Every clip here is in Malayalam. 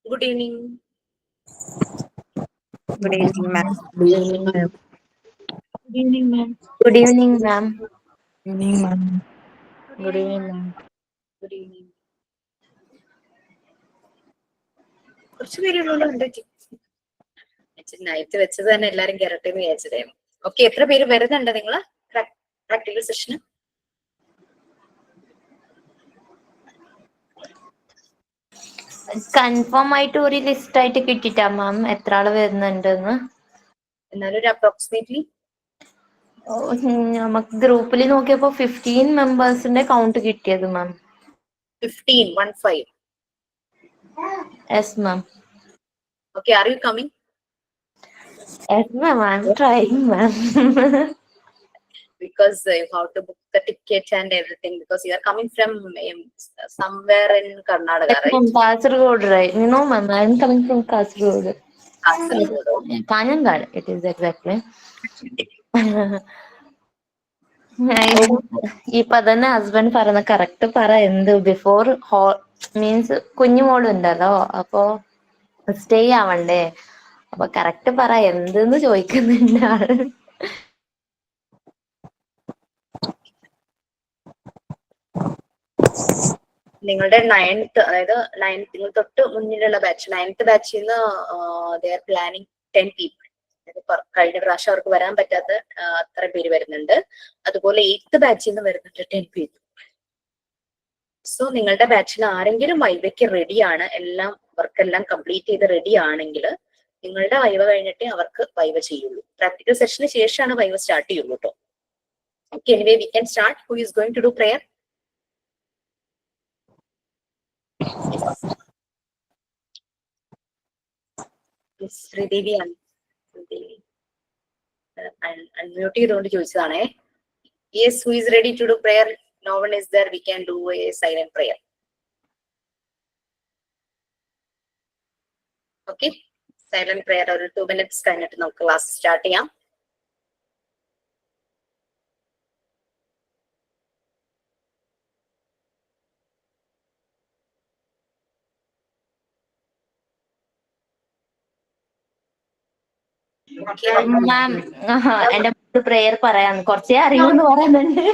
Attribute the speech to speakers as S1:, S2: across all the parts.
S1: Good evening.
S2: Good evening, ma'am.
S3: Good evening, ma'am.
S1: Good evening, ma'am.
S2: Good evening, ma'am.
S3: Good evening, ma'am.
S2: Good evening, ma'am.
S1: Good evening. കുറച്ച് പേരുള്ളതുണ്ട് നൈറ്റ് വെച്ചത് തന്നെ എല്ലാരും കയറട്ടെ എന്ന് വിചാരിച്ചതായിരുന്നു. ഓക്കെ, എത്ര പേര് വരുന്നുണ്ട് നിങ്ങള് പ്രാക്ടിക്കൽ സെഷന്?
S2: കൺഫേം ആയിട്ട് ഒരു ലിസ്റ്റ് ആയിട്ട് കിട്ടിട്ടാ മാം എത്ര ആള് വരുന്നുണ്ടെന്ന്.
S1: എന്നാലും ഒരു അപ്രോക്സിമേറ്റ്ലി
S2: നമുക്ക് ഗ്രൂപ്പിൽ നോക്കിയപ്പോ 15 മെമ്പേഴ്സിന്റെ കൗണ്ട് കിട്ടിയത് മാം.
S1: 15.
S2: Yes ma'am.
S1: Okay, are you coming?
S2: Yes ma'am, I M trying ma'am.
S1: Because you have to book the ticket and everything because you are coming from somewhere in Karnataka, right?
S2: Kasaragod, right? You know, ma'am, I am coming from Kasaragod.
S1: Kasaragod.
S2: Kanyanad, it is exactly. ഇപ്പൊ തന്നെ ഹസ്ബൻഡ് പറയുന്ന കറക്റ്റ് പറ എന്ത് ബിഫോർ മീൻസ് കുഞ്ഞുമോളുണ്ടല്ലോ, അപ്പൊ സ്റ്റേ ആവണ്ടേ, അപ്പൊ കറക്റ്റ് പറ എന്തെന്ന് ചോദിക്കുന്നുണ്ട് ആള്.
S1: നിങ്ങളുടെ 9th, അതായത് 9th നിങ്ങൾ തൊട്ട് മുന്നിലുള്ള ബാച്ച് 9th ബാച്ചിൽ നിന്ന് they are planning 10 people. കഴിഞ്ഞ പ്രാവശ്യം അവർക്ക് വരാൻ പറ്റാത്ത അത്ര പേര് വരുന്നുണ്ട്. അതുപോലെ 8th ബാച്ചിൽ നിന്ന് വരുന്നുണ്ട് 10 പേര്. സോ നിങ്ങളുടെ ബാച്ചിൽ ആരെങ്കിലും വൈവയ്ക്ക് റെഡിയാണ്, എല്ലാം വർക്കെല്ലാം കംപ്ലീറ്റ് ചെയ്ത് റെഡി ആണെങ്കിൽ നിങ്ങളുടെ വൈവ കഴിഞ്ഞിട്ടേ അവർക്ക് വൈവ ചെയ്യുള്ളൂ. പ്രാക്ടിക്കൽ സെഷന് ശേഷമാണ് വൈവ സ്റ്റാർട്ട് ചെയ്യുള്ളൂ കേട്ടോ. Okay, anyway we can start. Who is going to do prayer? Sreedevi unmute ചെയ്തുകൊണ്ട് ചോദിച്ചതാണേ. Yes, who is ready to do prayer? No one is there. We can do a silent prayer. Okay, silent prayer ഒരു 2 minutes കഴിഞ്ഞിട്ട് നമുക്ക് ക്ലാസ് സ്റ്റാർട്ട് ചെയ്യാം.
S2: മാം, എന്റെ ഒരു പ്രേയർ പറയാന്ന് കുറച്ചേ അറിയൂന്ന് പറയുന്നുണ്ട്.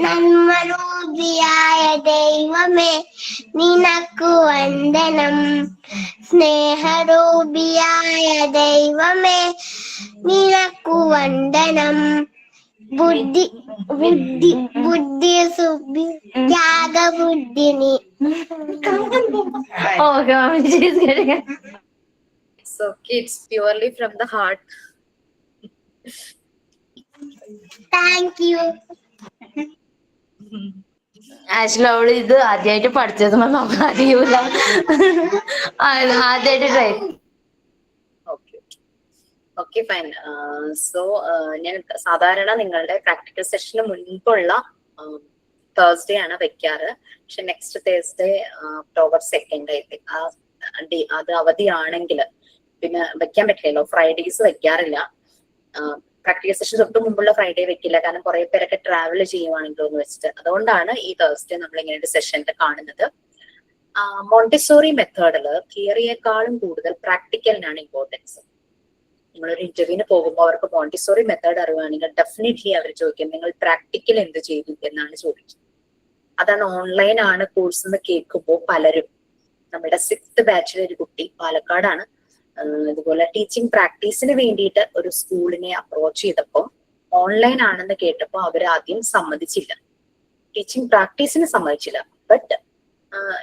S4: നന്മരൂപിയായ ദൈവമേ നിനക്കു വന്ദനം. സ്നേഹരൂപിയായ ദൈവമേ നിനക്കു വന്ദനം. ബുദ്ധി ബുദ്ധി ബുദ്ധി സുബി ത്യാഗബുദ്ധിനി.
S2: Okay
S1: It's okay. It's purely from the heart.
S4: Thank you.
S2: Actually അവള് ഇത് ആദ്യമായിട്ട് പഠിച്ചത് നമുക്ക് അറിയൂല. ആദ്യമായിട്ട് ട്രൈ.
S1: Okay fine. സോ ഞാൻ സാധാരണ നിങ്ങളുടെ പ്രാക്ടിക്കൽ സെഷന് മുൻപുള്ള തേഴ്സ്ഡേ ആണ് വെക്കാറ്. പക്ഷെ നെക്സ്റ്റ് തേഴ്സ്ഡേ ഒക്ടോബർ 2 അത് അവധിയാണെങ്കിൽ പിന്നെ വെക്കാൻ പറ്റില്ലല്ലോ. ഫ്രൈഡേസ് വെക്കാറില്ല. പ്രാക്ടിക്കൽ സെഷൻ തൊട്ട് മുമ്പുള്ള ഫ്രൈഡേ വെക്കില്ല, കാരണം കുറെ പേരൊക്കെ ട്രാവൽ ചെയ്യുവാണെങ്കിലോ എന്ന് വെച്ചിട്ട്. അതുകൊണ്ടാണ് ഈ തേഴ്സ്ഡേ നമ്മൾ ഇങ്ങനെ ഒരു സെഷനിൽ കാണുന്നത്. മോണ്ടിസോറി മെത്തേഡില് തിയറിയെക്കാളും കൂടുതൽ പ്രാക്ടിക്കലിനാണ് ഇമ്പോർട്ടൻസ്. നിങ്ങളൊരു ഇന്റർവ്യൂവിന് പോകുമ്പോൾ അവർക്ക് മോണ്ടിസോറി മെത്തേഡ് അറിയുകയാണെങ്കിൽ ഡെഫിനറ്റ്ലി അവർ ചോദിക്കും നിങ്ങൾ പ്രാക്ടിക്കൽ എന്ത് ചെയ്തു എന്നാണ് ചോദിക്കുന്നത്. അതാണ് ഓൺലൈൻ ആണ് കോഴ്സ് എന്ന് കേൾക്കുമ്പോൾ പലരും, നമ്മുടെ 6th ബാച്ചിലെ ഒരു കുട്ടി പാലക്കാടാണ്, ഇതുപോലെ ടീച്ചിങ് പ്രാക്ടീസിന് വേണ്ടിയിട്ട് ഒരു സ്കൂളിനെ അപ്രോച്ച് ചെയ്തപ്പോൾ ഓൺലൈൻ ആണെന്ന് കേട്ടപ്പോൾ അവർ ആദ്യം സമ്മതിച്ചില്ല, ടീച്ചിങ് പ്രാക്ടീസിന് സമ്മതിച്ചില്ല. ബട്ട്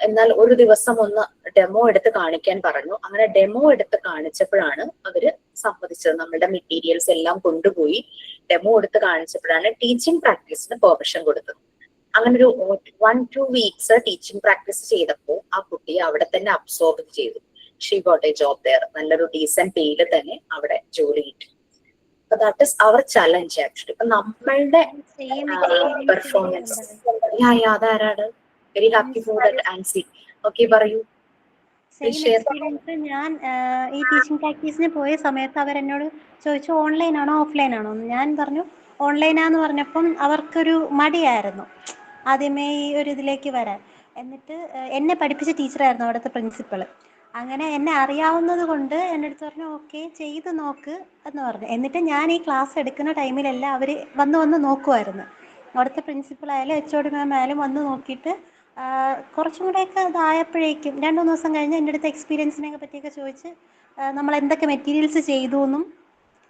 S1: എന്നാൽ ഒരു ദിവസം ഒന്ന് ഡെമോ എടുത്ത് കാണിക്കാൻ പറഞ്ഞു. അങ്ങനെ ഡെമോ എടുത്ത് കാണിച്ചപ്പോഴാണ് അവര് സമ്മതിച്ചത്. നമ്മളുടെ മെറ്റീരിയൽസ് എല്ലാം കൊണ്ടുപോയി ഡെമോ എടുത്ത് കാണിച്ചപ്പോഴാണ് ടീച്ചിങ് പ്രാക്ടീസിന് പെർമിഷൻ കൊടുത്തത്. അങ്ങനെ ഒരു 1-2 വീക്സ് ടീച്ചിങ് പ്രാക്ടീസ് ചെയ്തപ്പോൾ ആ കുട്ടി അവിടെ തന്നെ അബ്സോർബ് ചെയ്തു. She got a job there. നല്ലൊരു ഡീസന്റ് പേയിൽ തന്നെ അവിടെ ജോലി കിട്ടി. അപ്പൊ that is our challenge actually. ഇപ്പൊ നമ്മളുടെ പെർഫോമൻസ് അതാരാണ് very happy for that Ancy. Okay പറയൂ.
S5: എക്സ്പീരിയൻസ് ഞാൻ ഈ ടീച്ചിങ് പ്രാക്ടീസിന് പോയ സമയത്ത് അവരെന്നോട് ചോദിച്ചു ഓൺലൈൻ ആണോ ഓഫ്ലൈൻ ആണോ എന്ന്. ഞാൻ പറഞ്ഞു ഓൺലൈനാന്ന് പറഞ്ഞപ്പം അവർക്കൊരു മടിയായിരുന്നു ആദ്യമേ ഈ ഒരു ഇതിലേക്ക് വരാൻ. എന്നിട്ട് എന്നെ പഠിപ്പിച്ച ടീച്ചറായിരുന്നു അവിടുത്തെ പ്രിൻസിപ്പൾ. അങ്ങനെ എന്നെ അറിയാവുന്നത് കൊണ്ട് എൻ്റെ അടുത്ത് പറഞ്ഞു ഓക്കെ ചെയ്ത് നോക്ക് എന്ന് പറഞ്ഞു. എന്നിട്ട് ഞാൻ ഈ ക്ലാസ് എടുക്കുന്ന ടൈമിലെല്ലാം അവർ വന്ന് നോക്കുമായിരുന്നു. അവിടുത്തെ പ്രിൻസിപ്പൾ ആയാലും HOD മാം ആയാലും വന്ന് നോക്കിയിട്ട് കുറച്ചും കൂടെയൊക്കെ ഇതായപ്പോഴേക്കും 2-3 ദിവസം കഴിഞ്ഞ് എൻ്റെ അടുത്ത് എക്സ്പീരിയൻസിനെ പറ്റിയൊക്കെ ചോദിച്ച് നമ്മൾ എന്തൊക്കെ മെറ്റീരിയൽസ് ചെയ്തു എന്നും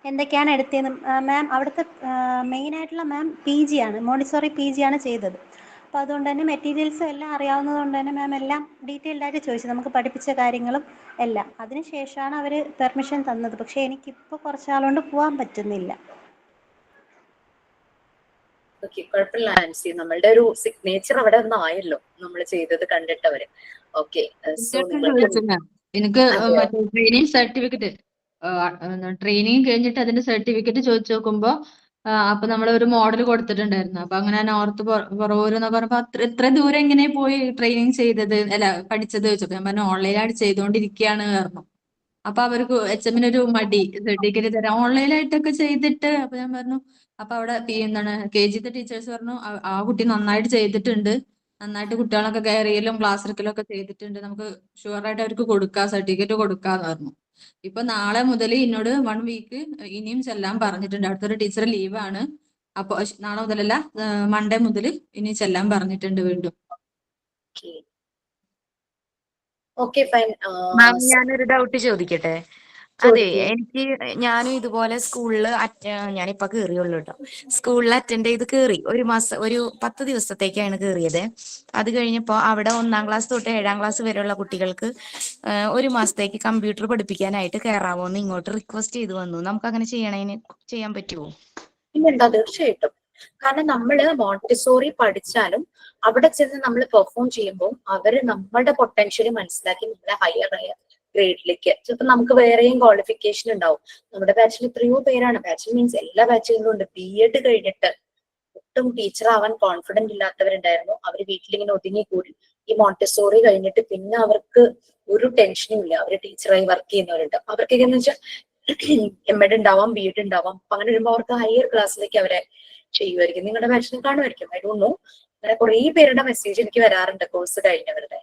S5: എന്തൊക്കെയാണ് എടുത്തതെന്നും. മാം അവിടുത്തെ മെയിനായിട്ടുള്ള മാം PG ആണ്, മോണ്ടിസോറി PG ആണ് ചെയ്തത്. അപ്പോൾ അതുകൊണ്ട് തന്നെ മെറ്റീരിയൽസും എല്ലാം അറിയാവുന്നത് കൊണ്ട് തന്നെ മാം എല്ലാം ഡീറ്റെയിൽഡായിട്ട് ചോദിച്ചു, നമുക്ക് പഠിപ്പിച്ച കാര്യങ്ങളും എല്ലാം. അതിനുശേഷമാണ് അവർ പെർമിഷൻ തന്നത്. പക്ഷേ എനിക്കിപ്പോൾ കുറച്ചാളുകൊണ്ട് പോകാൻ പറ്റുന്നില്ല.
S1: ഓക്കെ, കുഴപ്പമില്ല ആൻസി. നമ്മളുടെ ഒരു സിഗ്നേച്ചർ അവിടെ ഒന്നും ആയല്ലോ നമ്മൾ ചെയ്തത് കണ്ടിട്ടവര്. ഓക്കെ,
S6: എനിക്ക് മറ്റേ ട്രെയിനിങ് സർട്ടിഫിക്കറ്റ് ട്രെയിനിങ് കഴിഞ്ഞിട്ട് അതിന്റെ സർട്ടിഫിക്കറ്റ് ചോദിച്ചു നോക്കുമ്പോ അപ്പൊ നമ്മൾ ഒരു മോഡൽ കൊടുത്തിട്ടുണ്ടായിരുന്നു. അപ്പൊ അങ്ങനെ നോർത്ത് പറവൂർ എന്ന് പറഞ്ഞപ്പോ എത്ര ദൂരം എങ്ങനെ പോയി ട്രെയിനിങ് ചെയ്തത് അല്ല പഠിച്ചത് ചോദിച്ചപ്പോ ഞാൻ പറഞ്ഞു ഓൺലൈനായിട്ട് ചെയ്തുകൊണ്ടിരിക്കുകയാണ് പറഞ്ഞു. അപ്പൊ അവർക്ക് HM ഒരു മടി സർട്ടിഫിക്കറ്റ് തരാം ഓൺലൈനായിട്ടൊക്കെ ചെയ്തിട്ട്. അപ്പൊ ഞാൻ പറഞ്ഞു അപ്പൊ അവിടെ എന്താണ് KG ടീച്ചേഴ്സ് പറഞ്ഞു ആ കുട്ടി നന്നായിട്ട് ചെയ്തിട്ടുണ്ട്, നന്നായിട്ട് കുട്ടികളൊക്കെ കെയർ ചെയ്യലും ക്ലാസ് എടുക്കലും ഒക്കെ ചെയ്തിട്ടുണ്ട്, നമുക്ക് ഷുവറായിട്ട് അവർക്ക് കൊടുക്കാം സർട്ടിഫിക്കറ്റ് കൊടുക്കാന്ന് പറഞ്ഞു. ഇപ്പൊ നാളെ മുതൽ എന്നോട് 1 വീക്ക് ഇനിയും ചെല്ലാൻ പറഞ്ഞിട്ടുണ്ട്. അടുത്തൊരു ടീച്ചർ ലീവാണ്. അപ്പൊ നാളെ മുതലല്ല മൺഡേ മുതൽ ഇനി ചെല്ലാൻ പറഞ്ഞിട്ടുണ്ട് വീണ്ടും.
S1: Okay fine.
S7: മാം ഞാനൊരു ഡൗട്ട് ചോദിക്കട്ടെ? അതെ, ഞാനും ഇതുപോലെ സ്കൂളില് ഞാനിപ്പോ കേറിയുള്ളൂ കേട്ടോ. സ്കൂളിൽ അറ്റൻഡ് ചെയ്ത് കേറി ഒരു 10 ദിവസത്തേക്കാണ് കേറിയത്. അത് കഴിഞ്ഞപ്പോ അവിടെ 1-ാം ക്ലാസ് തൊട്ട് 7-ാം ക്ലാസ് വരെയുള്ള കുട്ടികൾക്ക് 1 മാസത്തേക്ക് കമ്പ്യൂട്ടർ പഠിപ്പിക്കാനായിട്ട് കയറാമോ എന്ന് ഇങ്ങോട്ട് റിക്വസ്റ്റ് ചെയ്ത് വന്നു. നമുക്ക് അങ്ങനെ ചെയ്യാൻ പറ്റുമോ?
S1: പിന്നെന്താ, തീർച്ചയായിട്ടും. കാരണം നമ്മള് മോണ്ടിസോറി പഠിച്ചാലും അവിടെ ചെന്ന് നമ്മൾ പെർഫോം ചെയ്യുമ്പോൾ അവര് നമ്മുടെ പൊട്ടൻഷ്യൽ മനസ്സിലാക്കി നമ്മളെ ഹയർ ഗ്രേഡിലേക്ക് ചിലപ്പോൾ നമുക്ക് വേറെയും ക്വാളിഫിക്കേഷൻ ഉണ്ടാവും. നമ്മുടെ ബാച്ചിൽ എത്രയോ പേരാണ്, ബാച്ചിൽ മീൻസ് എല്ലാ ബാച്ചുകളിലും ഉണ്ട്, BEd കഴിഞ്ഞിട്ട് ഒട്ടും ടീച്ചർ ആവാൻ കോൺഫിഡന്റ് ഇല്ലാത്തവരുണ്ടായിരുന്നു. അവർ വീട്ടിലിങ്ങനെ ഒതുങ്ങിക്കൂടി ഈ മോണ്ടിസോറി കഴിഞ്ഞിട്ട് പിന്നെ അവർക്ക് ഒരു ടെൻഷനും ഇല്ല, അവർ ടീച്ചറായി വർക്ക് ചെയ്യുന്നവരുണ്ട്. അവർക്കൊക്കെ എന്ന് വെച്ചാൽ MEd ഉണ്ടാവാം, BEd ഉണ്ടാവാം. അപ്പൊ അങ്ങനെ വരുമ്പോൾ അവർക്ക് ഹയർ ക്ലാസ്സിലേക്ക് അവരെ ചെയ്യുമായിരിക്കും. നിങ്ങളുടെ ബാച്ചിൽ കാണുമായിരിക്കും, ഐ ഡോണ്ട് നോ. അങ്ങനെ കുറെ പേരുടെ മെസ്സേജ് എനിക്ക് വരാറുണ്ട് കോഴ്സ് കഴിഞ്ഞവരുടെ.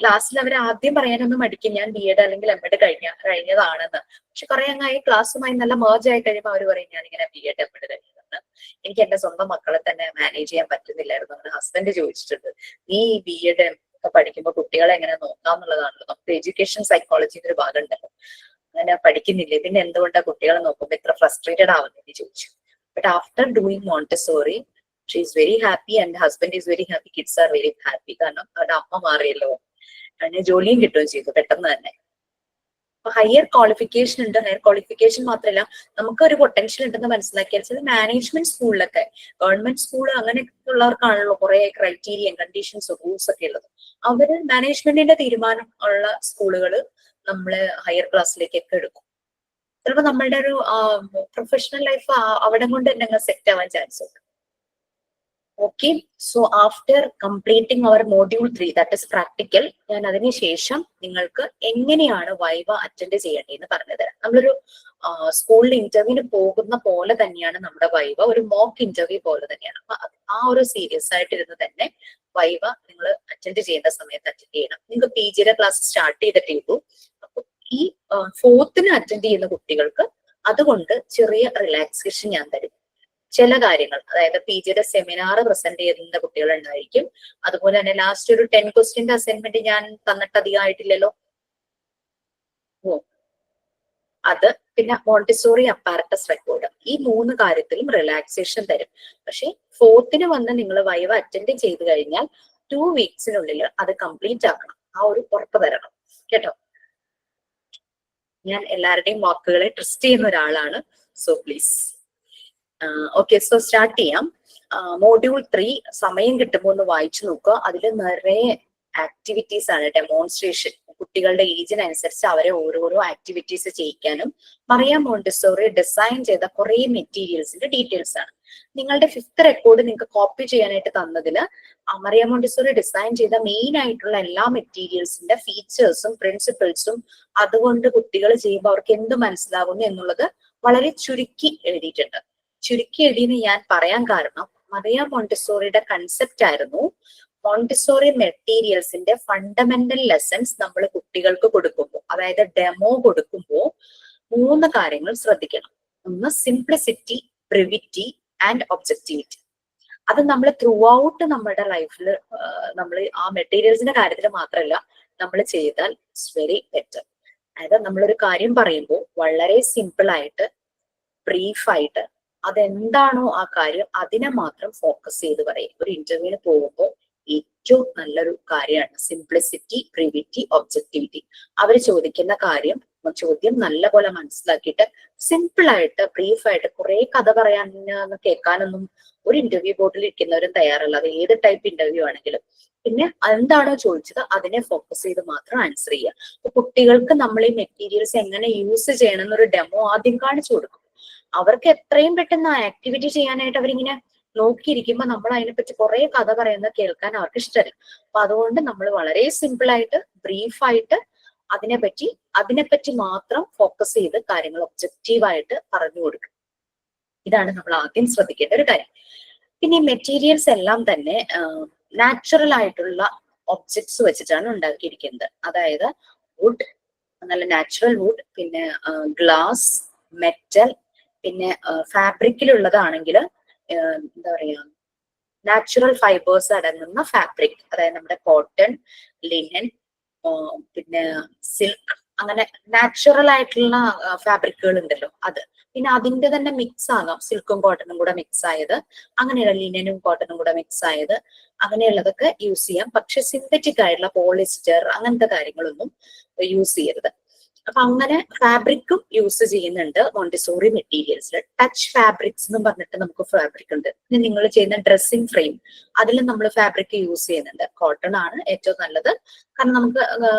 S1: ക്ലാസ്സിൽ അവർ ആദ്യം പറയാനൊന്നും മടിക്കും ഞാൻ ബി എഡ് അല്ലെങ്കിൽ എം എഡ് കഴിഞ്ഞതാണെന്ന്. പക്ഷെ കുറെ അങ്ങായി ക്ലാസ്സുമായി നല്ല മേർജ് ആയി കഴിയുമ്പോൾ അവർ പറയും ഞാൻ ഇങ്ങനെ ബി എഡ് എം എഡ് കഴിഞ്ഞതെന്ന്. എനിക്ക് എന്റെ സ്വന്തം മക്കളെ തന്നെ മാനേജ് ചെയ്യാൻ പറ്റുന്നില്ലായിരുന്നു. അങ്ങനെ ഹസ്ബൻഡ് ചോദിച്ചിട്ടുണ്ട്, നീ ബി എഡ് ഒക്കെ പഠിക്കുമ്പോൾ കുട്ടികളെ എങ്ങനെ നോക്കാം എന്നുള്ളതാണല്ലോ. നമുക്ക് എഡ്യൂക്കേഷൻ സൈക്കോളജിന്റെ ഒരു ഭാഗം ഉണ്ടല്ലോ. അങ്ങനെ പഠിക്കുന്നില്ലേ, പിന്നെ എന്തുകൊണ്ടാണ് കുട്ടികളെ നോക്കുമ്പോൾ ഇത്ര ഫ്രസ്ട്രേറ്റഡ് ആവുന്നതെന്ന് ചോദിച്ചു. But after doing Montessori she is very happy and husband is very happy, kids are very happy. കാരണം അവരുടെ അമ്മ മാറിയല്ലോ, അങ്ങനെ ജോലിയും കിട്ടുകയും ചെയ്തു പെട്ടെന്ന് തന്നെ. അപ്പൊ ഹയർ ക്വാളിഫിക്കേഷൻ ഉണ്ട്. ഹയർ ക്വാളിഫിക്കേഷൻ മാത്രമല്ല, നമുക്ക് ഒരു പൊട്ടൻഷ്യൽ ഉണ്ടെന്ന് മനസ്സിലാക്കിയാൽ ചില മാനേജ്മെന്റ് സ്കൂളിലൊക്കെ, ഗവൺമെന്റ് സ്കൂൾ അങ്ങനെയൊക്കെ ഉള്ളവർക്കാണല്ലോ കുറെ ക്രൈറ്റീരിയൻ കണ്ടീഷൻസ് റൂൾസ് ഒക്കെ ഉള്ളത്. അവര് മാനേജ്മെന്റിന്റെ തീരുമാനം ഉള്ള സ്കൂളുകൾ നമ്മള് ഹയർ ക്ലാസ്സിലേക്കൊക്കെ എടുക്കും. ചിലപ്പോൾ നമ്മളുടെ ഒരു പ്രൊഫഷണൽ ലൈഫ് അവിടെ കൊണ്ട് തന്നെ സെറ്റ് ആവാൻ ചാൻസ് ഉണ്ട്. Okay, so after completing our module 3 that is practical, ഞാൻ അതിനുശേഷം നിങ്ങൾക്ക് എങ്ങനെയാണ് വൈവ അറ്റൻഡ് ചെയ്യേണ്ടതെന്ന് പറഞ്ഞു തരാം. നമ്മളൊരു സ്കൂളിൽ ഇന്റർവ്യൂവിന് പോകുന്ന പോലെ തന്നെയാണ് നമ്മുടെ വൈവ, ഒരു മോക്ക് ഇന്റർവ്യൂ പോലെ തന്നെയാണ്. അപ്പൊ ആ ഒരു സീരിയസ് ആയിട്ടിരുന്ന് തന്നെ വൈവ നിങ്ങൾ അറ്റൻഡ് ചെയ്യേണ്ട സമയത്ത് അറ്റൻഡ് ചെയ്യണം. നിങ്ങൾക്ക് പി ജിയുടെ ക്ലാസ് സ്റ്റാർട്ട് ചെയ്തിട്ടേ ഉള്ളൂ. അപ്പൊ ഈ 4th അറ്റൻഡ് ചെയ്യുന്ന കുട്ടികൾക്ക് അതുകൊണ്ട് ചെറിയ റിലാക്സേഷൻ ഞാൻ തരും. ചില കാര്യങ്ങൾ, അതായത് പി ജിയുടെ സെമിനാർ പ്രസന്റ് ചെയ്യുന്ന കുട്ടികൾ ഉണ്ടായിരിക്കും. അതുപോലെ തന്നെ ലാസ്റ്റ് ഒരു 10 ക്വസ്റ്റ്യന്റെ അസൈൻമെന്റ് ഞാൻ തന്നിട്ട് അധികമായിട്ടില്ലല്ലോ. അത് പിന്നെ മോണ്ടിസോറി അപ്പാരറ്റസ് റെക്കോർഡ്, ഈ 3 കാര്യത്തിലും റിലാക്സേഷൻ തരും. പക്ഷെ 4th വന്ന് നിങ്ങൾ വൈവ അറ്റൻഡ് ചെയ്ത് കഴിഞ്ഞാൽ 2 വീക്സിനുള്ളിൽ അത് കംപ്ലീറ്റ് ആക്കണം. ആ ഒരു ഉറപ്പ് തരണം കേട്ടോ. ഞാൻ എല്ലാവരുടെയും വാക്കുകളെ ട്രസ്റ്റ് ചെയ്യുന്ന ഒരാളാണ്. So please. Okay, so start ചെയ്യാം. മോഡ്യൂൾ 3 സമയം കിട്ടുമ്പോൾ ഒന്ന് വായിച്ചു നോക്കുക. അതിൽ നിറയെ ആക്ടിവിറ്റീസ് ആണ്, ഡെമോൺസ്ട്രേഷൻ. കുട്ടികളുടെ ഏജിനനുസരിച്ച് അവരെ ഓരോരോ ആക്ടിവിറ്റീസ് ചെയ്യിക്കാനും. മറിയ മോണ്ടിസോറി ഡിസൈൻ ചെയ്ത കുറെ മെറ്റീരിയൽസിന്റെ ഡീറ്റെയിൽസ് ആണ്. നിങ്ങളുടെ 5th റെക്കോർഡ് നിങ്ങൾക്ക് കോപ്പി ചെയ്യാനായിട്ട് തന്നതില് മറിയ മോണ്ടിസോറി ഡിസൈൻ ചെയ്ത മെയിൻ ആയിട്ടുള്ള എല്ലാ മെറ്റീരിയൽസിന്റെ ഫീച്ചേഴ്സും പ്രിൻസിപ്പിൾസും അതുകൊണ്ട് കുട്ടികൾ ചെയ്യുമ്പോൾ അവർക്ക് എന്ത് മനസ്സിലാകുന്നു എന്നുള്ളത് വളരെ ചുരുക്കി എഴുതിയിട്ടുണ്ട്. ചുരുക്കി എഴുതിയെന്ന് ഞാൻ പറയാൻ കാരണം മറിയ മോണ്ടിസോറിയുടെ കൺസെപ്റ്റ് ആയിരുന്നു, മോണ്ടിസോറി മെറ്റീരിയൽസിന്റെ ഫണ്ടമെന്റൽ ലെസൺസ് നമ്മൾ കുട്ടികൾക്ക് കൊടുക്കുമ്പോൾ, അതായത് ഡെമോ കൊടുക്കുമ്പോൾ 3 കാര്യങ്ങൾ ശ്രദ്ധിക്കണം. ഒന്ന് സിംപ്ലിസിറ്റി, ബ്രിവിറ്റി ആൻഡ് ഒബ്ജക്ടിവിറ്റി. അത് നമ്മൾ ത്രൂ ഔട്ട് നമ്മുടെ ലൈഫിൽ നമ്മൾ ആ മെറ്റീരിയൽസിന്റെ കാര്യത്തിൽ മാത്രമല്ല നമ്മൾ ചെയ്താൽ ഇറ്റ്സ് വെരി ബെറ്റർ. അതായത് നമ്മളൊരു കാര്യം പറയുമ്പോൾ വളരെ സിമ്പിൾ ആയിട്ട്, ബ്രീഫായിട്ട്, അതെന്താണോ ആ കാര്യം അതിനെ മാത്രം ഫോക്കസ് ചെയ്ത് പറയും. ഒരു ഇന്റർവ്യൂവിന് പോകുമ്പോൾ ഏറ്റവും നല്ലൊരു കാര്യമാണ് സിംപ്ലിസിറ്റി, ബ്രീവിറ്റി, ഒബ്ജക്ടിവിറ്റി. അവർ ചോദിക്കുന്ന ചോദ്യം നല്ല പോലെ മനസ്സിലാക്കിയിട്ട് സിമ്പിൾ ആയിട്ട്, ബ്രീഫായിട്ട്, കുറെ കഥ പറയാനൊന്നും കേൾക്കാനൊന്നും ഒരു ഇന്റർവ്യൂ ബോർഡിൽ ഇരിക്കുന്നവരും തയ്യാറല്ല. അത് ഏത് ടൈപ്പ് ഇന്റർവ്യൂ ആണെങ്കിലും. പിന്നെ എന്താണോ ചോദിച്ചത് അതിനെ ഫോക്കസ് ചെയ്ത് മാത്രം ആൻസർ ചെയ്യുക. അപ്പൊ കുട്ടികൾക്ക് നമ്മൾ ഈ മെറ്റീരിയൽസ് എങ്ങനെ യൂസ് ചെയ്യണം എന്നൊരു ഡെമോ ആദ്യം കാണിച്ചു കൊടുക്കും. അവർക്ക് എത്രയും പെട്ടെന്ന് ആക്ടിവിറ്റി ചെയ്യാനായിട്ട് അവരിങ്ങനെ നോക്കിയിരിക്കുമ്പോൾ നമ്മൾ അതിനെപ്പറ്റി കുറെ കഥ പറയുന്നത് കേൾക്കാൻ അവർക്ക് ഇഷ്ടമല്ല. അപ്പൊ അതുകൊണ്ട് നമ്മൾ വളരെ സിമ്പിൾ ആയിട്ട്, ബ്രീഫായിട്ട് അതിനെപ്പറ്റി മാത്രം ഫോക്കസ് ചെയ്ത് കാര്യങ്ങൾ ഒബ്ജക്റ്റീവായിട്ട് പറഞ്ഞു കൊടുക്കും. ഇതാണ് നമ്മൾ ആദ്യം ശ്രദ്ധിക്കേണ്ട ഒരു കാര്യം. പിന്നെ ഈ മെറ്റീരിയൽസ് എല്ലാം തന്നെ നാച്ചുറൽ ആയിട്ടുള്ള ഒബ്ജക്ട്സ് വെച്ചിട്ടാണ് ഉണ്ടാക്കിയിരിക്കുന്നത്. അതായത് വുഡ്, നല്ല നാച്ചുറൽ വുഡ്, പിന്നെ ഗ്ലാസ്, മെറ്റൽ, പിന്നെ ഫാബ്രിക്കിലുള്ളതാണെങ്കിൽ എന്താ പറയാ, നാച്ചുറൽ ഫൈബേഴ്സ് അടങ്ങുന്ന ഫാബ്രിക്, അതായത് നമ്മുടെ കോട്ടൺ, ലിനൻ, പിന്നെ സിൽക്ക്, അങ്ങനെ നാച്ചുറൽ ആയിട്ടുള്ള ഫാബ്രിക്കുകൾ ഉണ്ടല്ലോ അത്. പിന്നെ അതിന്റെ തന്നെ മിക്സ് ആകാം, സിൽക്കും കോട്ടണും കൂടെ മിക്സ് ആയത്, അങ്ങനെയുള്ള ലിനനും കോട്ടണും കൂടെ മിക്സ് ആയത്, അങ്ങനെയുള്ളതൊക്കെ യൂസ് ചെയ്യാം. പക്ഷെ സിന്തറ്റിക് ആയിട്ടുള്ള പോളിസ്റ്റർ അങ്ങനത്തെ കാര്യങ്ങളൊന്നും യൂസ് ചെയ്യരുത്. അപ്പൊ അങ്ങനെ ഫാബ്രിക്കും യൂസ് ചെയ്യുന്നുണ്ട് മോണ്ടിസോറി മെറ്റീരിയൽസിൽ. ടച്ച് ഫാബ്രിക്സ് എന്ന് പറഞ്ഞിട്ട് നമുക്ക് ഫാബ്രിക് ഉണ്ട്. പിന്നെ നിങ്ങൾ ചെയ്യുന്ന ഡ്രസ്സിംഗ് ഫ്രെയിം, അതിലും നമ്മൾ ഫാബ്രിക് യൂസ് ചെയ്യുന്നുണ്ട്. കോട്ടൺ ആണ് ഏറ്റവും നല്ലത്, കാരണം നമുക്ക്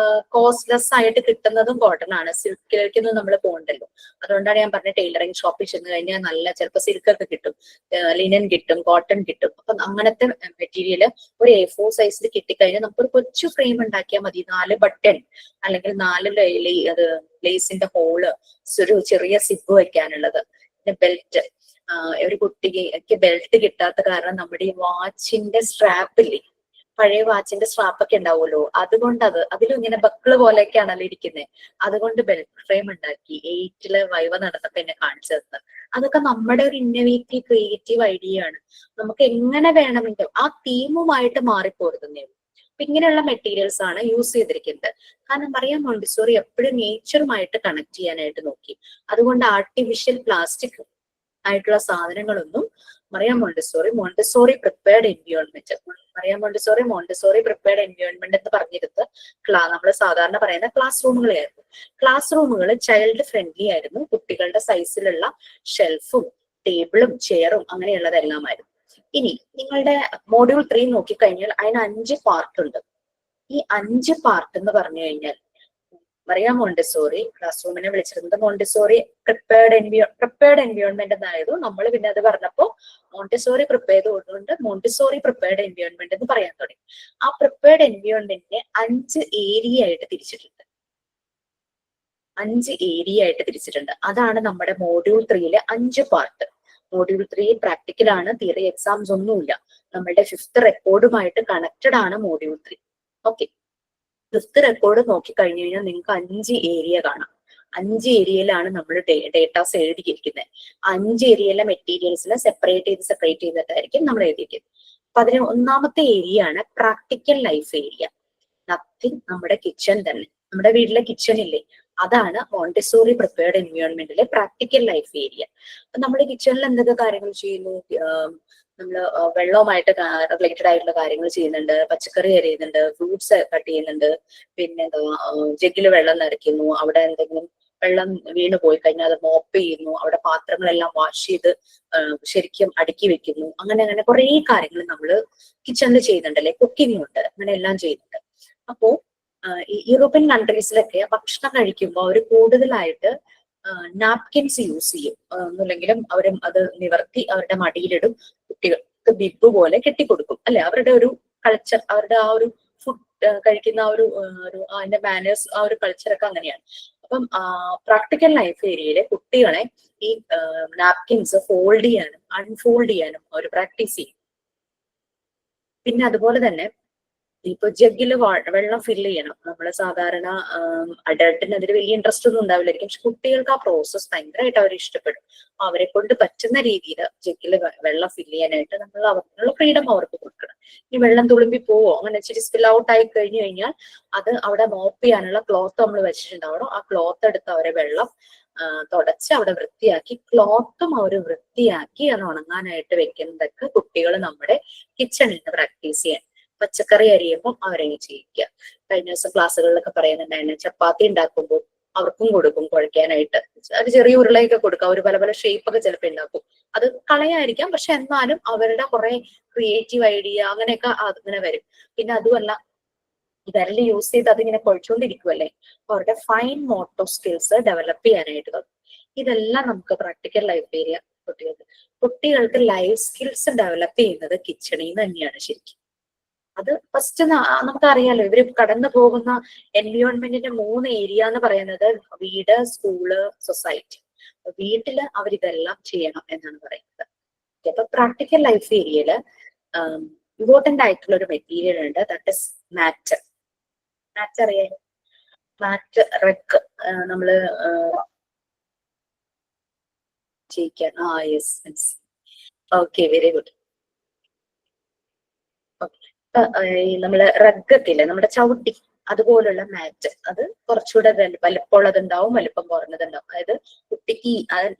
S1: കോസ്റ്റ്ലെസ് ആയിട്ട് കിട്ടുന്നതും കോട്ടൺ ആണ്. സിൽക്കിലേക്കൊന്നും നമ്മൾ പോകണ്ടല്ലോ. അതുകൊണ്ടാണ് ഞാൻ പറഞ്ഞ ടൈലറിംഗ് ഷോപ്പിൽ ചെന്ന് കഴിഞ്ഞാൽ നല്ല ചിലപ്പോൾ സിൽക്കൊക്കെ കിട്ടും, ലിനൻ കിട്ടും, കോട്ടൺ കിട്ടും. അപ്പൊ അങ്ങനത്തെ മെറ്റീരിയൽ ഒരു A4 സൈസിൽ കിട്ടിക്കഴിഞ്ഞാൽ നമുക്കൊരു കൊച്ചു ഫ്രെയിം ഉണ്ടാക്കിയാൽ മതി. 4 ബട്ടൺ അല്ലെങ്കിൽ 4 ലേസിന്റെ ഹോള്, ഒരു ചെറിയ സിബ് വെക്കാനുള്ളത്, പിന്നെ ബെൽറ്റ്. ഒരു കുട്ടിക്ക് ബെൽറ്റ് കിട്ടാത്ത കാരണം നമ്മുടെ ഈ വാച്ചിന്റെ സ്ട്രാപ്പില്ലേ, പഴയ വാച്ചിന്റെ സ്ട്രാപ്പൊക്കെ ഉണ്ടാവുമല്ലോ, അതുകൊണ്ട് അതിലും ഇങ്ങനെ ബക്കിള് പോലെയൊക്കെയാണല്ലോ ഇരിക്കുന്നത്. അതുകൊണ്ട് ബെൽറ്റ് ഫ്രെയിം ഉണ്ടാക്കി 8th വൈവ നടന്നപ്പോ എന്നെ കാണിച്ചു തന്നത്. അതൊക്കെ നമ്മുടെ ഒരു ഇന്നോവേറ്റീവ് ക്രിയേറ്റീവ് ഐഡിയ ആണ്. നമുക്ക് എങ്ങനെ വേണമെങ്കിലും ആ തീമുമായിട്ട് മാറിപ്പോരുന്നേ. അപ്പൊ ഇങ്ങനെയുള്ള മെറ്റീരിയൽസ് ആണ് യൂസ് ചെയ്തിരിക്കുന്നത്. കാരണം മറിയം മോണ്ടിസോറി എപ്പോഴും നേച്ചറുമായിട്ട് കണക്ട് ചെയ്യാനായിട്ട് നോക്കി. അതുകൊണ്ട് ആർട്ടിഫിഷ്യൽ പ്ലാസ്റ്റിക് ആയിട്ടുള്ള സാധനങ്ങളൊന്നും Mariam Montessori prepared environment, Mariam Montessori prepared environment എന്ന് പറഞ്ഞിരുന്നത് നമ്മൾ സാധാരണ പറയുന്ന ക്ലാസ് റൂമുകളായിരുന്നു. ക്ലാസ് റൂമുകൾ ചൈൽഡ് ഫ്രണ്ട്ലി ആയിരുന്നു. കുട്ടികളുടെ സൈസിലുള്ള ഷെൽഫും ടേബിളും ചെയറും അങ്ങനെയുള്ളതെല്ലാമായിരുന്നു. ഇനി നിങ്ങളുടെ മോഡ്യൂൾ 3 നോക്കിക്കഴിഞ്ഞാൽ അതിന് 5 പാർട്ട് ഉണ്ട്. ഈ 5 പാർട്ട് എന്ന് പറഞ്ഞു കഴിഞ്ഞാൽ മറിയം മോണ്ടിസോറി ക്ലാസ് റൂമിനെ വിളിച്ചിരുന്നത് മോണ്ടിസോറി പ്രിപ്പയർഡ് എൻവിയോൺമെന്റ് എന്നായിരുന്നു. നമ്മൾ പിന്നെ അത് പറഞ്ഞപ്പോ മോണ്ടിസോറി പ്രിപ്പയർ ചെയ്തുകൊണ്ട് മോണ്ടിസോറി പ്രിപ്പയർഡ് എൻവിയോൺമെന്റ് എന്ന് പറയാൻ തുടങ്ങി. ആ പ്രിപ്പയർഡ് എൻവിയോൺമെന്റിനെ 5 ഏരിയ ആയിട്ട് തിരിച്ചിട്ടുണ്ട്. 5 ഏരിയ ആയിട്ട് തിരിച്ചിട്ടുണ്ട്. അതാണ് നമ്മുടെ മോഡ്യൂൾ 3 5 പാർട്ട്. മോഡ്യൂൾ 3 പ്രാക്ടിക്കൽ ആണ്, തിയറി എക്സാംസ് ഒന്നുമില്ല. നമ്മളുടെ 5th റെക്കോർഡുമായിട്ട് കണക്റ്റഡ് ആണ് മോഡ്യൂൾ 3. ഓക്കെ, 5th റെക്കോർഡ് നോക്കിക്കഴിഞ്ഞു കഴിഞ്ഞാൽ നിങ്ങൾക്ക് 5 ഏരിയ കാണാം. 5 ഏരിയയിലാണ് നമ്മൾ ഡേറ്റാസ് എഴുതിയിരിക്കുന്നത്. 5 ഏരിയയിലെ മെറ്റീരിയൽസിനെ സെപ്പറേറ്റ് ചെയ്തിട്ടായിരിക്കും നമ്മൾ എഴുതിയിരിക്കുന്നത്. അപ്പൊ അതിന് 1ാമത്തെ ഏരിയ ആണ് പ്രാക്ടിക്കൽ ലൈഫ് ഏരിയ. നത്തിങ് നമ്മുടെ കിച്ചൺ തന്നെ, നമ്മുടെ വീട്ടിലെ കിച്ചൺ ഇല്ലേ, അതാണ് മോണ്ടിസോറി പ്രിപ്പയർഡ് എൻവിയോൺമെന്റിലെ പ്രാക്ടിക്കൽ ലൈഫ് ഏരിയ. അപ്പൊ നമ്മൾ കിച്ചണിൽ എന്തൊക്കെ കാര്യങ്ങൾ ചെയ്യുന്നു? നമ്മൾ വെള്ളവുമായിട്ട് റിലേറ്റഡ് ആയിട്ടുള്ള കാര്യങ്ങൾ ചെയ്യുന്നുണ്ട്, പച്ചക്കറി അരിയുന്നുണ്ട്, ഫ്രൂട്ട്സ് കട്ട് ചെയ്യുന്നുണ്ട്, പിന്നെ ജഗ്ഗില് വെള്ളം നിറയ്ക്കുന്നു, അവിടെ എന്തെങ്കിലും വെള്ളം വീണ് പോയി കഴിഞ്ഞാൽ അത് മോപ്പ് ചെയ്യുന്നു, അവിടെ പാത്രങ്ങളെല്ലാം വാഷ് ചെയ്ത് ശരിക്കും അടുക്കി വെക്കുന്നു. അങ്ങനെ കുറെ കാര്യങ്ങൾ നമ്മൾ കിച്ചണിൽ ചെയ്യുന്നുണ്ടല്ലേ. കുക്കിംഗ് ഉണ്ട്, അങ്ങനെ എല്ലാം ചെയ്യുന്നുണ്ട്. അപ്പോ ഈ യൂറോപ്യൻ കൺട്രീസിലൊക്കെ ഭക്ഷണം കഴിക്കുമ്പോൾ അവർ കൂടുതലായിട്ട് നാപ്കിൻസ് യൂസ് ചെയ്യും. ഒന്നുമില്ലെങ്കിലും അവരും അത് നിവർത്തി അവരുടെ മടിയിലിടും, കുട്ടികൾക്ക് ബിബ് പോലെ കെട്ടിക്കൊടുക്കും അല്ലെ. അവരുടെ ഒരു കൾച്ചർ, അവരുടെ ആ ഒരു ഫുഡ് കഴിക്കുന്ന ആ ഒരു അതിന്റെ മാനേഴ്സ്, ആ ഒരു കൾച്ചറൊക്കെ അങ്ങനെയാണ്. അപ്പം പ്രാക്ടിക്കൽ ലൈഫ് ഏരിയയിലെ കുട്ടികളെ ഈ നാപ്കിൻസ് ഫോൾഡ് ചെയ്യാനും അൺഫോൾഡ് ചെയ്യാനും അവർ പ്രാക്ടീസ് ചെയ്യും. പിന്നെ അതുപോലെ തന്നെ ഇപ്പൊ ജഗ്ഗില് വെള്ളം ഫില്ല് ചെയ്യണം. നമ്മൾ സാധാരണ അഡൾട്ടിന് അതിൽ വലിയ ഇൻട്രസ്റ്റ് ഒന്നും ഉണ്ടാവില്ലായിരിക്കും, പക്ഷെ കുട്ടികൾക്ക് ആ പ്രോസസ്സ് ഭയങ്കരമായിട്ട് അവർ ഇഷ്ടപ്പെടും. അവരെ കൊണ്ട് പറ്റുന്ന രീതിയിൽ ജഗ്ഗില് വെള്ളം ഫില്ല് ചെയ്യാനായിട്ട് നമ്മൾ അവർക്കുള്ള ഫ്രീഡം അവർക്ക് കൊടുക്കണം. ഈ വെള്ളം തുളുമ്പി പോവോ, അങ്ങനെ ഇച്ചിരി സ്പിൽ ഔട്ട് ആയി കഴിഞ്ഞു കഴിഞ്ഞാൽ അത് അവിടെ മോപ്പ് ചെയ്യാനുള്ള ക്ലോത്ത് നമ്മൾ വെച്ചിട്ടുണ്ടാവണം. ആ ക്ലോത്ത് എടുത്ത് അവരെ വെള്ളം തുടച്ച് അവിടെ വൃത്തിയാക്കി, ക്ലോത്തും അവർ വൃത്തിയാക്കി അത് ഉണങ്ങാനായിട്ട് വെക്കുന്നതൊക്കെ കുട്ടികൾ നമ്മുടെ കിച്ചണിൽ നിന്ന് പ്രാക്ടീസ് ചെയ്യാൻ. പച്ചക്കറി അരിയുമ്പോൾ അവരെ ചെയ്യിക്കുക. കഴിഞ്ഞ ദിവസം ക്ലാസ്സുകളിലൊക്കെ പറയുന്നുണ്ടായിരുന്നു, ചപ്പാത്തി ഉണ്ടാക്കുമ്പോൾ അവർക്കും കൊടുക്കും കുഴയ്ക്കാനായിട്ട്. അത് ചെറിയ ഉരുളയൊക്കെ കൊടുക്കുക, അവർ പല ഷേപ്പ് ഒക്കെ ചിലപ്പോൾ ഉണ്ടാക്കും. അത് കളയായിരിക്കാം, പക്ഷെ എന്നാലും അവരുടെ കുറെ ക്രിയേറ്റീവ് ഐഡിയ അങ്ങനെയൊക്കെ അങ്ങനെ വരും. പിന്നെ അതുമല്ല, വിരൽ യൂസ് ചെയ്ത് അതിങ്ങനെ കുഴച്ചുകൊണ്ടിരിക്കുമല്ലേ, അപ്പൊ അവരുടെ ഫൈൻ മോട്ടോർ സ്കിൽസ് ഡെവലപ്പ് ചെയ്യാനായിട്ട് തുടങ്ങും. ഇതെല്ലാം നമുക്ക് പ്രാക്ടിക്കൽ ലൈഫ് ഏരിയ കുട്ടികൾക്ക് ലൈഫ് സ്കിൽസ് ഡെവലപ്പ് ചെയ്യുന്നത് കിച്ചണിൽ നിന്ന് തന്നെയാണ് ശരിക്കും. അത് ഫസ്റ്റ് നമുക്കറിയാലോ, ഇവര് കടന്നു പോകുന്ന എൻവിയോൺമെന്റിന്റെ 3 ഏരിയ എന്ന് പറയുന്നത് വീട്, സ്കൂള്, സൊസൈറ്റി. വീട്ടില് അവരിതെല്ലാം ചെയ്യണം എന്നാണ് പറയുന്നത്. അപ്പൊ പ്രാക്ടിക്കൽ ലൈഫ് ഏരിയയില് ഇമ്പോർട്ടന്റ് ആയിട്ടുള്ള ഒരു മെറ്റീരിയൽ ഉണ്ട്, ദാറ്റ് ഇസ് മാറ്റ്. മാറ്റ് അറിയാം, മാറ്റ് റെക്ക് നമ്മള് ചെയ്യിക്കാൻ. Yes, okay, very good. നമ്മള് റഗ്ഗൊക്കെ ഇല്ലേ, നമ്മുടെ ചവിട്ടി, അതുപോലുള്ള മാറ്റ്, അത് കുറച്ചുകൂടെ വലിപ്പമുള്ളതുണ്ടാവും, വലിപ്പം കുറഞ്ഞതുണ്ടാവും. അതായത് കുട്ടിക്ക്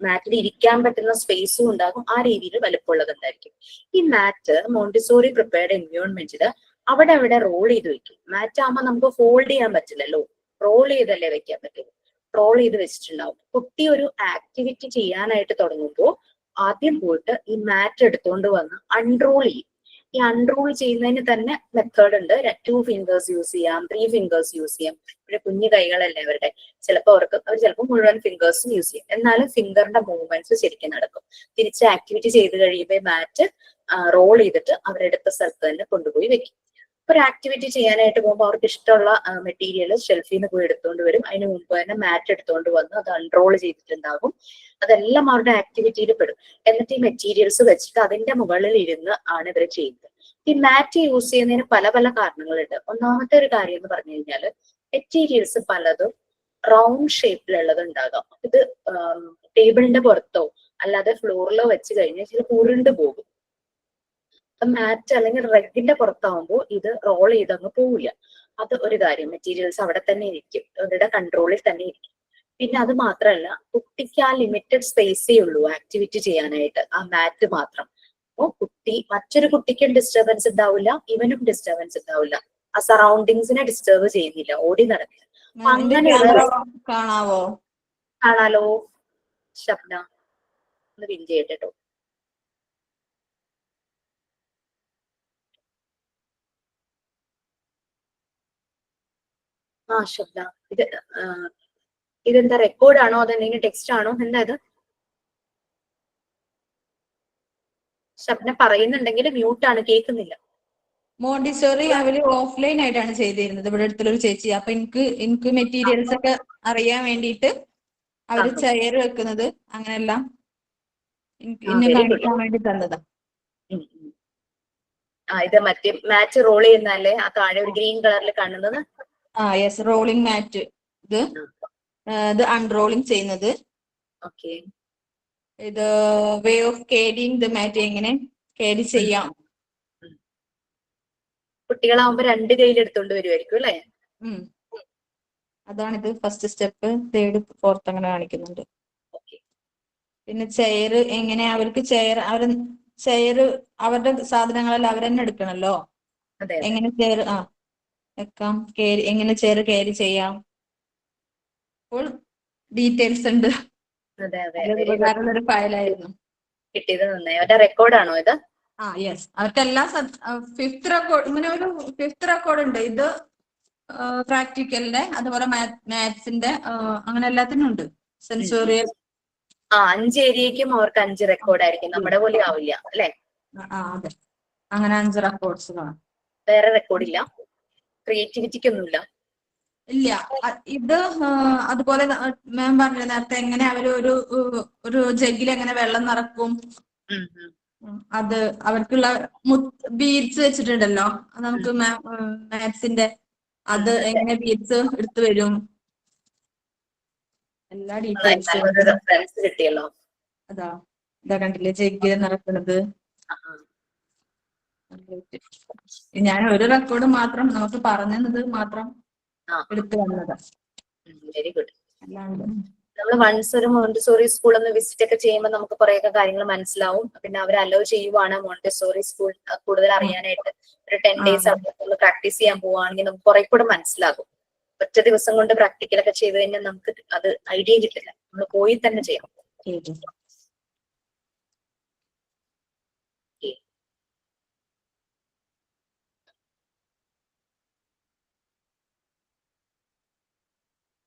S1: മാറ്റിൽ ഇരിക്കാൻ പറ്റുന്ന സ്പേസും ഉണ്ടാകും, ആ രീതിയിൽ വലിപ്പമുള്ളതുണ്ടായിരിക്കും. ഈ മാറ്റ് മോണ്ടിസോറി പ്രിപ്പയർഡ് എൻവിയോൺമെന്റില് അവിടെ റോൾ ചെയ്ത് വെക്കും. മാറ്റ് ആകുമ്പോൾ നമുക്ക് ഫോൾഡ് ചെയ്യാൻ പറ്റില്ലല്ലോ, റോൾ ചെയ്തല്ലേ വെക്കാൻ പറ്റും. റോൾ ചെയ്ത് വെച്ചിട്ടുണ്ടാവും. കുട്ടി ഒരു ആക്ടിവിറ്റി ചെയ്യാനായിട്ട് തുടങ്ങുമ്പോൾ ആദ്യം പോയിട്ട് ഈ മാറ്റ് എടുത്തുകൊണ്ട് വന്ന് അൺറോൾ ചെയ്യും. ഈ അൺറോൾ ചെയ്യുന്നതിന് തന്നെ മെത്തേഡ് ഉണ്ട്. 2 ഫിംഗേഴ്സ് യൂസ് ചെയ്യാം, 3 ഫിംഗേഴ്സ് യൂസ് ചെയ്യാം. പിന്നെ കുഞ്ഞു കൈകളല്ലേ അവരുടെ, അവർ ചിലപ്പോൾ മുഴുവൻ ഫിംഗേഴ്സും യൂസ് ചെയ്യും. എന്നാലും ഫിംഗറിന്റെ മൂവ്മെന്റ്സ് ശരിക്കും നടക്കും. തിരിച്ച് ആക്ടിവിറ്റി ചെയ്ത് കഴിയുമ്പോൾ മാറ്റ് റോൾ ചെയ്തിട്ട് അവരെടുത്ത സ്ഥലത്ത് തന്നെ കൊണ്ടുപോയി വെക്കും. ഒരു ആക്ടിവിറ്റി ചെയ്യാനായിട്ട് പോകുമ്പോൾ അവർക്ക് ഇഷ്ടമുള്ള മെറ്റീരിയൽ ഷെൽഫിൽ നിന്ന് പോയി എടുത്തുകൊണ്ട് വരും. അതിന് മുമ്പ് തന്നെ മാറ്റ് എടുത്തുകൊണ്ട് വന്ന് അത് അൺറോൾ ചെയ്തിട്ടുണ്ടാകും. അതെല്ലാം അവരുടെ ആക്ടിവിറ്റിയിൽ പെടും. എന്നിട്ട് ഈ മെറ്റീരിയൽസ് വെച്ചിട്ട് അതിന്റെ മുകളിൽ ഇരുന്ന് ആണ് ഇവർ ചെയ്യുന്നത്. ഈ മാറ്റ് യൂസ് ചെയ്യുന്നതിന് പല പല കാരണങ്ങളുണ്ട്. ഒന്നാമത്തെ ഒരു കാര്യം എന്ന് പറഞ്ഞു കഴിഞ്ഞാൽ മെറ്റീരിയൽസ് പലതും റൗണ്ട് ഷേപ്പിലുള്ളത് ഉണ്ടാകാം. ഇത് ടേബിളിന്റെ പുറത്തോ അല്ലാതെ ഫ്ലോറിലോ വെച്ച് കഴിഞ്ഞാൽ ചിലപ്പോൾ ഉരുണ്ട് പോകും. മാറ്റ് അല്ലെങ്കിൽ റെഗിന്റെ പുറത്താവുമ്പോൾ ഇത് റോൾ ചെയ്തങ്ങ് പോവില്ല. അത് ഒരു കാര്യം. മെറ്റീരിയൽസ് അവിടെ തന്നെ ഇരിക്കും, അവരുടെ കൺട്രോളിൽ തന്നെ ഇരിക്കും. പിന്നെ അത് മാത്രമല്ല, കുട്ടിക്ക് ആ ലിമിറ്റഡ് സ്പേസേ ഉള്ളൂ ആക്ടിവിറ്റി ചെയ്യാനായിട്ട്, ആ മാറ്റ് മാത്രം. അപ്പോ മറ്റൊരു കുട്ടിക്കും ഡിസ്റ്റർബൻസ് ഉണ്ടാവില്ല, ഇവനും ഡിസ്റ്റർബൻസ് ഉണ്ടാവില്ല, ആ സറൗണ്ടിങ്സിനെ ഡിസ്റ്റർബ് ചെയ്യുന്നില്ല, ഓടി നടക്കില്ല. അപ്പൊ അങ്ങനെയുള്ള
S6: കാണാവോ?
S1: കാണാലോ. ഷബ്ന ഒന്ന് വിൻ ചെയ്യട്ടെ കേട്ടോ. ഷബ്ന, ഇതെന്താ റെക്കോർഡാണോ അതെന്തെങ്കിലും ടെക്സ്റ്റ് ആണോ, എന്താ ഇത്? ഷബ്ന പറയുന്നുണ്ടെങ്കിൽ മ്യൂട്ടാണ്, കേൾക്കുന്നില്ല.
S6: മോണ്ടിസോറി അവര് ഓഫ്ലൈൻ ആയിട്ടാണ് ചെയ്തിരുന്നത് ഇവിടെ അടുത്തുള്ളൊരു ചേച്ചി. അപ്പൊ എനിക്ക് മെറ്റീരിയൽസ് ഒക്കെ അറിയാൻ വേണ്ടിയിട്ട് അവര് ചെയർ വെക്കുന്നത് അങ്ങനെയെല്ലാം എന്നെ കാണിക്കാൻ വേണ്ടി തന്നതാ.
S1: ഇത് മറ്റേ മാറ്റ് റോൾ ചെയ്യുന്നല്ലേ, ആ താഴെ ഒരു ഗ്രീൻ കളറിൽ കാണുന്നത്?
S6: യെസ്, റോളിംഗ് മാറ്റ്. ഇത് അൺറോളിംഗ് ചെയ്യുന്നത്.
S1: ഓക്കെ.
S6: ഇത് വേ ഓഫ് ക്യാരിങ് ദ മാറ്റ്, എങ്ങനെ ക്യാരി ചെയ്യാം.
S1: കുട്ടികളാവുമ്പോ 2 കയ്യിൽ എടുത്തോണ്ട് വരുമായിരിക്കും അല്ലെ?
S6: അതാണിത് ഫസ്റ്റ് സ്റ്റെപ്പ്. 3rd 4th അങ്ങനെ കാണിക്കുന്നുണ്ട്. പിന്നെ ചെയർ എങ്ങനെ അവർക്ക് ചെയർ അവരുടെ സാധനങ്ങളെല്ലാം അവർ തന്നെ എടുക്കണല്ലോ. എങ്ങനെ ചെയർ വെക്കാം, എങ്ങനെ ചെയർ ക്യാരി ചെയ്യാം, ഫുൾ ഡീറ്റെയിൽസ് ഉണ്ട്. ഉപകാരമുള്ളൊരു ഫയലായിരുന്നു
S1: കിട്ടിയത്. നന്നായി. അവരുടെ റെക്കോർഡാണോ ഇത്?
S6: യെസ്, അവർക്കെല്ലാം 5th റെക്കോർഡ്, ഇങ്ങനെ ഒരു 5th റെക്കോർഡ് ഉണ്ട്. ഇത് പ്രാക്ടിക്കലിന്റെ, അതുപോലെ മാത്സിന്റെ, അങ്ങനെ എല്ലാത്തിനും ഉണ്ട്. സെൻസോറിയൽ
S1: 5 ഏരിയക്കും അവർക്ക് 5 റെക്കോർഡ് ആയിരിക്കും, നമ്മുടെ പോലെ ആവില്ല അല്ലെ?
S6: അതെ, അങ്ങനെ 5 റെക്കോർഡ്സ് കാണാം.
S1: വേറെ റെക്കോർഡില്ല, ക്രിയേറ്റിവിറ്റിക്കൊന്നുമില്ല.
S6: ഇല്ല. ഇത് അതുപോലെ മാം പറഞ്ഞ നേരത്തെ എങ്ങനെ അവര് ഒരു ജഗ്ഗിൽ എങ്ങനെ വെള്ളം നിറക്കും, അത് അവർക്കുള്ള ബീഡ്സ് വെച്ചിട്ടുണ്ടല്ലോ, നമുക്ക് മാത്സിന്റെ അത് എങ്ങനെ ബീഡ്സ് എടുത്തു വരും, എല്ലാ ഡീറ്റെയിൽസും
S1: കിട്ടിയല്ലോ.
S6: ഇതാ കണ്ടില്ലേ ജഗ്ഗിൽ നിറക്കുന്നത്. ഞാൻ ഒരു റെക്കോർഡ് മാത്രം നമുക്ക് പറഞ്ഞത് മാത്രം എടുത്തു വന്നതാ.
S1: Very good.
S6: അല്ലാണ്ട്
S1: നമ്മൾ വൺസ് ഒരു മോണ്ടിസോറി സ്കൂൾ ഒന്ന് വിസിറ്റ് ഒക്കെ ചെയ്യുമ്പോൾ നമുക്ക് കുറെയൊക്കെ കാര്യങ്ങൾ മനസ്സിലാവും. പിന്നെ അവർ അലോ ചെയ്യുവാണ് മോണ്ടിസോറി സ്കൂൾ കൂടുതൽ അറിയാനായിട്ട്. ഒരു 10 days അവിടെ പ്രാക്ടീസ് ചെയ്യാൻ പോവുകയാണെങ്കിൽ നമുക്ക് കുറെ കൂടെ മനസ്സിലാകും. ഒറ്റ ദിവസം കൊണ്ട് പ്രാക്ടിക്കലൊക്കെ ചെയ്ത് കഴിഞ്ഞാൽ നമുക്ക് അത് ഐഡിയ കിട്ടില്ല, നമ്മൾ പോയി തന്നെ ചെയ്യണം.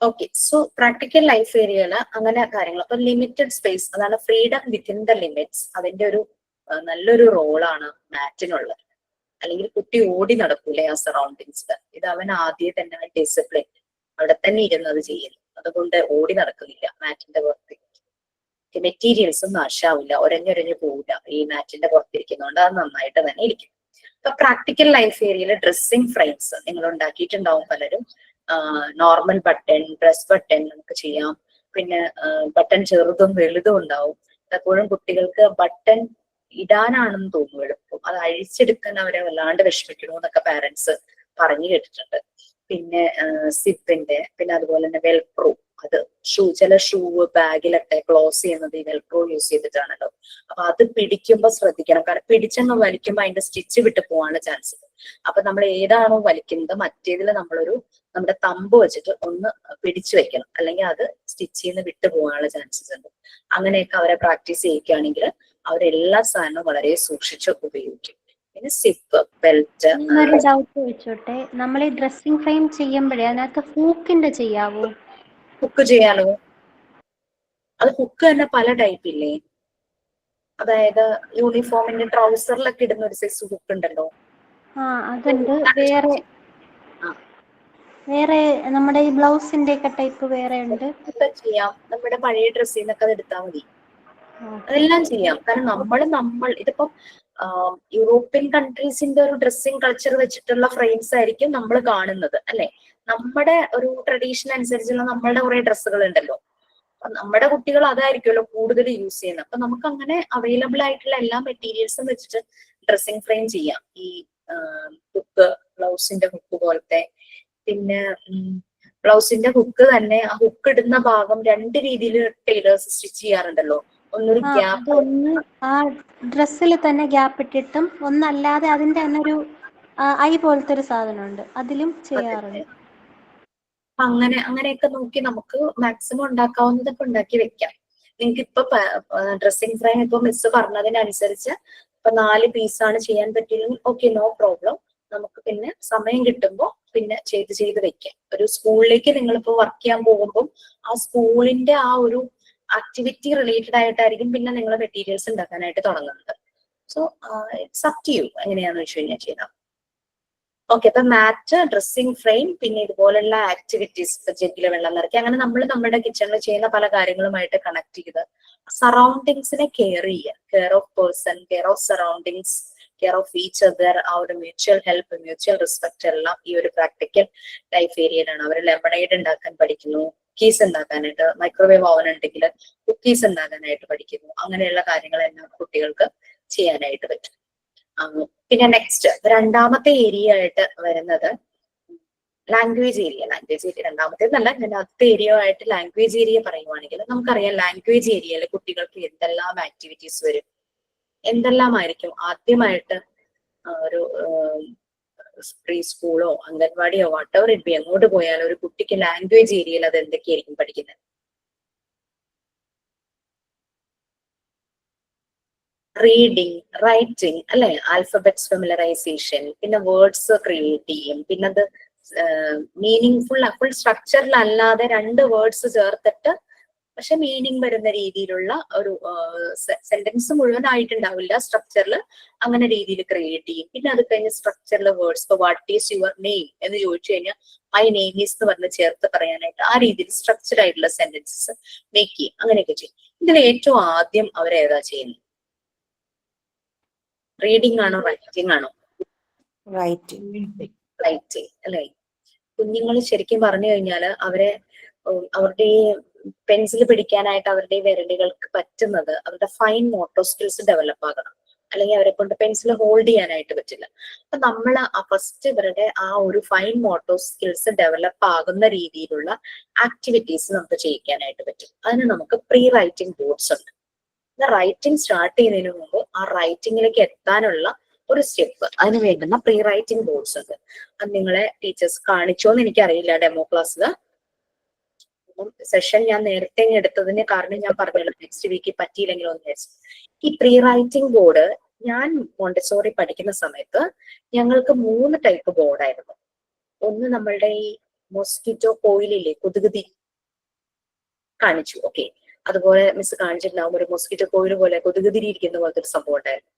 S1: ഓക്കെ. സോ പ്രാക്ടിക്കൽ ലൈഫ് ഏരിയയില് അങ്ങനെ കാര്യങ്ങൾ. അപ്പൊ ലിമിറ്റഡ് സ്പേസ്, അതാണ് ഫ്രീഡം വിത്തിൻ ദ ലിമിറ്റ്സ്. അതിന്റെ ഒരു നല്ലൊരു റോളാണ് മാറ്റിനുള്ളത്. അല്ലെങ്കിൽ കുട്ടി ഓടി നടക്കൂലേ ആ സറൗണ്ടിങ്സിൽ. ഇത് അവൻ ആദ്യം തന്നെ ഡിസിപ്ലിൻ അവിടെ തന്നെ ഇരുന്നത് ചെയ്യുന്നു, അതുകൊണ്ട് ഓടി നടക്കുന്നില്ല മാറ്റിന്റെ പുറത്തേക്ക്. മെറ്റീരിയൽസും നാശാവില്ല, ഒരഞ്ഞൊരഞ്ഞു പോവില്ല ഈ മാറ്റിന്റെ പുറത്തിരിക്കുന്നതുകൊണ്ട്. അത് നന്നായിട്ട് തന്നെ ഇരിക്കും. അപ്പൊ പ്രാക്ടിക്കൽ ലൈഫ് ഏരിയയില് ഡ്രസ്സിംഗ് ഫ്രെയിംസ് നിങ്ങൾ ഉണ്ടാക്കിയിട്ടുണ്ടാവും പലരും. നോർമൽ ബട്ടൺ, ബ്രസ്റ്റ് ബട്ടൺ നമുക്ക് ചെയ്യാം. പിന്നെ ബട്ടൺ ചെറുതും വലുതും ഉണ്ടാവും. എപ്പോഴും കുട്ടികൾക്ക് ബട്ടൺ ഇടാനാണെന്ന് തോന്നുന്നു എളുപ്പം, അത് അഴിച്ചെടുക്കാൻ അവരെ വല്ലാണ്ട് വിഷമിക്കണു എന്നൊക്കെ പാരന്റ്സ് പറഞ്ഞു കേട്ടിട്ടുണ്ട്. പിന്നെ സിപ്പിന്റെ, പിന്നെ അതുപോലെ തന്നെ വെൽക്രോ, അത് ചില ഷൂ ബാഗിലൊക്കെ ക്ലോസ് ചെയ്യുന്നത് ഈ വെൽക്രോ യൂസ് ചെയ്തിട്ടാണല്ലോ. അപ്പൊ അത് പിടിക്കുമ്പോ ശ്രദ്ധിക്കണം, കാരണം പിടിച്ചെന്ന് വലിക്കുമ്പോ അതിന്റെ സ്റ്റിച്ച് വിട്ട് പോകാനുള്ള ചാൻസ് ഉണ്ട്. അപ്പൊ നമ്മൾ ഏതാണോ വലിക്കുന്നത് മറ്റേതിൽ നമ്മുടെ തമ്പ് വെച്ചിട്ട് ഒന്ന് പിടിച്ചു വെക്കണം, അല്ലെങ്കിൽ അത് സ്റ്റിച്ച് ചെയ്യുന്ന വിട്ടു പോകാനുള്ള ചാൻസസ് ഉണ്ട്. അങ്ങനെയൊക്കെ അവരെ പ്രാക്ടീസ് ചെയ്യിക്കുകയാണെങ്കിൽ അവരെല്ലാ സാധനവും വളരെ സൂക്ഷിച്ച് ഉപയോഗിക്കും. പിന്നെ സിപ്പ്, ബെൽറ്റ്.
S5: ഒരു ഡൗട്ട് ചോദിച്ചോട്ടെ, നമ്മൾ ഈ ഡ്രസ്സിംഗ് ഫ്രെയിം ചെയ്യുമ്പോഴേ അതിനകത്ത് ഹൂക്കിന്റെ ചെയ്യാവോ?
S1: ഹുക്ക് ചെയ്യാലോ. അത് ഹുക്ക് തന്നെ പല ടൈപ്പ് ഇല്ലേ? അതായത് യൂണിഫോമിന്റെ ട്രൗസറിലൊക്കെ ഇടുന്ന ഒരു സൈസ് ഹുക്ക് ഉണ്ടല്ലോ.
S5: അതുണ്ട്. വേറെ നമ്മുടെ ഈ ബ്ലൗസിന്റെ ഒക്കെ ടൈപ്പ് വേറെ ഉണ്ട്.
S1: ചെയ്യാം, നമ്മുടെ പഴയ ഡ്രസ്സിൽ നിന്നൊക്കെ അത് എടുത്താൽ മതി. അതെല്ലാം ചെയ്യാം. കാരണം ഇതിപ്പം യൂറോപ്യൻ കൺട്രീസിന്റെ ഒരു ഡ്രസ്സിങ് കൾച്ചർ വെച്ചിട്ടുള്ള ഫ്രെയിംസ് ആയിരിക്കും നമ്മൾ കാണുന്നത് അല്ലെ. നമ്മുടെ ഒരു ട്രഡീഷൻ അനുസരിച്ചുള്ള നമ്മളുടെ കുറെ ഡ്രസ്സുകൾ ഉണ്ടല്ലോ, നമ്മുടെ കുട്ടികൾ അതായിരിക്കുമല്ലോ കൂടുതൽ യൂസ് ചെയ്യുന്നത്. അപ്പൊ നമുക്ക് അങ്ങനെ അവൈലബിൾ ആയിട്ടുള്ള എല്ലാ മെറ്റീരിയൽസും വെച്ചിട്ട് ഡ്രസ്സിംഗ് ഫ്രെയിം ചെയ്യാം. ഈ ഹുക്ക്, ബ്ലൗസിന്റെ ഹുക്ക് പോലത്തെ. പിന്നെ ബ്ലൗസിന്റെ ഹുക്ക് തന്നെ, ആ ഹുക്ക് ഇടുന്ന ഭാഗം രണ്ട് രീതിയിൽ ടൈലേഴ്സ് സ്റ്റിച്ച് ചെയ്യാറുണ്ടല്ലോ. ഒന്നൊരു ഗ്യാപ്പ്,
S5: ഒന്ന് ആ ഡ്രസ്സിൽ തന്നെ ഗ്യാപ്പ് ഇട്ടിട്ടും ഒന്നല്ലാതെ അതിന്റെ തന്നെ ഒരു ഐ പോലത്തെ ഒരു സാധനമുണ്ട്, അതിലും ചെയ്യാറുണ്ട്.
S1: അങ്ങനെയൊക്കെ നോക്കി നമുക്ക് മാക്സിമം ഉണ്ടാക്കാവുന്നതൊക്കെ ഉണ്ടാക്കി വെക്കാം. നിങ്ങൾക്ക് ഇപ്പൊ ഡ്രസ്സിംഗ് ഫ്രെയിം ഇപ്പൊ മിസ് പറഞ്ഞതിനനുസരിച്ച് ഇപ്പൊ 4 പീസാണ് ചെയ്യാൻ പറ്റില്ലെങ്കിൽ ഓക്കെ, നോ പ്രോബ്ലം. നമുക്ക് പിന്നെ സമയം കിട്ടുമ്പോൾ പിന്നെ ചെയ്ത് വെക്കാം. ഒരു സ്കൂളിലേക്ക് നിങ്ങളിപ്പോ വർക്ക് ചെയ്യാൻ പോകുമ്പോൾ ആ സ്കൂളിന്റെ ആ ഒരു ആക്ടിവിറ്റി റിലേറ്റഡ് ആയിട്ടായിരിക്കും പിന്നെ നിങ്ങൾ മെറ്റീരിയൽസ് ഉണ്ടാക്കാനായിട്ട് തുടങ്ങുന്നത്. So it's up to you എങ്ങനെയാണെന്ന് വെച്ച് കഴിഞ്ഞാൽ ചെയ്താൽ ഓക്കെ. അപ്പൊ മാറ്റ്, ഡ്രസ്സിംഗ് ഫ്രെയിം, പിന്നെ ഇതുപോലുള്ള ആക്ടിവിറ്റീസ്, ജഗ്ഗില് വെള്ളം നിറയ്ക്കുക, അങ്ങനെ നമ്മൾ നമ്മുടെ കിച്ചണിൽ ചെയ്യുന്ന പല കാര്യങ്ങളുമായിട്ട് കണക്ട് ചെയ്ത് സറൗണ്ടിങ്സിനെ കെയർ ചെയ്യുക. Care of person, care of surroundings, care of each other, ആ ഒരു മ്യൂച്വൽ ഹെൽപ്പ്, മ്യൂച്വൽ റെസ്പെക്ട് എല്ലാം ഈ ഒരു പ്രാക്ടിക്കൽ ലൈഫ് ഏരിയയിലാണ്. അവർ ലെമണേഡ് ഉണ്ടാക്കാൻ പഠിക്കുന്നു, കുക്കീസ് ഉണ്ടാക്കാനായിട്ട്, മൈക്രോവേവ് ഓവൻ ഉണ്ടെങ്കിൽ കുക്കീസ് ഉണ്ടാക്കാനായിട്ട് പഠിക്കുന്നു. അങ്ങനെയുള്ള കാര്യങ്ങളെല്ലാം കുട്ടികൾക്ക് ചെയ്യാനായിട്ട് പറ്റും. പിന്നെ നെക്സ്റ്റ് രണ്ടാമത്തെ ഏരിയ ആയിട്ട് വരുന്നത് ലാംഗ്വേജ് ഏരിയ. രണ്ടാമത്തേന്നല്ല, ഞാൻ ആദ്യത്തെ ഏരിയ ആയിട്ട് ലാംഗ്വേജ് ഏരിയ പറയുവാണെങ്കിൽ നമുക്കറിയാം ലാംഗ്വേജ് ഏരിയയിൽ കുട്ടികൾക്ക് എന്തെല്ലാം ആക്ടിവിറ്റീസ് വരും, എന്തെല്ലാമായിരിക്കും. ആദ്യമായിട്ട് ഒരു പ്രീ സ്കൂളോ അംഗൻവാടിയോ വാട്ടെവർ ഇറ്റ് ബി, എങ്ങോട്ട് പോയാലും ഒരു കുട്ടിക്ക് ലാംഗ്വേജ് ഏരിയയിൽ അത് എന്തൊക്കെയായിരിക്കും പഠിക്കുന്നത്? റീഡിങ്, റൈറ്റിംഗ് അല്ലെ, ആൽഫബറ്റ്സ് ഫെമിലറൈസേഷൻ, പിന്നെ വേർഡ്സ് ക്രിയേറ്റ് ചെയ്യും. പിന്നെ അത് മീനിങ് ഫുൾ സ്ട്രക്ചറിലല്ലാതെ 2 വേർഡ്സ് ചേർത്തിട്ട് പക്ഷെ മീനിങ് വരുന്ന രീതിയിലുള്ള ഒരു സെന്റൻസ് മുഴുവനായിട്ടുണ്ടാവില്ല, സ്ട്രക്ചറിൽ അങ്ങനെ രീതിയിൽ ക്രിയേറ്റ് ചെയ്യും. പിന്നെ അത് കഴിഞ്ഞ് സ്ട്രക്ചറിൽ വേർഡ്സ്, ഇപ്പൊ വാട്ട് ഈസ് യുവർ നെയിം എന്ന് ചോദിച്ചു കഴിഞ്ഞാൽ മൈ നെയിം ഈസ് എന്ന് പറഞ്ഞ് ചേർത്ത് പറയാനായിട്ട് ആ രീതിയിൽ സ്ട്രക്ചർ ആയിട്ടുള്ള സെന്റൻസസ് മേക്ക് ചെയ്യും. അങ്ങനെയൊക്കെ ചെയ്യും. ഇതിൽ ഏറ്റവും ആദ്യം അവരേതാ ചെയ്യുന്നത്? റീഡിംഗ് ആണോ റൈറ്റിംഗ് ആണോ? റൈറ്റിംഗ് അല്ലെ. കുഞ്ഞുങ്ങൾ ശരിക്കും പറഞ്ഞു കഴിഞ്ഞാല് അവരുടെ ഈ പെൻസിൽ പിടിക്കാനായിട്ട് അവരുടെ ഈ വിരലുകൾക്ക് പറ്റുന്നത് അവരുടെ ഫൈൻ മോട്ടോർ സ്കിൽസ് ഡെവലപ്പ് ആകണം, അല്ലെങ്കിൽ അവരെ കൊണ്ട് പെൻസിൽ ഹോൾഡ് ചെയ്യാനായിട്ട് പറ്റില്ല. അപ്പൊ നമ്മൾ ഫസ്റ്റ് ഇവരുടെ ആ ഒരു ഫൈൻ മോട്ടോർ സ്കിൽസ് ഡെവലപ്പ് ആകുന്ന രീതിയിലുള്ള ആക്ടിവിറ്റീസ് നമുക്ക് ചെയ്യിക്കാനായിട്ട് പറ്റും. അതിന് നമുക്ക് പ്രീ റൈറ്റിംഗ് ബോർഡ്സ് ഉണ്ട്. റൈറ്റിംഗ് സ്റ്റാർട്ട് ചെയ്യുന്നതിന് മുമ്പ് ആ റൈറ്റിംഗിലേക്ക് എത്താനുള്ള ഒരു സ്റ്റെപ്പ്, അതിന് വേണ്ടുന്ന പ്രീ റൈറ്റിംഗ് ബോർഡ്സ് ഉണ്ട്. അത് നിങ്ങളെ ടീച്ചേഴ്സ് കാണിച്ചോന്ന് എനിക്കറിയില്ല ഡെമോ ക്ലാസ്സില്. സെഷൻ ഞാൻ നേരത്തെ എടുത്തതിന് കാരണം ഞാൻ പറഞ്ഞല്ലോ നെക്സ്റ്റ് വീക്ക് പറ്റിയില്ലെങ്കിലും ഒന്ന് വിചാരിച്ചു. ഈ പ്രീ റൈറ്റിംഗ് ബോർഡ് ഞാൻ മോണ്ടെസോറി പഠിക്കുന്ന സമയത്ത് ഞങ്ങൾക്ക് 3 ടൈപ്പ് ബോർഡായിരുന്നു. ഒന്ന് നമ്മളുടെ ഈ മോസ്കിറ്റോ കോയിലില്ലേ, കൊതുകുതിരി കാണിച്ചു, ഓക്കെ. അതുപോലെ മിസ് കാണിച്ചിട്ടുണ്ടാവും ഒരു മോസ്കിറ്റോ കോയിൽ പോലെ കൊതുകുതിരി ഇരിക്കുന്ന പോലത്തെ ഒരു സംഭവം ഉണ്ടായിരുന്നു.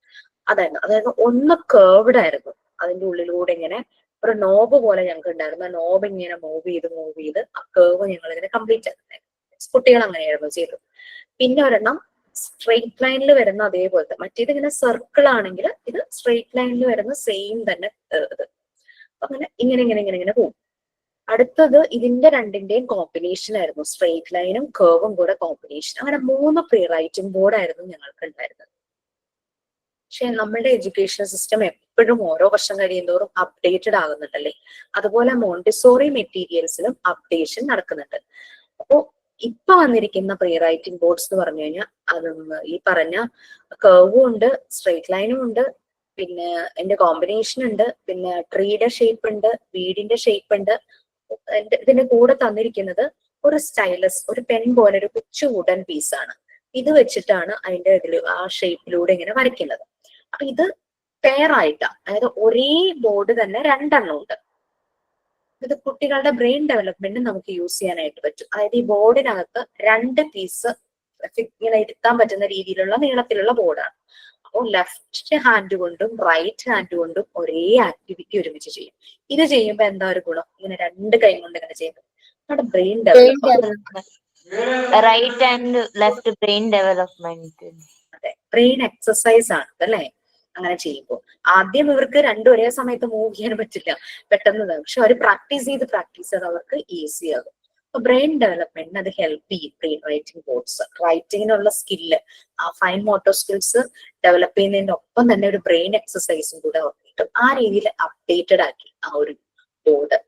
S1: അതായത് ഒന്ന് കേർവ്ഡ് ആയിരുന്നു, അതിന്റെ ഉള്ളിലൂടെ ഇങ്ങനെ ഒരു നോബ് പോലെ ഞങ്ങൾക്ക് ഉണ്ടായിരുന്നു. ആ നോബ് ഇങ്ങനെ മൂവ് ചെയ്ത് ആ കേർവ് ഞങ്ങൾ ഇതിനെ കംപ്ലീറ്റ് ആക്കുന്നുണ്ടായിരുന്നു. കുട്ടികൾ അങ്ങനെയായിരുന്നു ചെയ്തത്. പിന്നെ ഒരെണ്ണം സ്ട്രെയിറ്റ് ലൈനിൽ വരുന്ന അതേപോലത്തെ, മറ്റേത് ഇങ്ങനെ സർക്കിൾ ആണെങ്കിൽ ഇത് സ്ട്രെയിറ്റ് ലൈനിൽ വരുന്ന സെയിം തന്നെ ഇത്. അങ്ങനെ ഇങ്ങനെ പോകും. അടുത്തത് ഇതിന്റെ രണ്ടിന്റെയും കോമ്പിനേഷൻ ആയിരുന്നു, സ്ട്രെയിറ്റ് ലൈനും കേർവും കൂടെ കോമ്പിനേഷൻ. അങ്ങനെ 3 പ്രീ റൈറ്റിംഗ് ബോർഡായിരുന്നു ഞങ്ങൾക്ക് ഉണ്ടായിരുന്നത്. പക്ഷെ നമ്മളുടെ എഡ്യൂക്കേഷൻ സിസ്റ്റം എപ്പോഴും ഓരോ വർഷം കഴിയുന്തോറും അപ്ഡേറ്റഡ് ആകുന്നുണ്ടല്ലേ. അതുപോലെ മോണ്ടിസോറി മെറ്റീരിയൽസിലും അപ്ഡേഷൻ നടക്കുന്നുണ്ട്. അപ്പോ ഇപ്പൊ വന്നിരിക്കുന്ന പ്രീ റൈറ്റിംഗ് ബോർഡ്സ് എന്ന് പറഞ്ഞു കഴിഞ്ഞാൽ അത് ഈ പറഞ്ഞ കേർവും ഉണ്ട്, സ്ട്രെയിറ്റ് ലൈനും ഉണ്ട്, പിന്നെ എന്റെ കോമ്പിനേഷൻ ഉണ്ട്, പിന്നെ ട്രീയുടെ ഷേപ്പ് ഉണ്ട്, വീടിന്റെ ഷേപ്പ് ഉണ്ട്. ഇതിന്റെ കൂടെ തന്നിരിക്കുന്നത് ഒരു സ്റ്റൈലസ്, ഒരു പെൻ പോലെ ഒരു കൊച്ചു വുഡൻ പീസാണ്. ഇത് വെച്ചിട്ടാണ് അതിന്റെ ആ ഷേപ്പിലൂടെ ഇങ്ങനെ വരയ്ക്കുന്നത്. അപ്പൊ ഇത് പെയർ ആയിട്ടാ, അതായത് ഒരേ ബോർഡ് തന്നെ 2 എണ്ണം ഉണ്ട്. ഇത് കുട്ടികളുടെ ബ്രെയിൻ ഡെവലപ്മെന്റ് നമുക്ക് യൂസ് ചെയ്യാനായിട്ട് പറ്റും. അതായത് ഈ ബോർഡിനകത്ത് 2 പീസ് ഇങ്ങനെ ഇരുത്താൻ പറ്റുന്ന രീതിയിലുള്ള നീളത്തിലുള്ള ബോർഡാണ്. അപ്പോൾ ലെഫ്റ്റ് ഹാൻഡ് കൊണ്ടും റൈറ്റ് ഹാൻഡ് കൊണ്ടും ഒരേ ആക്ടിവിറ്റി ഒരുമിച്ച് ചെയ്യും. ഇത് ചെയ്യുമ്പോൾ എന്താ ഒരു ഗുണം? ഇങ്ങനെ 2 കൈ കൊണ്ട് ഇങ്ങനെ ചെയ്യുന്നത് നമ്മുടെ brain development,
S2: right and left brain development.
S1: അതെ, ബ്രെയിൻ എക്സസൈസ് ആണ് അല്ലേ. അങ്ങനെ ചെയ്യുമ്പോൾ. ആദ്യം ഇവർക്ക് രണ്ടും ഒരേ സമയത്ത് മൂവ് ചെയ്യാൻ പറ്റില്ല, പെട്ടെന്ന്. പക്ഷെ അവർ പ്രാക്ടീസ് ചെയ്ത് അവർക്ക് ഈസി ആകും. അപ്പൊ ബ്രെയിൻ ഡെവലപ്മെന്റിന് അത് ഹെൽപ്പ് ചെയ്യും. ബ്രെയിൻ റൈറ്റിംഗ് ബോർഡ്സ്, റൈറ്റിങ്ങിനുള്ള സ്കില്ല്, ആ ഫൈൻ മോട്ടോർ സ്കിൽസ് ഡെവലപ്പ് ചെയ്യുന്നതിന്റെ ഒപ്പം തന്നെ ഒരു ബ്രെയിൻ എക്സസൈസും കൂടെ കിട്ടും. ആ രീതിയിൽ അപ്ഡേറ്റഡ് ആക്കി ആ ഒരു ബോർഡ്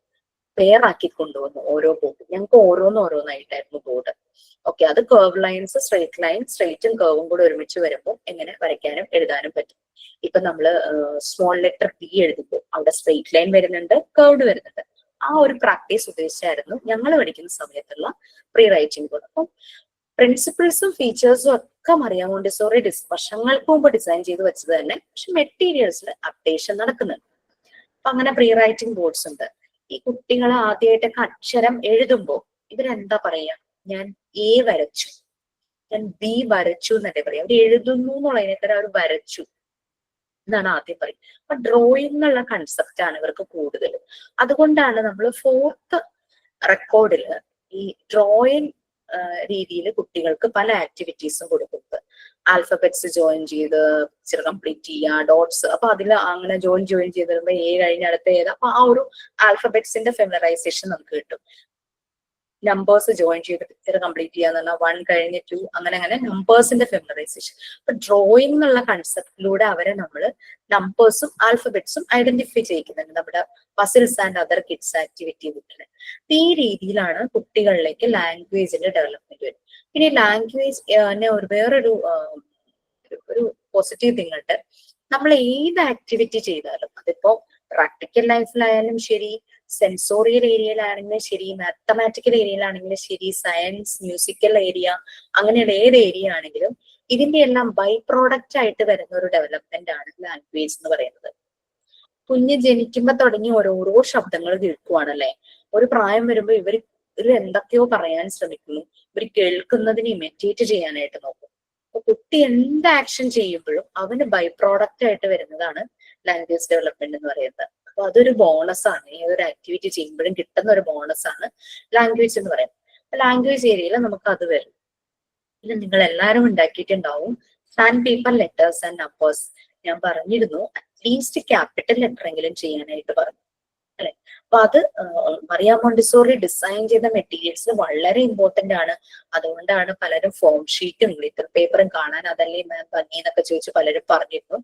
S1: പെയറാക്കി കൊണ്ടുവന്നു. ഓരോ ബോർഡ് ഞങ്ങൾക്ക് ഓരോന്നായിട്ടായിരുന്നു ബോർഡ്. ഓക്കെ, അത് കർവ് ലൈൻസ്, സ്ട്രെയിറ്റും കർവും കൂടെ ഒരുമിച്ച് വരുമ്പോൾ എങ്ങനെ വരയ്ക്കാനും എഴുതാനും പറ്റും. ഇപ്പൊ നമ്മള് സ്മോൾ ലെറ്റർ പി എഴുതുമ്പോൾ അവിടെ സ്ട്രെയിറ്റ് ലൈൻ വരുന്നുണ്ട്, കർവ്ഡ് വരുന്നുണ്ട്. ആ ഒരു പ്രാക്ടീസ് ഉദ്ദേശിച്ചായിരുന്നു ഞങ്ങൾ പഠിക്കുന്ന സമയത്തുള്ള പ്രീ റൈറ്റിംഗ് ബോർഡ്. അപ്പം പ്രിൻസിപ്പിൾസും ഫീച്ചേഴ്സും ഒക്കെ മറിയാം മോണ്ടിസോറി വർഷങ്ങൾക്ക് മുമ്പ് ഡിസൈൻ ചെയ്ത് വെച്ചത് തന്നെ. പക്ഷെ മെറ്റീരിയൽസിൽ അപ്ഡേഷൻ നടക്കുന്നുണ്ട്. അപ്പൊ അങ്ങനെ പ്രീ റൈറ്റിംഗ് ബോർഡ്സ് ഉണ്ട്. ഈ കുട്ടികൾ ആദ്യമായിട്ടൊക്കെ അക്ഷരം എഴുതുമ്പോൾ ഇവരെന്താ പറയാ, ഞാൻ എ വരച്ചു, ഞാൻ ബി വരച്ചു എന്നല്ലേ പറയാം. അവർ എഴുതുന്നു എന്നുള്ളതിനേക്കാൾ അവർ വരച്ചു എന്നാണ് ആദ്യം പറയുന്നത്. അപ്പൊ ഡ്രോയിങ് എന്നുള്ള കൺസെപ്റ്റ് ആണ് ഇവർക്ക് കൂടുതൽ. അതുകൊണ്ടാണ് നമ്മൾ 4th റെക്കോർഡില് ഈ ഡ്രോയിങ് രീതിയിൽ കുട്ടികൾക്ക് പല ആക്ടിവിറ്റീസും കൊടുക്കുന്നത്. ആൽഫബറ്റ്സ് ജോയിൻ ചെയ്ത് പിക്ചർ കംപ്ലീറ്റ് ചെയ്യുക, ഡോട്ട്സ്. അപ്പൊ അതിൽ അങ്ങനെ ജോയിൻ ചെയ്ത് വരുമ്പോ എ കഴിഞ്ഞ അടുത്ത ഏത്, അപ്പൊ ആ ഒരു ആൽഫബറ്റ്സിന്റെ ഫെമിലറൈസേഷൻ നമുക്ക് കിട്ടും. നമ്പേഴ്സ് ജോയിൻ ചെയ്ത് പിക്ചർ കംപ്ലീറ്റ് ചെയ്യാന്ന് പറഞ്ഞാൽ 1 കഴിഞ്ഞ് 2 അങ്ങനെ നമ്പേഴ്സിന്റെ ഫെമിലറൈസേഷൻ. അപ്പൊ ഡ്രോയിങ് എന്നുള്ള കൺസെപ്റ്റിലൂടെ അവരെ നമ്മൾ നമ്പേഴ്സും ആൽഫബറ്റ്സും ഐഡന്റിഫൈ ചെയ്യിക്കുന്നുണ്ട് നമ്മുടെ puzzles and other kids activity ബുക്കിൽ. ഈ രീതിയിലാണ് കുട്ടികളിലേക്ക് ലാംഗ്വേജിന്റെ ഡെവലപ്മെന്റ് വരും. പിന്നെ ലാംഗ്വേജ് വേറൊരു ഒരു പോസിറ്റീവ് തിങ് ഉണ്ട്. നമ്മൾ ഏത് ആക്ടിവിറ്റി ചെയ്താലും, അതിപ്പോ പ്രാക്ടിക്കൽ ലൈഫിലായാലും ശരി, സെൻസോറിയൽ ഏരിയയിലാണെങ്കിലും ശരി, മാത്തമാറ്റിക്കൽ ഏരിയയിലാണെങ്കിലും ശരി, സയൻസ്, മ്യൂസിക്കൽ ഏരിയ, അങ്ങനെയുള്ള ഏത് ഏരിയ ആണെങ്കിലും ഇതിന്റെ എല്ലാം ബൈ പ്രോഡക്റ്റ് ആയിട്ട് വരുന്ന ഒരു ഡെവലപ്മെന്റ് ആണ് ലാംഗ്വേജ് എന്ന് പറയുന്നത്. കുഞ്ഞ് ജനിക്കുമ്പോ തുടങ്ങി ഓരോരോ ശബ്ദങ്ങൾ കേൾക്കുവാണല്ലേ. ഒരു പ്രായം വരുമ്പോ ഇവർ എന്തൊക്കെയോ പറയാൻ ശ്രമിക്കുന്നു, ഇവർ കേൾക്കുന്നതിന് ഇമിറ്റേറ്റ് ചെയ്യാനായിട്ട് നോക്കും. അപ്പൊ കുട്ടി എന്ത് ആക്ഷൻ ചെയ്യുമ്പോഴും അവന് ബൈ പ്രോഡക്റ്റ് ആയിട്ട് വരുന്നതാണ് ലാംഗ്വേജ് ഡെവലപ്മെന്റ് എന്ന് പറയുന്നത്. അപ്പൊ അതൊരു ബോണസ് ആണ്. ഏതൊരു ആക്ടിവിറ്റി ചെയ്യുമ്പോഴും കിട്ടുന്ന ഒരു ബോണസ് ആണ് ലാംഗ്വേജ് എന്ന് പറയുന്നത്. ലാംഗ്വേജ് ഏരിയയിൽ നമുക്ക് അത് വരും. പിന്നെ നിങ്ങൾ എല്ലാവരും ഉണ്ടാക്കിയിട്ടുണ്ടാവും sand paper letters and numbers. ഞാൻ പറഞ്ഞിരുന്നു അറ്റ്ലീസ്റ്റ് ക്യാപിറ്റൽ ലെറ്റർ എങ്കിലും ചെയ്യാനായിട്ട് പറഞ്ഞു, അല്ലെ. അപ്പൊ അത് മറിയ മോണ്ടിസോറി ഡിസൈൻ ചെയ്ത മെറ്റീരിയൽസ് വളരെ ഇമ്പോർട്ടന്റ് ആണ്. അതുകൊണ്ടാണ് പലരും ഫോം ഷീറ്റും ഗ്ലിറ്റർ പേപ്പറും കാണാൻ അതല്ലേ മാം ഭംഗി എന്നൊക്കെ ചോദിച്ച് പലരും പറഞ്ഞിരുന്നു.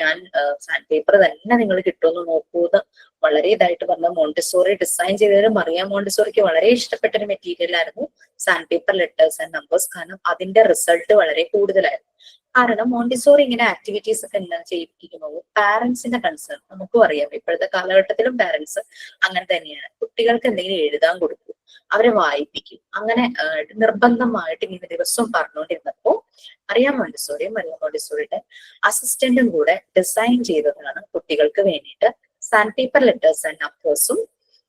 S1: ഞാൻ സാൻഡ് പേപ്പർ തന്നെ നിങ്ങൾ കിട്ടുമെന്ന് നോക്കൂന്ന് വളരെ ഇതായിട്ട് പറഞ്ഞ മോണ്ടിസോറി ഡിസൈൻ ചെയ്തത് മറിയ മോണ്ടിസോറിക്ക് വളരെ ഇഷ്ടപ്പെട്ട ഒരു മെറ്റീരിയൽ ആയിരുന്നു sand paper letters and numbers. കാരണം അതിന്റെ റിസൾട്ട് വളരെ കൂടുതലായിരുന്നു. കാരണം മോണ്ടിസോറി ഇങ്ങനെ ആക്ടിവിറ്റീസ് ഒക്കെ എന്താണ് ചെയ്യിപ്പിക്കുന്നത്, പാരന്റ്സിന്റെ കൺസേൺ നമുക്കും അറിയാം. ഇപ്പോഴത്തെ കാലഘട്ടത്തിലും പാരന്റ്സ് അങ്ങനെ തന്നെയാണ്. കുട്ടികൾക്ക് എന്തെങ്കിലും എഴുതാൻ കൊടുക്കും, അവരെ വായിപ്പിക്കും. അങ്ങനെ നിർബന്ധമായിട്ട് ഇങ്ങനെ ദിവസവും പറഞ്ഞുകൊണ്ടിരുന്നപ്പോ മറിയ മോണ്ടിസോറിയുടെ അസിസ്റ്റന്റും കൂടെ ഡിസൈൻ ചെയ്തതാണ് കുട്ടികൾക്ക് വേണ്ടിയിട്ട് സാൻഡ് പേപ്പർ ലെറ്റേഴ്സ് ആൻഡ് നമ്പേഴ്സും.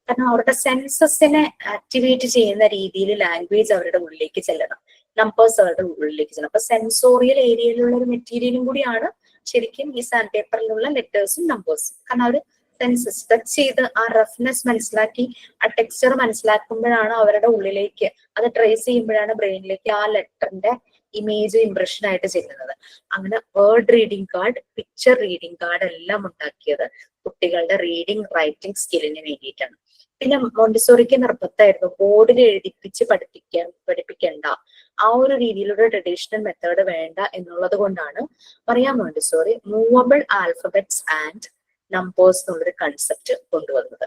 S1: കാരണം അവരുടെ സെൻസസിനെ ആക്ടിവേറ്റ് ചെയ്യുന്ന രീതിയിൽ ലാംഗ്വേജ് അവരുടെ ഉള്ളിലേക്ക് ചെല്ലണം, നമ്പേഴ്സ് അവരുടെ ഉള്ളിലേക്ക് ചെല്ലണം. അപ്പൊ സെൻസോറിയൽ ഏരിയയിലുള്ള ഒരു മെറ്റീരിയലും കൂടിയാണ് ശരിക്കും ഈ സാൻഡ് പേപ്പറിലുള്ള ലെറ്റേഴ്സും നമ്പേഴ്സും. കാരണം അവർ സെൻസസ് ടച്ച് ചെയ്ത് ആ റഫ്നെസ് മനസ്സിലാക്കി ആ ടെക്സ്ചർ മനസ്സിലാക്കുമ്പോഴാണ് അവരുടെ ഉള്ളിലേക്ക് അത് ട്രേസ് ചെയ്യുമ്പോഴാണ് ബ്രെയിനിലേക്ക് ആ ലെറ്ററിന്റെ ഇമേജ് ഇംപ്രഷൻ ആയിട്ട് ചെല്ലുന്നത്. അങ്ങനെ word reading card, picture reading card എല്ലാം ഉണ്ടാക്കിയത് കുട്ടികളുടെ റീഡിംഗ് റൈറ്റിംഗ് സ്കില്ലിന് വേണ്ടിയിട്ടാണ്. പിന്നെ മോണ്ടിസോറിക്ക് നിർബന്ധമായിരുന്നു ബോർഡിൽ എഴുതിപ്പിച്ച് പഠിപ്പിക്കേണ്ട, ആ ഒരു രീതിയിലുള്ള ട്രഡീഷണൽ മെത്തേഡ് വേണ്ട എന്നുള്ളത് കൊണ്ടാണ് Maria Montessori movable alphabets and numbers എന്നുള്ളൊരു കൺസെപ്റ്റ് കൊണ്ടുവന്നത്.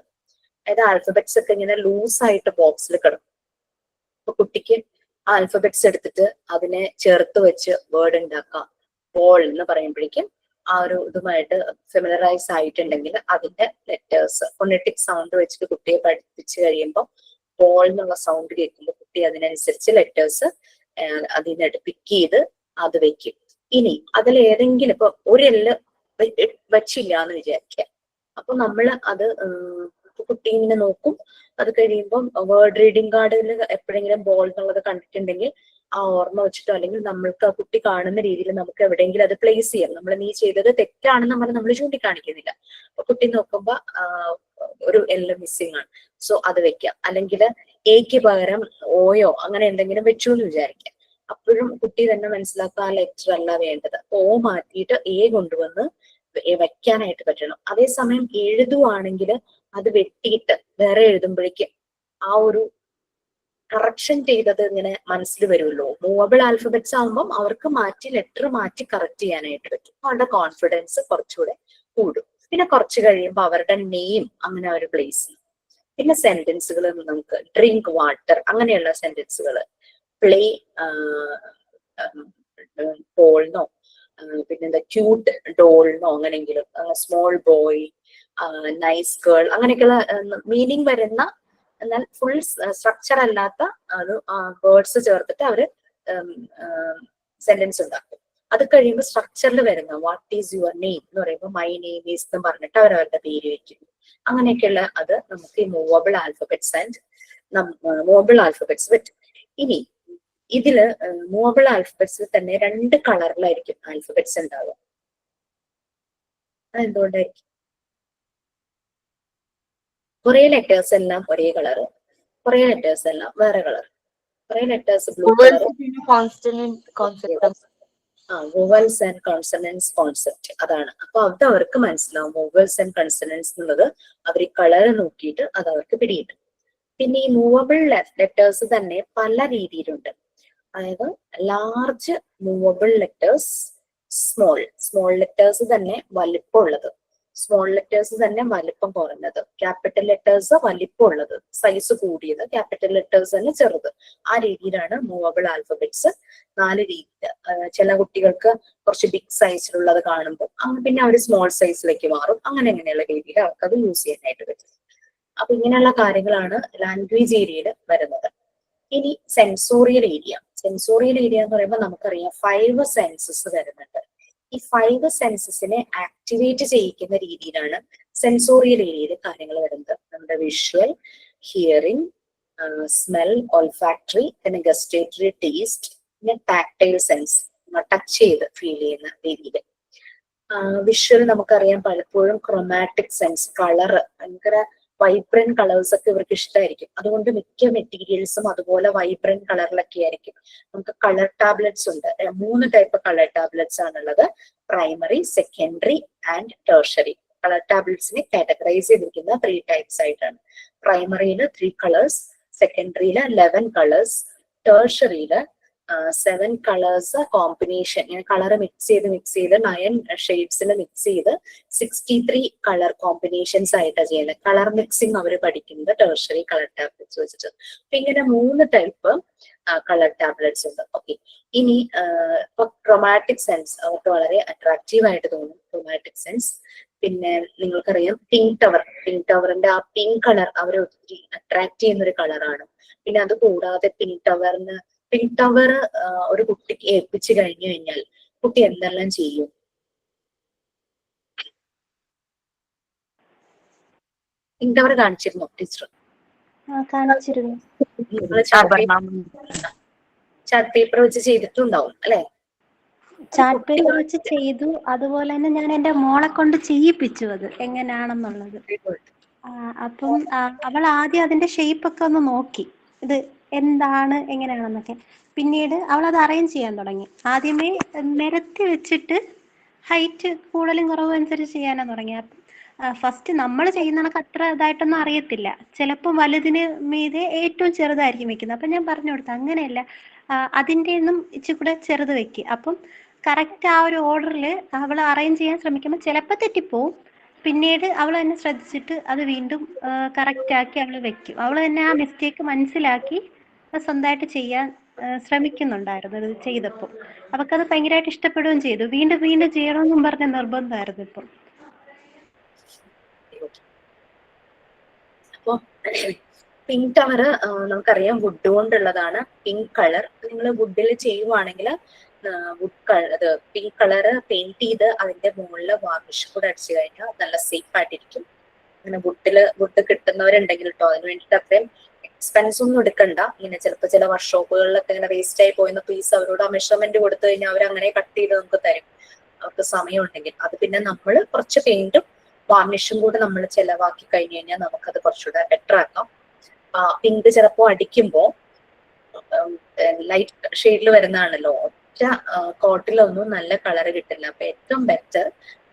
S1: അതായത് ആൽഫബറ്റ്സ് ഒക്കെ ഇങ്ങനെ ലൂസ് ആയിട്ട് ബോക്സിൽ കിടക്കും. അപ്പൊ കുട്ടിക്ക് ആൽഫബറ്റ്സ് എടുത്തിട്ട് അതിനെ ചേർത്ത് വെച്ച് വേർഡ് ഉണ്ടാക്കാം. ബോൾ എന്ന് പറയുമ്പോഴേക്കും ആ ഒരു ഇതുമായിട്ട് ഫെമിലറൈസ് ആയിട്ടുണ്ടെങ്കിൽ അതിന്റെ ലെറ്റേഴ്സ് ഫോണറ്റിക് സൗണ്ട് വെച്ചിട്ട് കുട്ടിയെ പഠിപ്പിച്ച് കഴിയുമ്പോൾ ബോൾ എന്നുള്ള സൗണ്ട് കേൾക്കുമ്പോൾ കുട്ടി അതിനനുസരിച്ച് ലെറ്റേഴ്സ് അതിനെ പിക്ക് ചെയ്ത് അത് വെക്കും. ഇനി അതിൽ ഏതെങ്കിലും ഇപ്പൊ ഒരു എല്ല് വെച്ചില്ല എന്ന് വിചാരിക്കുക. അപ്പൊ നമ്മൾ അത് കുട്ടി ഇങ്ങനെ നോക്കും. അത് കഴിയുമ്പോൾ വേർഡ് റീഡിംഗ് കാർഡിൽ എപ്പോഴെങ്കിലും ബോൾ എന്നുള്ളത് കണ്ടിട്ടുണ്ടെങ്കിൽ ആ ഓർമ്മ വെച്ചിട്ടോ അല്ലെങ്കിൽ നമ്മൾക്ക് ആ കുട്ടി കാണുന്ന രീതിയിൽ നമുക്ക് എവിടെയെങ്കിലും അത് പ്ലേസ് ചെയ്യാം. നമ്മൾ നീ ചെയ്തത് തെറ്റാണെന്ന് നമ്മൾ ചൂണ്ടിക്കാണിക്കുന്നില്ല. അപ്പൊ കുട്ടി നോക്കുമ്പോ ഒരു എല്ലാം മിസ്സിംഗ് ആണ്, സോ അത് വെക്കാം. അല്ലെങ്കിൽ എക്ക് പകരം ഓയോ അങ്ങനെ എന്തെങ്കിലും വെച്ചു എന്ന് വിചാരിക്കാം. അപ്പോഴും കുട്ടി തന്നെ മനസ്സിലാക്കുക ആ ലെറ്റർ അല്ല വേണ്ടത്, ഓ മാറ്റിയിട്ട് എ കൊണ്ടുവന്ന് വയ്ക്കാനായിട്ട് പറ്റണം. അതേസമയം എഴുതുവാണെങ്കിൽ അത് വെട്ടിയിട്ട് വേറെ എഴുതുമ്പോഴേക്കും ആ ഒരു കറക്ഷൻ ചെയ്തത് ഇങ്ങനെ മനസ്സിൽ വരുമല്ലോ. മൂവബിൾ ആൽഫബറ്റ്സ് ആകുമ്പം അവർക്ക് മാറ്റി ലെറ്റർ മാറ്റി കറക്റ്റ് ചെയ്യാനായിട്ട് പറ്റും. അവരുടെ കോൺഫിഡൻസ് കുറച്ചുകൂടെ കൂടും. പിന്നെ കുറച്ച് കഴിയുമ്പോൾ അവരുടെ നെയിം അങ്ങനെ അവർ പ്ലേസ് ചെയ്യും. പിന്നെ സെന്റൻസുകൾ നമുക്ക് ഡ്രിങ്ക് വാട്ടർ അങ്ങനെയുള്ള സെന്റൻസുകൾ, പ്ലേ പോൾന്നോ പിന്നെന്താ ക്യൂട്ട് ഡോൾന്നോ അങ്ങനെയെങ്കിലും, സ്മോൾ ബോയ്, നൈസ് ഗേൾ അങ്ങനെയൊക്കെയുള്ള മീനിങ് വരുന്ന എന്നാൽ ഫുൾ സ്ട്രക്ചർ അല്ലാത്ത വേർഡ്സ് ചേർത്തിട്ട് അവര് സെന്റൻസ് ഉണ്ടാക്കും. അത് കഴിയുമ്പോൾ സ്ട്രക്ചറിൽ വരുന്ന വാട്ട് ഈസ് യുവർ നെയിം എന്ന് പറയുമ്പോൾ മൈ നെയിം ഈസ് എന്ന് പറഞ്ഞിട്ട് അവരവരുടെ പേര് വെക്കുന്നു. അങ്ങനെയൊക്കെയുള്ള അത് നമുക്ക് ഈ മൂവബിൾ ആൽഫബറ്റ്സ് പറ്റും. ഇനി ഇതില് മൂവബിൾ ആൽഫബറ്റ്സിൽ തന്നെ 2 കളറിലായിരിക്കും ആൽഫബറ്റ്സ് ഉണ്ടാവുക. അതെന്തുകൊണ്ടായിരിക്കും? കുറെ ലെറ്റേഴ്സ് എല്ലാം ഒരേ കളറ്, കുറെ ലെറ്റേഴ്സ് എല്ലാം വേറെ കളർ, കുറെ letters blue colour. Vowels and consonants concept അതാണ്. അപ്പൊ അത് അവർക്ക് മനസ്സിലാവും. വോവൽസ് ആൻഡ് കൺസണൻസ് എന്നുള്ളത് അവർ ഈ കളർ നോക്കിയിട്ട് അത് അവർക്ക് പിടിയിട്ടു. പിന്നെ ഈ മൂവബിൾ ലെറ്റേഴ്സ് തന്നെ പല രീതിയിലുണ്ട്. അതായത് large movable letters, small letters തന്നെ വലിപ്പമുള്ളത്, സ്മോൾ ലെറ്റേഴ്സ് തന്നെ വലിപ്പം കുറഞ്ഞത്, ക്യാപിറ്റൽ ലെറ്റേഴ്സ് വലിപ്പമുള്ളത്, സൈസ് കൂടിയത്, ക്യാപിറ്റൽ ലെറ്റേഴ്സ് തന്നെ ചെറുത്. ആ രീതിയിലാണ് മൂവബിൾ ആൽഫബറ്റ്സ് 4 രീതിയിൽ. ചില കുട്ടികൾക്ക് കുറച്ച് ബിഗ് സൈസിലുള്ളത് കാണുമ്പോൾ പിന്നെ അവർ സ്മോൾ സൈസിലേക്ക് മാറും. അങ്ങനെയുള്ള രീതിയിൽ അവർക്കത് യൂസ് ചെയ്യാനായിട്ട് പറ്റും. അപ്പൊ ഇങ്ങനെയുള്ള കാര്യങ്ങളാണ് ലാംഗ്വേജ് ഏരിയയിൽ വരുന്നത്. ഇനി സെൻസോറിയൽ ഏരിയ എന്ന് പറയുമ്പോൾ നമുക്കറിയാം 5 സെൻസസ് വരുന്നുണ്ട്. ഈ 5 സെൻസസിനെ ആക്ടിവേറ്റ് ചെയ്യിക്കുന്ന രീതിയിലാണ് സെൻസോറിയൽ ഏരിയയിൽ കാര്യങ്ങൾ വരുന്നത്. നമ്മുടെ വിഷ്വൽ, ഹിയറിംഗ്, സ്മെൽ, ഓൾഫാക്ടറി, പിന്നെ ഗസ്റ്റേറ്ററി, ടേസ്റ്റ്, പിന്നെ ടാക്ടൈൽ സെൻസ്, ടച്ച് ചെയ്ത് ഫീൽ ചെയ്യുന്ന രീതിയിൽ. വിഷ്വൽ നമുക്കറിയാം പലപ്പോഴും ക്രൊമാറ്റിക് സെൻസ്, കളറ് ഭയങ്കര വൈബ്രന്റ് കളേഴ്സ് ഒക്കെ ഇവർക്ക് ഇഷ്ടമായിരിക്കും. അതുകൊണ്ട് മിക്ക മെറ്റീരിയൽസും അതുപോലെ വൈബ്രന്റ് കളറിലൊക്കെ ആയിരിക്കും. നമുക്ക് കളർ ടാബ്ലറ്റ്സ് ഉണ്ട്. 3 ടൈപ്പ് കളർ ടാബ്ലറ്റ്സ് ആണുള്ളത്. Primary, secondary and tertiary. Colour ടാബ്ലറ്റ്സിനെ കാറ്റഗറൈസ് ചെയ്തിരിക്കുന്ന 3 ടൈപ്സ് ആയിട്ടാണ്. പ്രൈമറിയിൽ 3 കളേഴ്സ്, സെക്കൻഡറിയിൽ 11 കളേഴ്സ്, ടെർഷറിയിൽ 7 കളേഴ്സ് കോമ്പിനേഷൻ. ഇങ്ങനെ കളർ മിക്സ് ചെയ്ത് 9 ഷെയ്ഡ്സിൽ മിക്സ് ചെയ്ത് 63 കളർ കോമ്പിനേഷൻസ് ആയിട്ടാണ് ചെയ്യുന്നത്. കളർ മിക്സിങ് അവർ പഠിക്കുന്നത് ടെർഷറി കളർ ടാബ്ലറ്റ്സ് വെച്ചിട്ട്. അപ്പൊ ഇങ്ങനെ 3 ടൈപ്പ് കളർ ടാബ്ലറ്റ്സ് ഉണ്ട്. ഓക്കെ, ഇനി ഇപ്പൊ ക്രൊമാറ്റിക് സെൻസ് അവർക്ക് വളരെ അട്രാക്റ്റീവ് ആയിട്ട് തോന്നും. ക്രൊമാറ്റിക് സെൻസ് പിന്നെ നിങ്ങൾക്കറിയാം പിങ്ക് ടവറിന്റെ ആ പിങ്ക് കളർ അവരെ ഒത്തിരി അട്രാക്ട് ചെയ്യുന്ന ഒരു കളറാണ്. പിന്നെ അത് കൂടാതെ പിങ്ക് ടവർ ഒരു കുട്ടിക്ക് ഏൽപ്പിച്ചു കഴിഞ്ഞു കഴിഞ്ഞാൽ കുട്ടി എന്തെല്ലാം ചെയ്യും? പിങ്ക് ടവർ കാണിച്ചിരുന്നോ ടീച്ചർ?
S5: കാണിച്ചിരുന്നു.
S1: ചാർട്ട് പേപ്പർ വെച്ച് ചെയ്തിട്ടുണ്ടാവും അല്ലെ?
S5: ചാർട്ട് പേപ്പർ വെച്ച് ചെയ്തു. അതുപോലെ തന്നെ ഞാൻ എന്റെ മോളെ കൊണ്ട് ചെയ്യിപ്പിച്ചു അത് എങ്ങനെയാണെന്നുള്ളത്. അപ്പം അവൾ ആദ്യം അതിന്റെ ഷേപ്പ് ഒക്കെ ഒന്ന് നോക്കി, ഇത് എന്താണ് എങ്ങനെയാണെന്നൊക്കെ. പിന്നീട് അവൾ അത് അറേഞ്ച് ചെയ്യാൻ തുടങ്ങി. ആദ്യമേ നിരത്തി വെച്ചിട്ട് ഹൈറ്റ് കൂടുതലും കുറവും അനുസരിച്ച് ചെയ്യാനാ തുടങ്ങി. ഫസ്റ്റ് നമ്മൾ ചെയ്യുന്ന കണക്ക് അത്ര ഇതായിട്ടൊന്നും അറിയത്തില്ല. ചിലപ്പോൾ വലുതിന് മീതെ ഏറ്റവും ചെറുതായിരിക്കും വെക്കുന്നത്. അപ്പം ഞാൻ പറഞ്ഞു കൊടുത്തു അങ്ങനെയല്ല, അതിൻ്റെ ഒന്നും ഇച്ചിരി കൂടെ ചെറുത് വെക്കുക. അപ്പം കറക്റ്റ് ആ ഒരു ഓർഡറിൽ അവൾ അറേഞ്ച് ചെയ്യാൻ ശ്രമിക്കുമ്പോൾ ചിലപ്പോൾ തെറ്റിപ്പോവും. പിന്നീട് അവൾ തന്നെ ശ്രദ്ധിച്ചിട്ട് അത് വീണ്ടും കറക്റ്റ് ആക്കി അവൾ വെക്കും. അവൾ തന്നെ ആ മിസ്റ്റേക്ക് മനസ്സിലാക്കി സ്വന്തമായിട്ട് ചെയ്യാൻ ശ്രമിക്കുന്നുണ്ടായിരുന്നു. ഇത് ചെയ്തപ്പോൾ അവൾക്കത് ഭയങ്കരമായിട്ട് ഇഷ്ടപ്പെടുകയും ചെയ്തു. വീണ്ടും വീണ്ടും ചെയ്യണമെന്നും പറഞ്ഞ നിർബന്ധമായിരുന്നു ഇപ്പം.
S1: അപ്പൊ പിങ്ക് ടവർ നമുക്കറിയാം വുഡ് കൊണ്ടുള്ളതാണ്. പിങ്ക് കളർ നിങ്ങൾ വുഡിൽ ചെയ്യുവാണെങ്കിൽ പിങ്ക് കളർ പെയിന്റ് ചെയ്ത് അതിന്റെ മുകളിൽ വാർണിഷ് കൂടെ അടിച്ചു കഴിഞ്ഞാൽ നല്ല സേഫ് ആയിട്ടിരിക്കും. അങ്ങനെ വുഡ് കിട്ടുന്നവരുണ്ടെങ്കിൽ കേട്ടോ, അതിന് വേണ്ടിയിട്ട് അത്രയും എക്സ്പെൻസ് ഒന്നും എടുക്കണ്ട. ഇങ്ങനെ ചിലപ്പോൾ ചില വർക്ക്ഷോപ്പുകളിലൊക്കെ ഇങ്ങനെ വേസ്റ്റ് ആയി പോയിരുന്ന പീസ് അവരോട് ആ മെഷർമെന്റ് കൊടുത്തു കഴിഞ്ഞാൽ അവർ അങ്ങനെ കട്ട് ചെയ്ത് നമുക്ക് തരും, അവർക്ക് സമയം ഉണ്ടെങ്കിൽ. അത് പിന്നെ നമ്മൾ കുറച്ച് പെയിന്റും വാർണിഷും കൂടെ നമ്മൾ ചെലവാക്കി കഴിഞ്ഞു കഴിഞ്ഞാൽ നമുക്കത് കുറച്ചുകൂടെ ബെറ്റർ ആക്കാം. പിങ്ക് ചിലപ്പോൾ അടിക്കുമ്പോൾ ലൈറ്റ് ഷെയ്ഡിൽ വരുന്നതാണല്ലോ, ഒറ്റ കോട്ടിലൊന്നും നല്ല കളർ കിട്ടില്ല. അപ്പൊ ഏറ്റവും ബെറ്റർ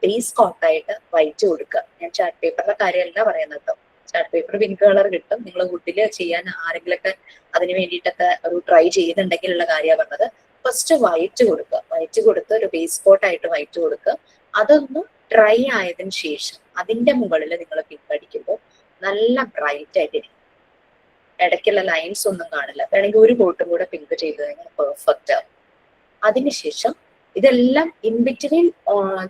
S1: ബേസ് കോട്ടായിട്ട് വൈറ്റ് കൊടുക്കുക. ഞാൻ ചാർട്ട് പേപ്പറിന്റെ കാര്യമല്ല പറയുന്നത് കേട്ടോ. ചാർട്ട് പേപ്പർ പിങ്ക് കളർ കിട്ടും. നിങ്ങൾ വുഡില് ചെയ്യാൻ ആരെങ്കിലൊക്കെ അതിന് വേണ്ടിയിട്ടൊക്കെ ഒരു ട്രൈ ചെയ്യുന്നുണ്ടെങ്കിലുള്ള കാര്യമാണ് പറഞ്ഞത്. ഫസ്റ്റ് വൈറ്റ് കൊടുക്കുക. വൈറ്റ് കൊടുത്ത് ഒരു ബേസ് കോട്ടായിട്ട് വൈറ്റ് കൊടുക്കുക. അതൊന്ന് ഡ്രൈ ആയതിനു ശേഷം അതിന്റെ മുകളിൽ നിങ്ങൾ പിങ്ക് അടിക്കുമ്പോൾ നല്ല ബ്രൈറ്റ് ആയിട്ടിരിക്കും. ഇടയ്ക്കുള്ള ലൈൻസ് ഒന്നും കാണില്ല. വേണമെങ്കിൽ ഒരു കോട്ടും കൂടെ പിങ്ക് ചെയ്ത് കഴിഞ്ഞാൽ പെർഫെക്റ്റ് ആവും. അതിനുശേഷം ഇതെല്ലാം ഇൻ ബിറ്റ്വീൻ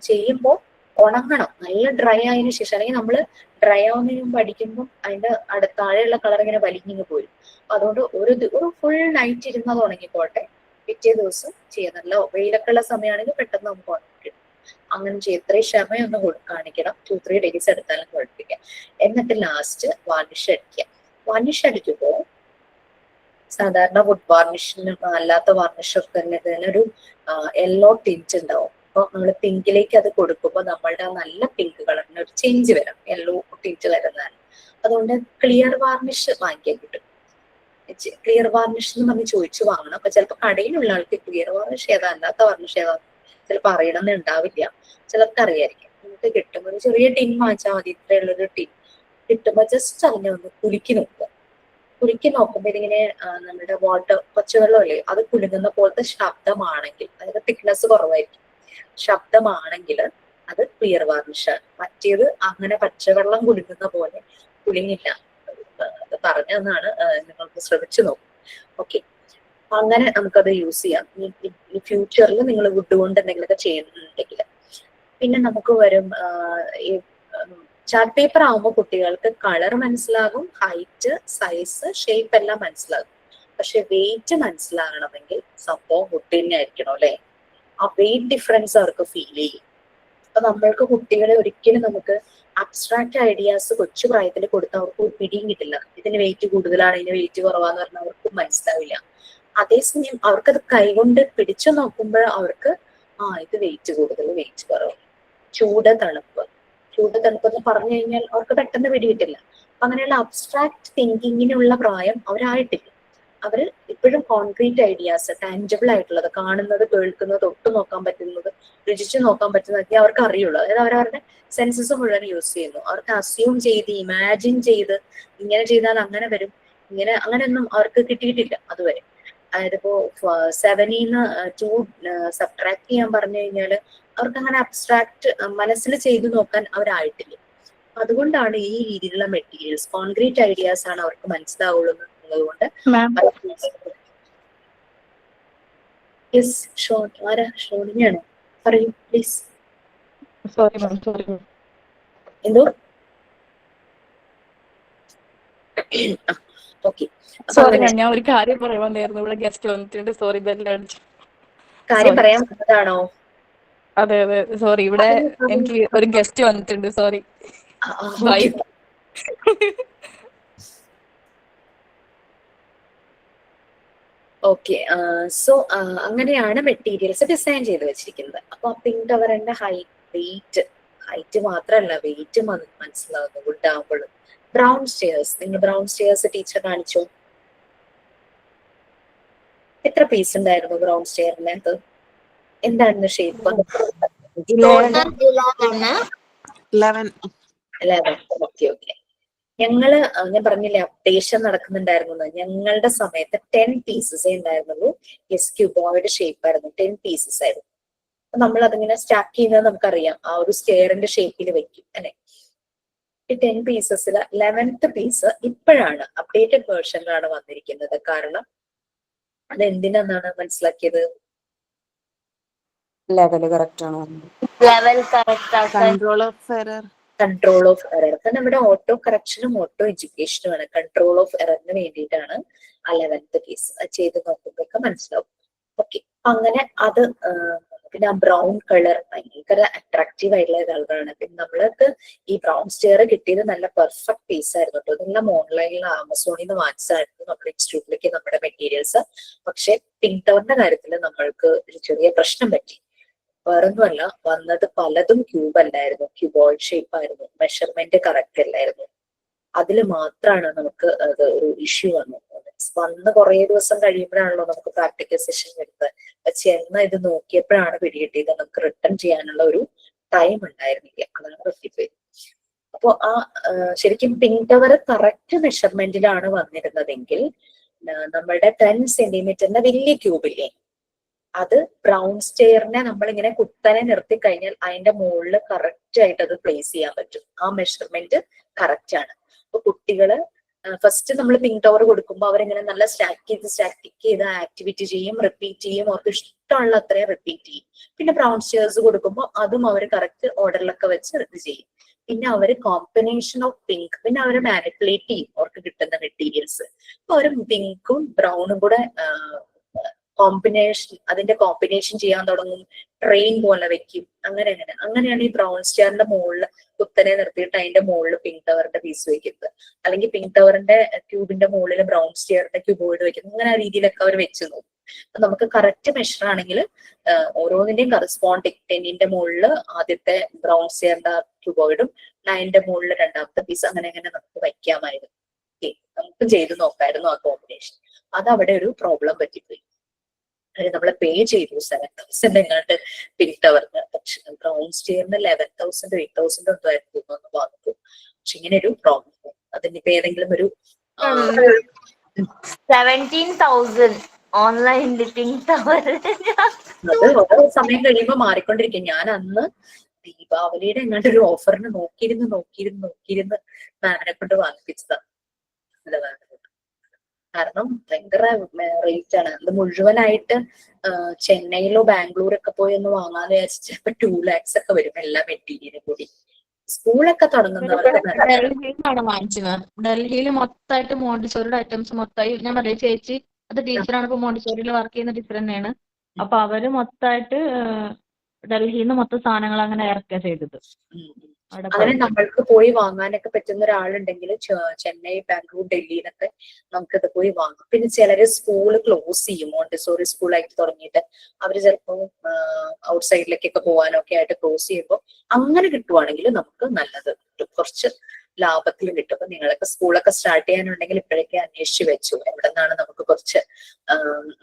S1: ചെയ്യുമ്പോൾ ഉണങ്ങണം. നല്ല ഡ്രൈ ആയതിനു ശേഷം, അല്ലെങ്കിൽ നമ്മൾ ഡ്രൈ ആവുന്നതിന് മുമ്പ് അടിക്കുമ്പോൾ അതിന്റെ താഴെയുള്ള കളർ ഇങ്ങനെ വലിഞ്ഞിങ്ങ് പോരും. അതുകൊണ്ട് ഒരു ഫുൾ നൈറ്റ് ഇരുന്നത് ഉണങ്ങിക്കോട്ടെ, പിറ്റേ ദിവസം ചെയ്യാം. നല്ല വെയിലൊക്കെ ഉള്ള സമയമാണെങ്കിൽ പെട്ടെന്ന് നമുക്ക് ഉണങ്ങിക്കിട്ടും. അങ്ങനെ ഇത്രയും ക്ഷമയൊന്ന് കാണിക്കണം. 2-3 days എടുത്താലും കുഴപ്പമില്ല. എന്നിട്ട് ലാസ്റ്റ് വാർണിഷ് അടിക്കുക. വാർണിഷ് അടിക്കുമ്പോൾ സാധാരണ വുഡ് വാർണിഷിന് അല്ലാത്ത വാർണിഷൊക്കെ തന്നെ ഇതിനൊരു യെല്ലോ ടിന്റ് ഉണ്ടാവും. അപ്പൊ നമ്മൾ പിങ്കിലേക്ക് അത് കൊടുക്കുമ്പോൾ നമ്മളുടെ നല്ല പിങ്ക് കളറിന് ഒരു ചേഞ്ച് വരും, യെല്ലോ ടിന്റ് വരുന്നതാണ്. അതുകൊണ്ട് ക്ലിയർ വാർണിഷ് വാങ്ങിക്കാൻ കിട്ടും. ക്ലിയർ വാർണിഷ് എന്ന് പറഞ്ഞ് ചോദിച്ചു വാങ്ങണം. അപ്പൊ ചിലപ്പോൾ കടയിലുള്ള ആൾക്ക് ക്ലിയർ വാർണിഷ് ഏതാ അല്ലാത്ത വാർണിഷ് ഏതാ ചിലപ്പോൾ അറിയണമെന്ന് ഉണ്ടാവില്ല, ചിലർക്ക് അറിയായിരിക്കും. നമുക്ക് കിട്ടും ഒരു ചെറിയ ടിൻ വാങ്ങിച്ചാൽ മതി. ഇത്രയുള്ളൊരു ടിൻ കിട്ടുമ്പോൾ ജസ്റ്റ് അതിനെ ഒന്ന് കുലുക്കി നോക്കുക. കുലുക്കി നോക്കുമ്പോൾ ഇതിങ്ങനെ നമ്മുടെ വാട്ടർ പച്ചവെള്ളമല്ലേ അത് കുലുങ്ങുന്ന പോലത്തെ ശബ്ദമാണെങ്കിൽ, അതായത് തിക്നെസ് കുറവായിരിക്കും, ശബ്ദമാണെങ്കിൽ അത് ക്ലിയർ വാർണിഷാണ്. മറ്റേത് അങ്ങനെ പച്ചവെള്ളം കുലുങ്ങുന്ന പോലെ കുലുങ്ങില്ല. അത് പറഞ്ഞതെന്നാണ്, നിങ്ങൾക്ക് ശ്രമിച്ചു നോക്കും. ഓക്കെ, അങ്ങനെ നമുക്കത് യൂസ് ചെയ്യാം. ഈ ഫ്യൂച്ചറിൽ നിങ്ങൾ വുഡ് കൊണ്ട് എന്തെങ്കിലുമൊക്കെ ചെയ്യുന്നുണ്ടെങ്കിൽ. പിന്നെ നമുക്ക് വരും ഈ ചാർട്ട് പേപ്പർ ആവുമ്പോൾ കുട്ടികൾക്ക് കളർ മനസ്സിലാകും, ഹൈറ്റ്, സൈസ്, ഷേപ്പ് എല്ലാം മനസ്സിലാകും. പക്ഷെ വെയിറ്റ് മനസ്സിലാകണമെങ്കിൽ സംഭവം വുഡ് തന്നെ ആയിരിക്കണം അല്ലെ. ആ വെയിറ്റ് ഡിഫറൻസ് അവർക്ക് ഫീൽ ചെയ്യും. അപ്പൊ നമ്മൾക്ക് കുട്ടികളെ ഒരിക്കലും നമുക്ക് അബ്സ്ട്രാക്ട് ഐഡിയാസ് കൊച്ചു പ്രായത്തിൽ കൊടുത്താൽ അവർക്ക് ഒരു പിടിയും കിട്ടില്ല. ഇതിന് വെയിറ്റ് കൂടുതലാണ്, ഇതിന് വെയിറ്റ് കുറവാന്ന് പറഞ്ഞാൽ അവർക്ക് മനസ്സിലാവില്ല. അതേസമയം അവർക്കത് കൈകൊണ്ട് പിടിച്ചു നോക്കുമ്പോൾ അവർക്ക് ഇത് വെയിറ്റ് കൂടുതൽ, വെയിറ്റ് കുറവ്, ചൂട് തണുപ്പ് എന്ന് പറഞ്ഞു കഴിഞ്ഞാൽ അവർക്ക് പെട്ടെന്ന് പിടികിട്ടില്ല. അപ്പൊ അങ്ങനെയുള്ള അബ്സ്ട്രാക്ട് തിങ്കിങ്ങിനുള്ള പ്രായം അവരായിട്ടില്ല. അവര് ഇപ്പോഴും കോൺക്രീറ്റ് ഐഡിയാസ്, ടാഞ്ചിബിൾ ആയിട്ടുള്ളത്, കാണുന്നത്, കേൾക്കുന്നത്, തൊട്ട് നോക്കാൻ പറ്റുന്നത്, രുചിച്ചു നോക്കാൻ പറ്റുന്നതൊക്കെ അവർക്ക് അറിയുള്ളൂ. അതായത് അവരവരുടെ സെൻസസ് മുഴുവൻ യൂസ് ചെയ്യുന്നു. അവർക്ക് അസ്യൂം ചെയ്ത് ഇമാജിൻ ചെയ്ത് ഇങ്ങനെ ചെയ്താൽ അങ്ങനെ വരും, അങ്ങനെയൊന്നും അവർക്ക് കിട്ടിയിട്ടില്ല അതുവരെ. അതായത് ഇപ്പോ 7-ന്ന് 2 സബ്ട്രാക്ട് ചെയ്യാൻ പറഞ്ഞു കഴിഞ്ഞാൽ അവർക്ക് അങ്ങനെ അബ്സ്ട്രാക്ട് മനസ്സിൽ ചെയ്തു നോക്കാൻ അവരായിട്ടില്ല. അതുകൊണ്ടാണ് ഈ രീതിയിലുള്ള മെറ്റീരിയൽസ്, കോൺക്രീറ്റ് ഐഡിയാസ് ആണ് അവർക്ക് മനസ്സിലാവുള്ളൂ എന്നുള്ളതുകൊണ്ട്. യെസ്, ആരാ? ഷോണിയാണ്, പറയൂ please.
S3: Sorry ma'am, sorry ma'am.
S1: എന്തോ? ഓക്കെ,
S3: സോറി മാം, ഞാൻ ഒരു കാര്യം പറയാൻ വന്നായിരുന്നു. ഇവിടെ ഗസ്റ്റ് വന്നിട്ടുണ്ട്. സോറി, ബെല്ലടിച്ചു.
S1: കാര്യം പറയാൻ വന്നതാണോ?
S3: അതെ അതെ, സോറി. ഇവിടെ എനിക്ക് ഒരു ഗസ്റ്റ് വന്നിട്ടുണ്ട്. Sorry, bye.
S1: ഓക്കെ, സോ അങ്ങനെയാണ് മെറ്റീരിയൽസ് ഡിസൈൻ ചെയ്ത് വെച്ചിരിക്കുന്നത്. അപ്പൊ പിങ്ക് കവറിന്റെ ഹൈറ്റ് മാത്രമല്ല വെയിറ്റ് മനസ്സിലാകുന്നു വുഡ് ആകുമ്പോഴും. ബ്രൗൺ സ്റ്റെയർസ്, നിങ്ങൾ ബ്രൗൺ സ്റ്റെയർസ് ടീച്ചർ കാണിച്ചോ? എത്ര പീസ് ഉണ്ടായിരുന്നു ബ്രൗൺ സ്റ്റെയറിന്? അത് എന്തായിരുന്നു ഷേപ്പ്?
S3: 11.
S1: ഓക്കെ. ഞാൻ പറഞ്ഞില്ലേ അപ്ഡേഷൻ നടക്കുന്നുണ്ടായിരുന്നു. ഞങ്ങളുടെ സമയത്ത് 10 പീസസേ ഉണ്ടായിരുന്നുള്ളൂ. ക്യൂബോയിഡ് ഷേപ്പ് ആയിരുന്നു, 10 പീസസ് ആയിരുന്നു. അപ്പൊ നമ്മൾ അതിങ്ങനെ സ്റ്റാക്ക് ചെയ്യുന്നത് നമുക്കറിയാം, ആ ഒരു സ്റ്റെയറിന്റെ ഷേപ്പിൽ വെക്കും അല്ലെ. ഈ 10 പീസസിൽ 11th പീസ് ഇപ്പോഴാണ് അപ്ഡേറ്റഡ് വേർഷനിലാണ് വന്നിരിക്കുന്നത്. കാരണം അത് എന്തിനാണ് മനസ്സിലാക്കിയത്?
S8: ലെവൽ കറക്റ്റ് ആണോ?
S1: Control of error. നമ്മുടെ ഓട്ടോ കറക്ഷനും ഓട്ടോ എഡ്യൂക്കേഷനുമാണ്. കൺട്രോൾ ഓഫ് എററിന് വേണ്ടിയിട്ടാണ് ആ 11th കേസ്. ചെയ്ത് നോക്കുമ്പോഴൊക്കെ മനസ്സിലാവും. ഓക്കെ, അങ്ങനെ അത് പിന്നെ ആ ബ്രൗൺ കളർ ഭയങ്കര അട്രാക്റ്റീവ് ആയിട്ടുള്ള കളറാണ്. പിന്നെ നമ്മൾക്ക് ഈ ബ്രൗൺ സ്റ്റെയർ കിട്ടിയത് നല്ല പെർഫെക്റ്റ് പീസ് ആയിരുന്നു കേട്ടോ. ഇതെല്ലാം ഓൺലൈനിൽ ആമസോണിൽ നിന്ന് വാങ്ങിച്ചതായിരുന്നു നമ്മുടെ ഇൻസ്റ്റിറ്റ്യൂട്ടിലേക്ക് നമ്മുടെ മെറ്റീരിയൽസ്. പക്ഷെ പിങ്ക് ടവറിന്റെ കാര്യത്തിൽ നമ്മൾക്ക് ഒരു ചെറിയ പ്രശ്നം പറ്റി. വേറൊന്നുമല്ല, വന്നത് പലതും ക്യൂബ് അല്ലായിരുന്നു, ക്യൂബോയിഡ് ഷേപ്പ് ആയിരുന്നു, മെഷർമെന്റ് കറക്റ്റ് അല്ലായിരുന്നു. അതിൽ മാത്രമാണ് നമുക്ക് അത് ഒരു ഇഷ്യൂ വന്ന് കുറെ ദിവസം കഴിയുമ്പോഴാണല്ലോ നമുക്ക് പ്രാക്ടിക്കൽ സെഷൻ വരുന്നത്. പക്ഷെ ഇത് നോക്കിയപ്പോഴാണ് പിടികിട്ടിയത് നമുക്ക് റിട്ടേൺ ചെയ്യാനുള്ള ഒരു ടൈം ഉണ്ടായിരുന്നില്ല, അതാണ് പറ്റിപ്പോയി. അപ്പൊ ശരിക്കും പിങ്ക് ടവർ കറക്റ്റ് മെഷർമെന്റിലാണ് വന്നിരുന്നതെങ്കിൽ നമ്മളുടെ 10 സെന്റിമീറ്ററിന്റെ വലിയ ക്യൂബില്ലേ, അത് ബ്രൗൺ സ്റ്റെയറിനെ നമ്മളിങ്ങനെ കുത്തനെ നിർത്തി കഴിഞ്ഞാൽ അതിന്റെ മുകളിൽ കറക്റ്റ് ആയിട്ട് അത് പ്ലേസ് ചെയ്യാൻ പറ്റും. ആ മെഷർമെന്റ് കറക്റ്റ് ആണ്. അപ്പൊ കുട്ടികള് ഫസ്റ്റ് നമ്മൾ പിങ്ക് ടവർ കൊടുക്കുമ്പോൾ അവരിങ്ങനെ നല്ല സ്റ്റാറ്റിക് ചെയ്ത് ആക്ടിവിറ്റി ചെയ്യും, റിപ്പീറ്റ് ചെയ്യും, അവർക്ക് ഇഷ്ടമുള്ള അത്രയും റിപ്പീറ്റ് ചെയ്യും. പിന്നെ ബ്രൗൺ സ്റ്റെയർസ് കൊടുക്കുമ്പോൾ അതും അവർ കറക്റ്റ് ഓർഡറിലൊക്കെ വെച്ച് ഇത് ചെയ്യും. പിന്നെ അവര് കോമ്പിനേഷൻ ഓഫ് പിങ്ക്, പിന്നെ അവര് മാനിപ്പുലേറ്റ് ചെയ്യും അവർക്ക് കിട്ടുന്ന മെറ്റീരിയൽസ്. അപ്പൊ അവര് പിങ്കും ബ്രൗണും കൂടെ അതിന്റെ കോമ്പിനേഷൻ ചെയ്യാൻ തുടങ്ങും, ട്രെയിൻ പോലെ വെക്കും. അങ്ങനെയാണ് ഈ ബ്രൗൺ സ്റ്റാറിന്റെ മുകളിൽ കുത്തനെ നിർത്തിയിട്ട് അതിന്റെ മുകളിൽ പിങ്ക് ടവറിന്റെ പീസ് വെക്കുന്നത്, അല്ലെങ്കിൽ പിങ്ക് ടവറിന്റെ ക്യൂബിന്റെ മുകളിൽ ബ്രൗൺ സ്റ്റാറിന്റെ ക്യൂബോയിഡ് വെക്കുന്നത്. അങ്ങനെ ആ രീതിയിലൊക്കെ അവർ വെച്ച് നോക്കും. അപ്പൊ നമുക്ക് കറക്റ്റ് മെഷർ ആണെങ്കിൽ ഓരോന്നിന്റെയും കറസ്പോണ്ടിങ് 10ന്റെ മുകളിൽ ആദ്യത്തെ ബ്രൗൺ സ്റ്റാറിന്റെ ക്യൂബോയിഡും 9ന്റെ മുകളിൽ രണ്ടാമത്തെ പീസ്, അങ്ങനെ നമുക്ക് വയ്ക്കാമായിരുന്നു. നമുക്ക് ചെയ്ത് നോക്കായിരുന്നു ആ കോമ്പിനേഷൻ. അതവിടെ ഒരു പ്രോബ്ലം പറ്റിപ്പോയി. നമ്മൾ പേ ചെയ്തു 7,000 എങ്ങാണ്ട് പിങ്ക് ടവറിന്, പക്ഷെ ബ്രൗൺ സ്റ്റിയറിന് 11,000 8,000 എന്തോ ആയിരുന്നു ഒന്ന് വന്നു. പക്ഷെ ഇങ്ങനെ ഒരു പ്രോബ്ലം, അതിനിപ്പോ ഏതെങ്കിലും ഒരു
S2: 17,000 ഓൺലൈനിൽ പിങ്ക് ടവർ.
S1: അത് ഓരോ സമയം കഴിയുമ്പോ മാറിക്കൊണ്ടിരിക്കും. ഞാൻ അന്ന് ദീപാവലിയുടെ എങ്ങാണ്ട് ഒരു ഓഫറിന് നോക്കിയിരുന്ന് മാമിനെ കൊണ്ട് വാങ്ങിപ്പിച്ചതാണ്. കാരണം ഭയങ്കര റേറ്റ് ആണ്. അത് മുഴുവനായിട്ട് ചെന്നൈയിലോ ബാംഗ്ലൂരൊക്കെ പോയി ഒന്ന് വാങ്ങാന്ന് വിചാരിച്ചപ്പോ 2 lakhs ഒക്കെ വരും എല്ലാ മെറ്റീരിയലും കൂടി. സ്കൂളൊക്കെ തുടങ്ങുന്നവർക്ക്
S6: ഡൽഹിയിലാണ് വാങ്ങിച്ചത്. ഡൽഹിയിൽ മൊത്തമായിട്ട് മോണ്ടിസോറിയുടെ ഐറ്റംസ് മൊത്തമായി, ഞാൻ പറയാം ചേച്ചി അത് ടീച്ചറാണ്, ഇപ്പൊ മോണ്ടിസോറിയിൽ വർക്ക് ചെയ്യുന്ന ടീച്ചർ തന്നെയാണ്. അപ്പൊ അവര് മൊത്തമായിട്ട് ഡൽഹിയിൽ നിന്ന് മൊത്തം സാധനങ്ങൾ അങ്ങനെ ഇറക്കുക ചെയ്തത്.
S1: അങ്ങനെ നമ്മൾക്ക് പോയി വാങ്ങാനൊക്കെ പറ്റുന്ന ഒരാളുണ്ടെങ്കിൽ ചെന്നൈ, ബാംഗ്ലൂർ, ഡൽഹിന്നൊക്കെ നമുക്കത് പോയി വാങ്ങാം. പിന്നെ ചിലര് സ്കൂള് ക്ലോസ് ചെയ്യും, മോണ്ടിസോറി സ്കൂളായിട്ട് തുടങ്ങിയിട്ട് അവര് ചിലപ്പോൾ ഔട്ട് സൈഡിലേക്കൊക്കെ പോകാനൊക്കെ ആയിട്ട് ക്ലോസ് ചെയ്യുമ്പോൾ അങ്ങനെ കിട്ടുവാണെങ്കിൽ നമുക്ക് നല്ലത് കിട്ടും, കുറച്ച് ലാഭത്തിൽ കിട്ടും. അപ്പൊ നിങ്ങളൊക്കെ സ്കൂളൊക്കെ സ്റ്റാർട്ട് ചെയ്യാനുണ്ടെങ്കിൽ ഇപ്പോഴേക്ക് അന്വേഷിച്ച് വെച്ചു എവിടെ നിന്നാണ് നമുക്ക് കുറച്ച്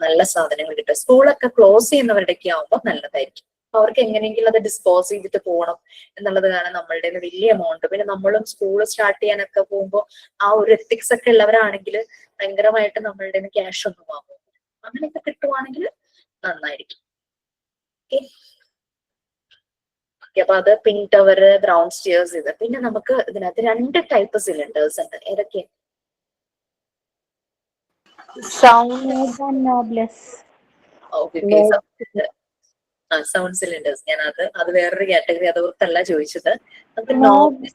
S1: നല്ല സാധനങ്ങൾ കിട്ടുക. സ്കൂളൊക്കെ ക്ലോസ് ചെയ്യുന്നവരുടെയൊക്കെ ആവുമ്പോൾ നല്ലതായിരിക്കും. അവർക്ക് എങ്ങനെയെങ്കിലും അത് ഡിസ്പോസ് ചെയ്തിട്ട് പോകണം എന്നുള്ളത് കാരണം നമ്മളുടെ വലിയ എമൗണ്ട്. പിന്നെ നമ്മളും സ്കൂൾ സ്റ്റാർട്ട് ചെയ്യാനൊക്കെ പോകുമ്പോൾ ആ ഒരു എത്തിക്സ് ഒക്കെ ഉള്ളവരാണെങ്കിൽ ഭയങ്കരമായിട്ട് നമ്മളുടെ ക്യാഷ് ഒന്നും വാങ്ങും. അങ്ങനെയൊക്കെ കിട്ടുവാണെങ്കിൽ നന്നായിരിക്കും. അപ്പൊ അത് പിങ്ക് ടവർ, ബ്രൗൺ സ്റ്റിയേഴ്സ്, ഇത്. പിന്നെ നമുക്ക് ഇതിനകത്ത് 2 ടൈപ്പ് സിലിണ്ടേഴ്സ് ഉണ്ട്. ഏതൊക്കെ? Sound cylinders. ഞാൻ അത് വേറൊരു കാറ്റഗറി, അതോർത്തല്ല ചോദിച്ചത്. നമുക്ക് നോബ്ഡ്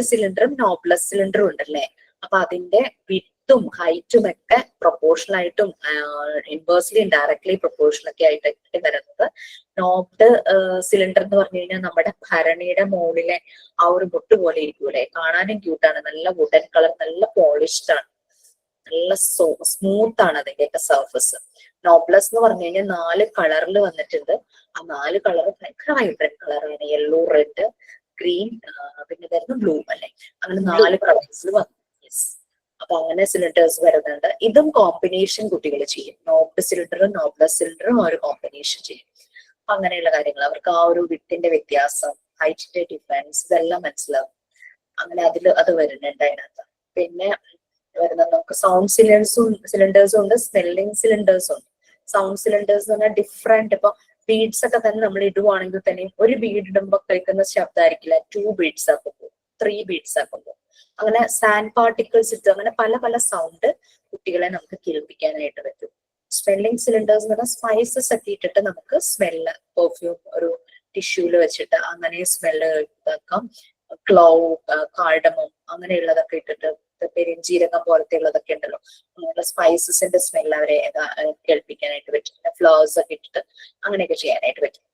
S1: സിലിണ്ടറും നോബ്ലെസ് സിലിണ്ടറും ഉണ്ടല്ലേ. അപ്പൊ അതിന്റെ വിഡ്ത്തും ഹൈറ്റും ഒക്കെ പ്രൊപ്പോർഷണൽ ആയിട്ടും ഇൻവേഴ്സ്ലി ഡയറക്ട്ലി പ്രൊപ്പോർഷണൽ ഒക്കെ ആയിട്ട് വരുന്നത്. നോബ്ഡ് സിലിണ്ടർ എന്ന് പറഞ്ഞു കഴിഞ്ഞാൽ നമ്മുടെ ഭരണിയുടെ മുകളിലെ ആ ഒരു മുട്ട് പോലെ ഇരിക്കൂലെ, കാണാനും ക്യൂട്ടാണ്, നല്ല വുഡൻ കളർ, നല്ല പോളിഷ്ഡ് ആണ്, നല്ല സ്മൂത്ത് ആണ് അതിന്റെയൊക്കെ സർഫസ്. നോബ്ലെസ് എന്ന് പറഞ്ഞു കഴിഞ്ഞാൽ 4 കളറിൽ വന്നിട്ടുണ്ട്. ആ 4 കളർ ഭയങ്കര വൈബ്രന്റ് കളറാണ്. യെല്ലോ, റെഡ്, ഗ്രീൻ, പിന്നെ വരുന്ന ബ്ലൂ അല്ലെ. അങ്ങനെ 4 കളേഴ്സിൽ വന്നു. യെസ്. അപ്പൊ അങ്ങനെ സിലിണ്ടേഴ്സ് വരുന്നുണ്ട്. ഇതും കോമ്പിനേഷൻ കുട്ടികൾ ചെയ്യും. നോബ്ഡ് സിലിണ്ടറും നോബ്ലെസ് സിലിണ്ടറും ഒരു കോമ്പിനേഷൻ ചെയ്യും. അങ്ങനെയുള്ള കാര്യങ്ങൾ അവർക്ക് ആ ഒരു വിട്ടിന്റെ വ്യത്യാസം, ഹൈറ്റിന്റെ ഡിഫറൻസ്, ഇതെല്ലാം മനസ്സിലാവും. അങ്ങനെ അത് വരുന്നുണ്ട് അതിനകത്ത്. പിന്നെ വരുന്നത് നമുക്ക് സൗണ്ട് സിലിണ്ടേഴ്സും ഉണ്ട്, സ്മെല്ലിംഗ് സിലിണ്ടേഴ്സും ഉണ്ട്. സൗണ്ട് സിലിണ്ടേഴ്സ് എന്ന് പറഞ്ഞാൽ ഡിഫറെന്റ്. ഇപ്പൊ ബീഡ്സ് ഒക്കെ തന്നെ നമ്മൾ ഇടുവാണെങ്കിൽ തന്നെ ഒരു ബീഡ് ഇടുമ്പോ കേൾക്കുന്ന ശബ്ദമായിരിക്കില്ല 2 ബീഡ്സ് ആക്കുമ്പോൾ, 3 ബീഡ്സ് ആക്കുമ്പോൾ. അങ്ങനെ സാൻഡ് പാർട്ടിക്കിൾസ് ഇട്ട് അങ്ങനെ പല പല സൗണ്ട് കുട്ടികളെ നമുക്ക് കേൾപ്പിക്കാനായിട്ട് പറ്റും. സ്മെല്ലിംഗ് സിലിണ്ടേഴ്സ് എന്ന് പറഞ്ഞാൽ സ്പൈസസ് ഒക്കെ ഇട്ടിട്ട് നമുക്ക് സ്മെല്ല്, പെർഫ്യൂം ഒരു ടിഷ്യൂല് വെച്ചിട്ട് അങ്ങനെ സ്മെല്ല് ഇതാക്കാം. ക്ലോവ്, കാർഡമം അങ്ങനെയുള്ളതൊക്കെ ഇട്ടിട്ട്, പെരുംജീരകം പോലത്തെ ഉള്ളതൊക്കെ ഉണ്ടല്ലോ, അങ്ങനെയുള്ള സ്പൈസസിന്റെ സ്മെല്ല് അവരെ കേൾപ്പിക്കാനായിട്ട് പറ്റും. ഫ്ലവേഴ്സ് ഒക്കെ ഇട്ടിട്ട് അങ്ങനെയൊക്കെ ചെയ്യാനായിട്ട് പറ്റും.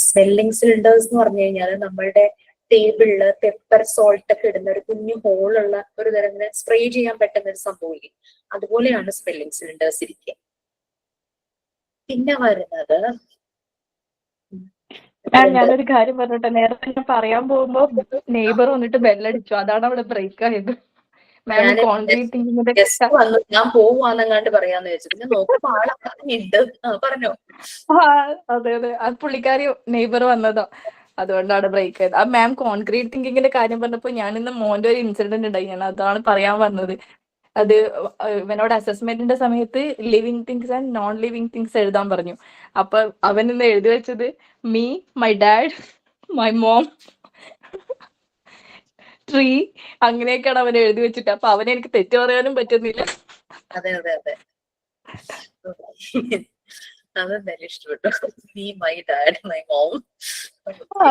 S1: സ്മെല്ലിംഗ് സിലിണ്ടേഴ്സ് എന്ന് പറഞ്ഞു കഴിഞ്ഞാൽ നമ്മളുടെ ടേബിളില് പെപ്പർ, സോൾട്ട് ഒക്കെ ഇടുന്ന ഒരു കുഞ്ഞു ഹോളുള്ള ഒരു തരം സ്പ്രേ ചെയ്യാൻ പറ്റുന്ന ഒരു സംഭവം, അതുപോലെയാണ് സ്മെല്ലിംഗ് സിലിണ്ടേഴ്സ് ഇരിക്കുക. പിന്നെ വരുന്നത്
S3: ഞാനൊരു കാര്യം പറഞ്ഞോട്ടെ. നേരത്തെ ഞാൻ പറയാൻ പോകുമ്പോ നെയ്ബർ വന്നിട്ട് ബെല്ലടിച്ചു, അതാണ് അവിടെ ബ്രേക്ക് ആയത്. മാം
S1: ഞാൻ
S3: കോൺക്രീറ്റ് തിങ്കിങ്ങിന്റെ
S1: ജസ്റ്റ് വന്നു ഞാൻ പോവാന്നെങ്ങാണ്ട് പറയാന്ന് വെച്ചു. പിന്നെ നോക്കുമ്പോ ആളെ പറഞ്ഞിട്ട് പറഞ്ഞോ.
S3: അതെ അതെ, അത് പുള്ളിക്കാരി നെയ്ബർ വന്നതോ, അതുകൊണ്ടാണ് ബ്രേക്ക് ആയത്. ആ മാം കോൺക്രീറ്റ് തിങ്കിങ്ങിന്റെ കാര്യം പറഞ്ഞപ്പോ ഞാൻ ഇന്ന് മോന്റെ ഒരു ഇൻസിഡന്റ് ഉണ്ടായി, ഞാൻ അതാണ് പറയാൻ വന്നത്. അത് ഇവനോട് അസസ്മെന്റിന്റെ സമയത്ത് living things and non living things എഴുതാൻ പറഞ്ഞു. അപ്പൊ അവൻ ഇന്ന് എഴുതി വെച്ചത് me, my dad, my mom, tree, അങ്ങനെയൊക്കെയാണ് അവൻ എഴുതി വെച്ചിട്ട്. അപ്പൊ അവനെ എനിക്ക് തെറ്റു പറയാനും പറ്റുന്നില്ല.
S1: അതെ അതെ അതെ, അതെന്തായാലും ഇഷ്ടപ്പെട്ടു. നീ മൈ ഡാഡ് മൈ മോം.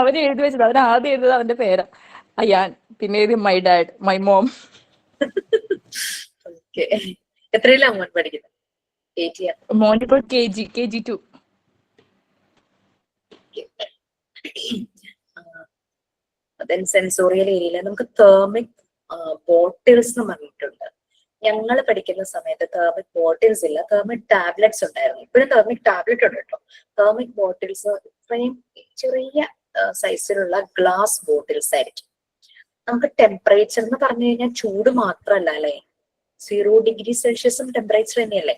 S3: അവൻ എഴുതി വെച്ചത്, അവൻ ആദ്യം എഴുതുന്നത് അവന്റെ പേരാ അയ്യാൻ, പിന്നെ എഴുതി my dad, my mom.
S1: Okay, എത്രയിലാ മോൻ പഠിക്കുന്നത്? KG-യാ?
S3: മോനിപ്പോൾ KG2.
S1: സെൻസോറിയൽ ഏരിയയില് നമുക്ക് തേർമിക് ബോട്ടിൽസ് എന്ന് പറഞ്ഞിട്ടുണ്ട്. ഞങ്ങൾ പഠിക്കുന്ന സമയത്ത് തേർമിക് ബോട്ടിൽസ് ഇല്ല, തേർമിക് ടാബ്ലറ്റ്സ് ഉണ്ടായിരുന്നു. ഇപ്പോഴും തേർമിക് ടാബ്ലറ്റ് ഉണ്ട് കേട്ടോ. തേർമിക് ബോട്ടിൽസ് ഇത്രയും ചെറിയ സൈസിലുള്ള ഗ്ലാസ് ബോട്ടിൽസ് ആയിരിക്കും. നമുക്ക് ടെമ്പറേച്ചർ എന്ന് പറഞ്ഞു കഴിഞ്ഞാൽ ചൂട് മാത്രമല്ല അല്ലെ, 0 ഡിഗ്രി സെൽഷ്യസും ടെമ്പറേച്ചർ തന്നെയല്ലേ.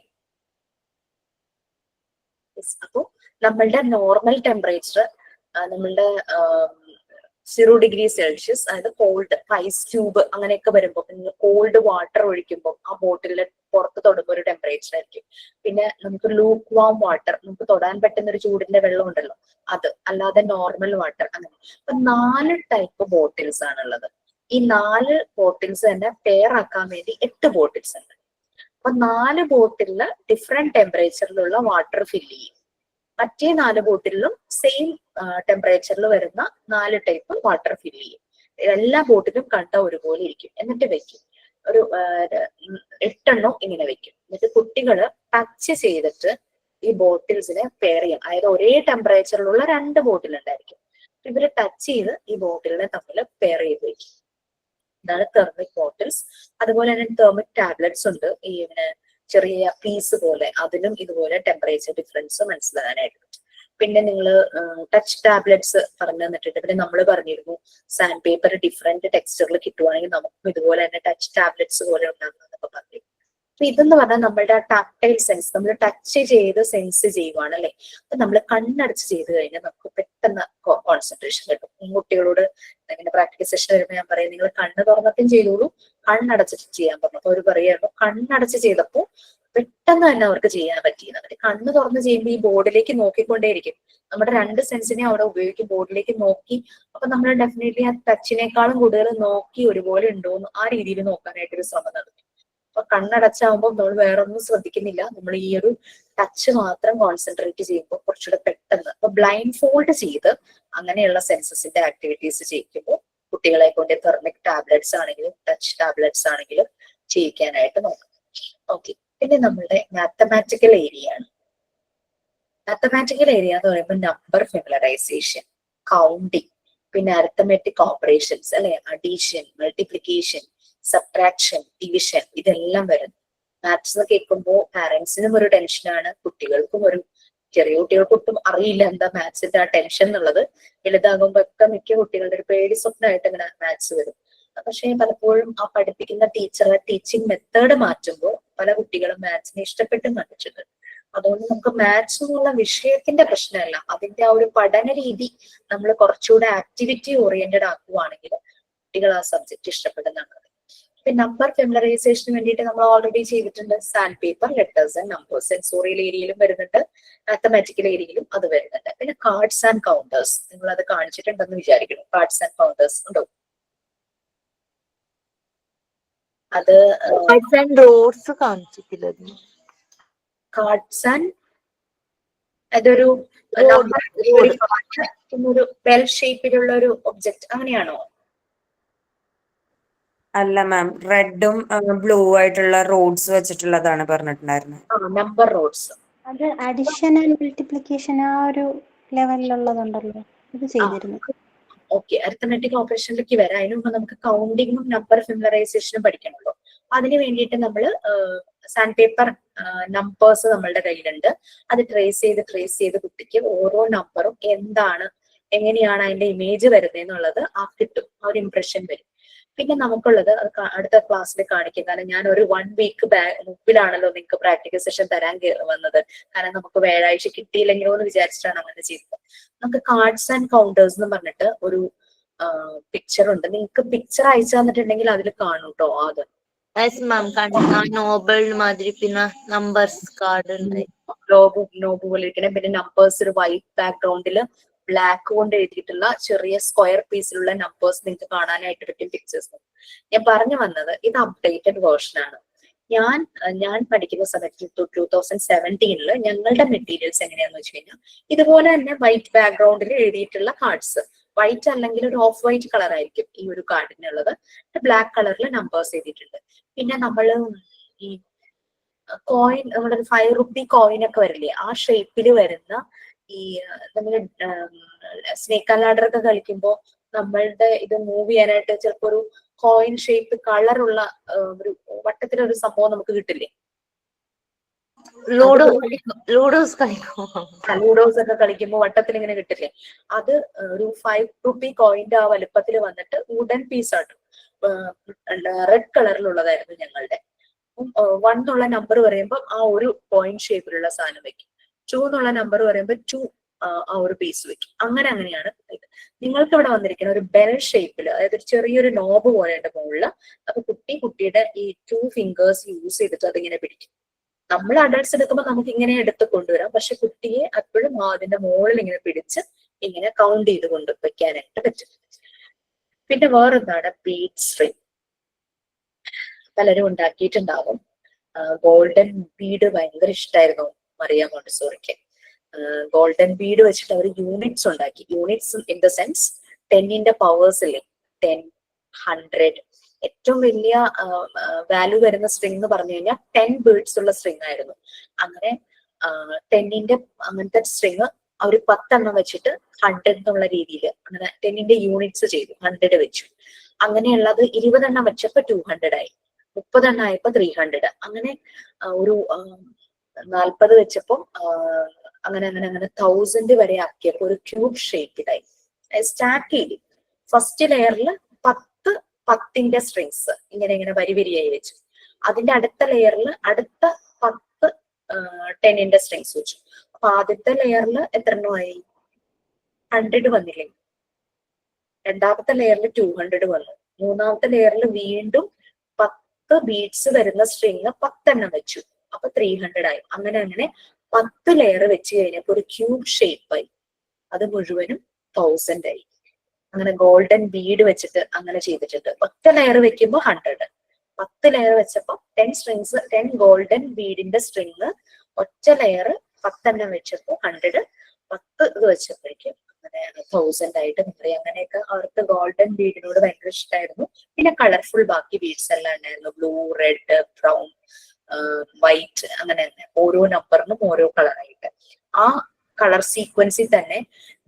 S1: അപ്പൊ നമ്മളുടെ നോർമൽ ടെമ്പറേച്ചർ നമ്മളുടെ 0 ഡിഗ്രി സെൽഷ്യസ്, അതായത് കോൾഡ് ഐസ് ക്യൂബ് അങ്ങനെയൊക്കെ വരുമ്പോൾ നിങ്ങൾ കോൾഡ് വാട്ടർ ഒഴിക്കുമ്പോൾ ആ ബോട്ടിലിൽ പുറത്ത് തൊടുമ്പോൾ ഒരു ടെമ്പറേച്ചർ ആയിരിക്കും. പിന്നെ നമുക്ക് ലൂക്ക് വാം വാട്ടർ, നമുക്ക് തൊടാൻ പറ്റുന്ന ഒരു ചൂടിന്റെ വെള്ളം ഉണ്ടല്ലോ അത്, അല്ലാതെ നോർമൽ വാട്ടർ, അങ്ങനെ. അപ്പൊ 4 ടൈപ്പ് ബോട്ടിൽസ് ആണുള്ളത്. ഈ 4 ബോട്ടിൽസ് തന്നെ പെയർ ആക്കാൻ വേണ്ടി 8 ബോട്ടിൽസ് ഉണ്ട്. അപ്പൊ 4 ബോട്ടിലില് ഡിഫറെന്റ് ടെമ്പറേച്ചറിലുള്ള വാട്ടർ ഫില്ല് ചെയ്യും. മറ്റേ 4 ബോട്ടിലും സെയിം ടെമ്പറേച്ചറിൽ വരുന്ന 4 ടൈപ്പ് വാട്ടർ ഫില്ല് ചെയ്യും. എല്ലാ ബോട്ടിലും കണ്ട ഒരുപോലെ ഇരിക്കും. എന്നിട്ട് വെക്കും ഒരു 8 ഇങ്ങനെ വെക്കും. എന്നിട്ട് കുട്ടികള് ടച്ച് ചെയ്തിട്ട് ഈ ബോട്ടിൽസിനെ പെയർ ചെയ്യും. അതായത് ഒരേ ടെമ്പറേച്ചറിലുള്ള 2 ബോട്ടിൽ ഉണ്ടായിരിക്കും. ഇവര് ടച്ച് ചെയ്ത് ഈ ബോട്ടിലിനെ തമ്മിൽ പെയർ ചെയ്ത് വെക്കും. ഇതാണ് തെർമിക് ബോട്ടിൽസ്. അതുപോലെ തന്നെ തെർമിക് ടാബ്ലറ്റ്സ് ഉണ്ട്. ഈ ചെറിയ പീസ് പോലെ, അതിലും ഇതുപോലെ ടെമ്പറേച്ചർ ഡിഫറൻസ് മനസ്സിലാകാനായിട്ട് പറ്റും. പിന്നെ നിങ്ങൾ ടച്ച് ടാബ്ലറ്റ്സ് പറഞ്ഞു തന്നിട്ടുണ്ട്. പിന്നെ നമ്മൾ പറഞ്ഞിരുന്നു സാൻഡ് പേപ്പർ ഡിഫറെന്റ് ടെക്സ്ചറിൽ കിട്ടുവാണെങ്കിൽ നമുക്കും ഇതുപോലെ തന്നെ ടച്ച് ടാബ്ലറ്റ്സ് പോലെ ഉണ്ടാകുന്നതൊക്കെ പറഞ്ഞു. അപ്പൊ ഇതെന്ന് പറഞ്ഞാൽ നമ്മളുടെ ടാക്ടൈൽ സെൻസ്, നമ്മൾ ടച്ച് ചെയ്ത് സെൻസ് ചെയ്യുവാണ് അല്ലെ. അപ്പൊ നമ്മൾ കണ്ണടച്ച് ചെയ്ത് കഴിഞ്ഞാൽ നമുക്ക് പെട്ടെന്ന് കോൺസെൻട്രേഷൻ കിട്ടും. കുട്ടികളോട് ഇങ്ങനെ പ്രാക്ടിക്കൽ സെഷൻ വരുമ്പോൾ ഞാൻ പറയും നിങ്ങൾ കണ്ണ് തുറന്നിട്ടും ചെയ്തോളൂ, കണ്ണടച്ചിട്ട് ചെയ്യാൻ പറഞ്ഞു. അപ്പൊ അവർ പറയായിരുന്നു കണ്ണടച്ച് ചെയ്തപ്പോ പെട്ടെന്ന് തന്നെ അവർക്ക് ചെയ്യാൻ പറ്റിയെന്ന്. എന്നിട്ട് കണ്ണ് തുറന്ന് ചെയ്യുമ്പോൾ ഈ ബോർഡിലേക്ക് നോക്കിക്കൊണ്ടേയിരിക്കും. നമ്മുടെ 2 സെൻസിനെ അവിടെ ഉപയോഗിക്കും, ബോർഡിലേക്ക് നോക്കി. അപ്പൊ നമ്മൾ ഡെഫിനറ്റ്ലി ആ ടച്ചിനേക്കാളും കൂടുതൽ നോക്കി ഒരുപോലെ ഉണ്ടോന്ന് ആ രീതിയിൽ നോക്കാനായിട്ട് ഒരു ശ്രമം നടത്തും. അപ്പൊ കണ്ണടച്ചാകുമ്പോൾ നമ്മൾ വേറെ ഒന്നും ശ്രദ്ധിക്കുന്നില്ല, നമ്മൾ ഈ ഒരു ടച്ച് മാത്രം കോൺസെൻട്രേറ്റ് ചെയ്യുമ്പോൾ കുറച്ചുകൂടെ പെട്ടെന്ന്. അപ്പൊ ബ്ലൈൻഡ് ഫോൾഡ് ചെയ്ത് അങ്ങനെയുള്ള സെൻസസിന്റെ ആക്ടിവിറ്റീസ് ചെയ്യിക്കുമ്പോൾ കുട്ടികളെ കൊണ്ട് തെർമിക് ടാബ്ലറ്റ്സ് ആണെങ്കിലും ടച്ച് ടാബ്ലറ്റ്സ് ആണെങ്കിലും ചെയ്യിക്കാനായിട്ട് നോക്കാം. ഓക്കെ, പിന്നെ നമ്മളുടെ മാത്തമാറ്റിക്കൽ ഏരിയ ആണ്. മാത്തമാറ്റിക്കൽ ഏരിയ എന്ന് പറയുമ്പോൾ നമ്പർ ഫെമിലറൈസേഷൻ, കൗണ്ടിങ്, പിന്നെ അരിത്തമെറ്റിക് ഓപ്പറേഷൻസ് അല്ലെ, അഡീഷൻ, മൾട്ടിപ്ലിക്കേഷൻ, സബ്ട്രാക്ഷൻ, ഡിവിഷൻ, ഇതെല്ലാം വരുന്നു. മാത്സ് കേൾക്കുമ്പോൾ പാരന്റ്സിനും ഒരു ടെൻഷനാണ്, കുട്ടികൾക്കും ഒരു, ചെറിയ കുട്ടികൾക്ക് ഒട്ടും അറിയില്ല എന്താ മാത്സിന്റെ ആ ടെൻഷൻ എന്നുള്ളത്. വലുതാകുമ്പോൾ ഒക്കെ മിക്ക കുട്ടികളുടെ ഒരു പേടി സ്വപ്നമായിട്ട് ഇങ്ങനെ മാത്സ് വരും. പക്ഷെ പലപ്പോഴും ആ പഠിപ്പിക്കുന്ന ടീച്ചറുടെ ടീച്ചിങ് മെത്തേഡ് മാറ്റുമ്പോൾ പല കുട്ടികളും മാത്സിനെ ഇഷ്ടപ്പെട്ടും കണ്ടിട്ടുണ്ട്. അതുകൊണ്ട് നമുക്ക് മാത്സ് എന്നുള്ള വിഷയത്തിന്റെ പ്രശ്നമല്ല, അതിന്റെ ആ ഒരു പഠന രീതി നമ്മൾ കുറച്ചുകൂടെ ആക്ടിവിറ്റി ഓറിയന്റഡ് ആക്കുവാണെങ്കിൽ കുട്ടികൾ ആ സബ്ജക്ട് ഇഷ്ടപ്പെടുന്നതാണ്. നമ്പർ ഫെമിലറൈസേഷന് വേണ്ടിയിട്ട് നമ്മൾ ഓൾറെഡി ചെയ്തിട്ടുണ്ട്. Sand paper, letters and numbers sensorial ഏരിയയിലും വരുന്നുണ്ട്, മാത്തമാറ്റിക്കൽ ഏരിയയിലും അത് വരുന്നുണ്ട്. പിന്നെ കാർഡ്സ് ആൻഡ് കൗണ്ടേഴ്സ് നിങ്ങൾ അത് കാണിച്ചിട്ടുണ്ടെന്ന് വിചാരിക്കുന്നു. കാർഡ്സ് ആൻഡ് കൗണ്ടേഴ്സ് ഉണ്ടോ? അത്
S2: റോഡ്സ് കാണിച്ചിട്ടില്ല.
S1: കാർഡ്സ് ആൻഡ് അതൊരു ഒരു ബെൽ ഷേപ്പിലുള്ള ഒരു ഒബ്ജക്ട് അങ്ങനെയാണോ?
S8: അല്ല മാം, റെഡും ബ്ലൂ ആയിട്ടുള്ള റോഡ്സ് വെച്ചിട്ടുള്ളതാണ് പറഞ്ഞിട്ടുണ്ടായിരുന്നത്.
S1: Number rods.
S5: അത് അഡിഷൻ ആൻഡ് മൾട്ടിപ്ലിക്കേഷൻ ആ ഒരു ലെവലിലുള്ളതുണ്ടല്ലോ, ഇത് ചെയ്തിരുന്നു.
S1: ഓക്കെ, അരിത്തമെറ്റിക് ഓപ്പറേഷനിലേക്ക് വരാം. അതിന് മുമ്പ് നമുക്ക് കൗണ്ടിങ്ങും നമ്പർ ഫെമിലറൈസേഷനും പഠിക്കണമല്ലോ. അതിന് വേണ്ടിയിട്ട് നമ്മൾ സാൻഡ് പേപ്പർ നമ്പേഴ്സ് നമ്മളുടെ കയ്യിലുണ്ട്. അത് ട്രേസ് ചെയ്ത് കുട്ടിക്ക് ഓരോ നമ്പറും എന്താണ്, എങ്ങനെയാണ് അതിന്റെ ഇമേജ് വരുന്നത് എന്നുള്ളത് ആ കിട്ടും, ആ ഒരു ഇംപ്രഷൻ വരും. പിന്നെ നമുക്കുള്ളത് അത് അടുത്ത ക്ലാസ്സിൽ കാണിക്കും. കാരണം ഞാൻ ഒരു 1 വീക്ക് മുമ്പിലാണല്ലോ നിങ്ങൾക്ക് പ്രാക്ടിക്കൽ സെഷൻ തരാൻ വന്നത്. കാരണം നമുക്ക് വ്യാഴാഴ്ച കിട്ടിയില്ലെങ്കിലോ എന്ന് വിചാരിച്ചിട്ടാണ് അങ്ങനെ ചെയ്തത്. നമുക്ക് കാർഡ്സ് ആൻഡ് കൗണ്ടേഴ്സ് എന്ന് പറഞ്ഞിട്ട് ഒരു പിക്ചർ ഉണ്ട്. നിങ്ങൾക്ക് പിക്ചർ അയച്ചു തന്നിട്ടുണ്ടെങ്കിൽ അതിൽ കാണും കേട്ടോ. അത്
S2: നോബൽ മാതിരി പിന്നെ നമ്പേഴ്സ് കാർഡ്
S1: നോബ് പോലെ ഇരിക്കണേ. പിന്നെ നമ്പേഴ്സ് ഒരു വൈറ്റ് ബാക്ക്ഗ്രൗണ്ടിൽ ബ്ലാക്ക് കൊണ്ട് എഴുതിയിട്ടുള്ള ചെറിയ സ്ക്വയർ പീസിലുള്ള നമ്പേഴ്സ് നിങ്ങൾക്ക് കാണാനായിട്ട് പറ്റും പിക്ചേഴ്സ്. ഞാൻ പറഞ്ഞു വന്നത് ഇത് അപ്ഡേറ്റഡ് വേർഷൻ ആണ്. ഞാൻ പഠിക്കുന്ന സമയത്ത് 2017 ഞങ്ങളുടെ മെറ്റീരിയൽസ് എങ്ങനെയാന്ന് വെച്ച് കഴിഞ്ഞാൽ ഇതുപോലെ തന്നെ വൈറ്റ് ബാക്ക്ഗ്രൗണ്ടിൽ എഴുതിയിട്ടുള്ള കാർഡ്സ്. വൈറ്റ് അല്ലെങ്കിൽ ഒരു ഓഫ് വൈറ്റ് കളർ ആയിരിക്കും ഈ ഒരു കാർഡിനുള്ളത്. ബ്ലാക്ക് കളറിൽ നമ്പേഴ്സ് എഴുതിയിട്ടുണ്ട്. പിന്നെ നമ്മൾ ഈ കോയിൻ, നമ്മുടെ 5 റുപ്പി കോയിൻ ഒക്കെ വരില്ലേ, ആ ഷേപ്പിൽ വരുന്ന ഈ നമ്മൾ സ്നേക്ക് ആൻഡ് ലാഡർ ഒക്കെ കളിക്കുമ്പോൾ നമ്മളുടെ ഇത് മൂവ് ചെയ്യാനായിട്ട് ചിലപ്പോ ഒരു കോയിൻ ഷേപ്പ് കളറുള്ള ഒരു വട്ടത്തിലൊരു സംഭവം നമുക്ക് കിട്ടില്ലേ?
S2: ലൂഡോസ്
S1: ഒക്കെ കളിക്കുമ്പോൾ വട്ടത്തിൽ ഇങ്ങനെ കിട്ടില്ലേ? അത് ഒരു 5 റുപ്പി കോയിന്റെ ആ വലുപ്പത്തിൽ വന്നിട്ട് വുഡൻ പീസ് ആണ്. റെഡ് കളറിലുള്ളതായിരുന്നു ഞങ്ങളുടെ. 1 എന്നുള്ള നമ്പർ പറയുമ്പോൾ ആ ഒരു പോയിന്റ് ഷേപ്പിലുള്ള സാധനം വെക്കും. 2 എന്നുള്ള നമ്പർ പറയുമ്പോൾ 2 ആ ഒരു പീസ് വെക്കും. അങ്ങനെയാണ് ഇത്. നിങ്ങൾക്ക് ഇവിടെ വന്നിരിക്കുന്ന ഒരു ബെൽ ഷേപ്പിൽ, അതായത് ചെറിയൊരു നോബ് പോലെയുണ്ട് മുകളില്. അപ്പൊ കുട്ടിയുടെ ഈ 2 ഫിംഗേഴ്സ് യൂസ് ചെയ്തിട്ട് അതിങ്ങനെ പിടിക്കും. നമ്മൾ അഡൾട്ട്സ് എടുക്കുമ്പോൾ നമുക്ക് ഇങ്ങനെ എടുത്ത് കൊണ്ടുവരാം. പക്ഷെ കുട്ടിയെ എപ്പോഴും അതിന്റെ മുകളിൽ ഇങ്ങനെ പിടിച്ച് ഇങ്ങനെ കൗണ്ട് ചെയ്ത് കൊണ്ട് വെക്കാനായിട്ട് പറ്റും. പിന്നെ വേറെന്താണ് ബീഡ് സ്ട്രിങ്. പലരും ഉണ്ടാക്കിയിട്ടുണ്ടാവും. ഗോൾഡൻ ബീഡ് ഭയങ്കര ഇഷ്ടമായിരുന്നു മറിയ മോണ്ടിസോറിക്ക്. ഗോൾഡൻ ബീഡ് വെച്ചിട്ട് അവർ യൂണിറ്റ്സ് ഉണ്ടാക്കി. യൂണിറ്റ്സ് ഇൻ ദ സെൻസ് 10ന്റെ പവേഴ്സ് ഇല്ലേ, 10, 100. ഏറ്റവും വലിയ വാല്യൂ വരുന്ന സ്ട്രിങ് എന്ന് പറഞ്ഞു കഴിഞ്ഞാൽ 10 ബീഡ്സ് ഉള്ള സ്ട്രിങ് ആയിരുന്നു. അങ്ങനെ 10ന്റെ അങ്ങനത്തെ സ്ട്രിങ് അവർ 10 എണ്ണം വെച്ചിട്ട് 100 എന്നുള്ള രീതിയിൽ അങ്ങനെ 10ന്റെ യൂണിറ്റ്സ് ചെയ്തു. 100 വെച്ചു. അങ്ങനെയുള്ളത് 20 എണ്ണം വെച്ചപ്പോ 200 ആയി. 30 എണ്ണം ആയപ്പോ 300. അങ്ങനെ ഒരു 40 വെച്ചപ്പോ അങ്ങനെ 1000 വരെ ആക്കിയപ്പോ ഒരു ക്യൂബ് ഷേപ്പിലായി. സ്റ്റാക്ക് ചെയ്തു. ഫസ്റ്റ് ലെയറിൽ 10ന്റെ സ്ട്രിങ്സ് ഇങ്ങനെ വരിയായി വെച്ചു. അതിന്റെ അടുത്ത ലെയറിൽ അടുത്ത 10 10ന്റെ സ്ട്രിങ്സ് വെച്ചു. അപ്പൊ ആദ്യത്തെ ലെയറിൽ എത്ര എണ്ണമായി? 100 വന്നില്ലേ? രണ്ടാമത്തെ ലെയറിൽ 200 വന്നു. മൂന്നാമത്തെ ലെയറിൽ വീണ്ടും 10 ബീഡ്സ് വരുന്ന സ്ട്രിങ് 10 എണ്ണം വെച്ചു. അപ്പൊ 300 ആയി. അങ്ങനെ 10 ലെയർ വെച്ച് കഴിഞ്ഞപ്പോ ഒരു ക്യൂബ് ഷേപ്പായി. അത് മുഴുവനും 1000 ആയി. അങ്ങനെ ഗോൾഡൻ ബീഡ് വെച്ചിട്ട് അങ്ങനെ ചെയ്തിട്ടുണ്ട്. 10 ലെയർ വെക്കുമ്പോൾ 100. 10 ലെയർ വെച്ചപ്പോ 10 സ്ട്രിങ്സ്, 10 ഗോൾഡൻ ബീഡിന്റെ സ്ട്രിങ് ഒറ്റ ലെയർ 10 എണ്ണം വെച്ചപ്പോ 100. 10 ഇത് വെച്ചപ്പോഴേക്കും അങ്ങനെ 1000 ആയിട്ട് മാറി. അങ്ങനെയൊക്കെ അവർക്ക് ഗോൾഡൻ ബീഡിനോട് ഭയങ്കര ഇഷ്ടമായിരുന്നു. പിന്നെ കളർഫുൾ ബാക്കി ബീഡ്സ് എല്ലാം ഉണ്ടായിരുന്നു. ബ്ലൂ, റെഡ്, ബ്രൗൺ, വൈറ്റ്, അങ്ങനെ ഓരോ നമ്പറിനും ഓരോ കളറായിട്ട്. ആ കളർ സീക്വൻസിൽ തന്നെ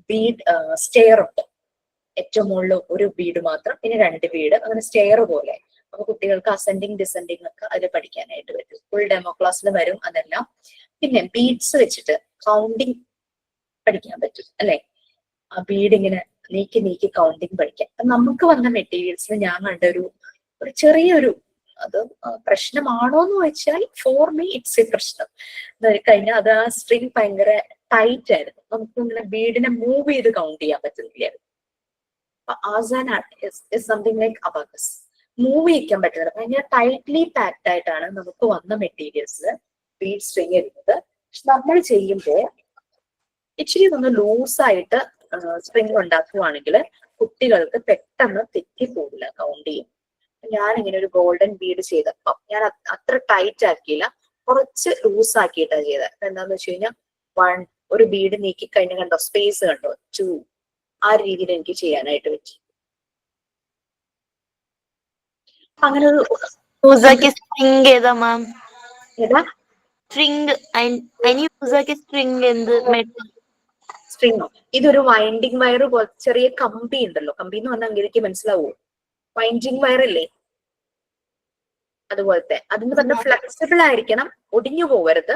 S1: ബീഡ് സ്റ്റെയർ ഉണ്ട്. ഏറ്റവും മുകളിൽ ഒരു ബീഡ് മാത്രം, പിന്നെ 2 ബീഡ്, അങ്ങനെ സ്റ്റെയർ പോലെ. അപ്പൊ കുട്ടികൾക്ക് അസെൻഡിങ് ഡിസെൻഡിങ് ഒക്കെ അതിൽ പഠിക്കാനായിട്ട് പറ്റും. ഫുൾ ഡെമോ ക്ലാസ്സിൽ വരും അതെല്ലാം. പിന്നെ ബീഡ്സ് വെച്ചിട്ട് കൗണ്ടിങ് പഠിക്കാൻ പറ്റും അല്ലെ? ആ ബീഡ് ഇങ്ങനെ നീക്കി കൗണ്ടിങ് പഠിക്കാം. നമുക്ക് വന്ന മെറ്റീരിയൽസിൽ ഞാൻ കണ്ട ഒരു ചെറിയൊരു അത് പ്രശ്നമാണോ എന്ന് വെച്ചാൽ ഫോർ മീ ഇറ്റ്സ് എ പ്രശ്നം എന്ന് കഴിഞ്ഞാൽ അത് ആ സ്ട്രിങ് ഭയങ്കര ടൈറ്റ് ആയിരുന്നു. നമുക്ക് ഇങ്ങനെ ബീഡിനെ മൂവ് ചെയ്ത് കൗണ്ട് ചെയ്യാൻ പറ്റുന്നില്ലായിരുന്നു. സംതിങ് ലൈക്ക് അബാക്കസ് മൂവ് ചെയ്യിക്കാൻ പറ്റുന്നത്. ഭയങ്കര ടൈറ്റ്ലി പാക്ഡ് ആയിട്ടാണ് നമുക്ക് വന്ന മെറ്റീരിയൽസ് ബീഡ് സ്ട്രിങ് വരുന്നത്. പക്ഷെ നമ്മൾ ചെയ്യുമ്പോൾ ഇച്ചിരി ഒന്ന് ലൂസായിട്ട് സ്ട്രിങ് ഉണ്ടാക്കുകയാണെങ്കിൽ കുട്ടികൾക്ക് പെട്ടെന്ന് തെറ്റിപ്പോകില്ല കൗണ്ട് ചെയ്യും. ഞാനിങ്ങനെ ഒരു ഗോൾഡൻ ബീഡ് ചെയ്തപ്പം ഞാൻ അത്ര ടൈറ്റ് ആക്കിയില്ല, കുറച്ച് ലൂസ് ആക്കിയിട്ടാണ് ചെയ്തത്. എന്താന്ന് വെച്ച് കഴിഞ്ഞാൽ 1 ഒരു ബീഡ് നീക്കി കഴിഞ്ഞ് കണ്ടോ സ്പേസ് കണ്ടോ, 2 ആ രീതിയിൽ എനിക്ക് ചെയ്യാനായിട്ട് പറ്റി. അങ്ങനെ ഒരു
S2: സ്ട്രിങ് ഏതാ മാം?
S1: ഏതാ സ്ട്രിങ്ങോ? ഇതൊരു വൈൻഡിങ് വയർ പോലെ ചെറിയ കമ്പി ഉണ്ടല്ലോ. കമ്പി എന്ന് പറഞ്ഞാൽ എനിക്ക് മനസ്സിലാവോ? വൈൻഡിങ് വയർ അല്ലേ അതുപോലത്തെ. അതെന്ന് പറഞ്ഞാൽ ഫ്ലെക്സിബിൾ ആയിരിക്കണം, ഒടിഞ്ഞു പോവരുത്,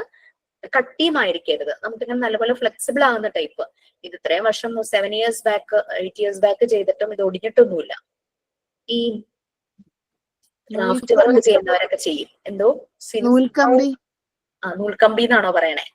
S1: കട്ടിയുമായിരിക്കരുത്. നമുക്കിങ്ങനെ നല്ലപോലെ ഫ്ലെക്സിബിൾ ആകുന്ന ടൈപ്പ്. ഇത് ഇത്രയും വർഷം 7 years ബാക്ക് 8 years ബാക്ക് ചെയ്തിട്ടും ഇത് ഒടിഞ്ഞിട്ടൊന്നുമില്ല. ഈ ക്രാഫ്റ്റ് വർക്ക് ചെയ്യുന്നവരൊക്കെ ചെയ്യും. എന്തോ
S9: നൂൽക്കമ്പി.
S1: നൂൽക്കമ്പി എന്നാണോ പറയണേ?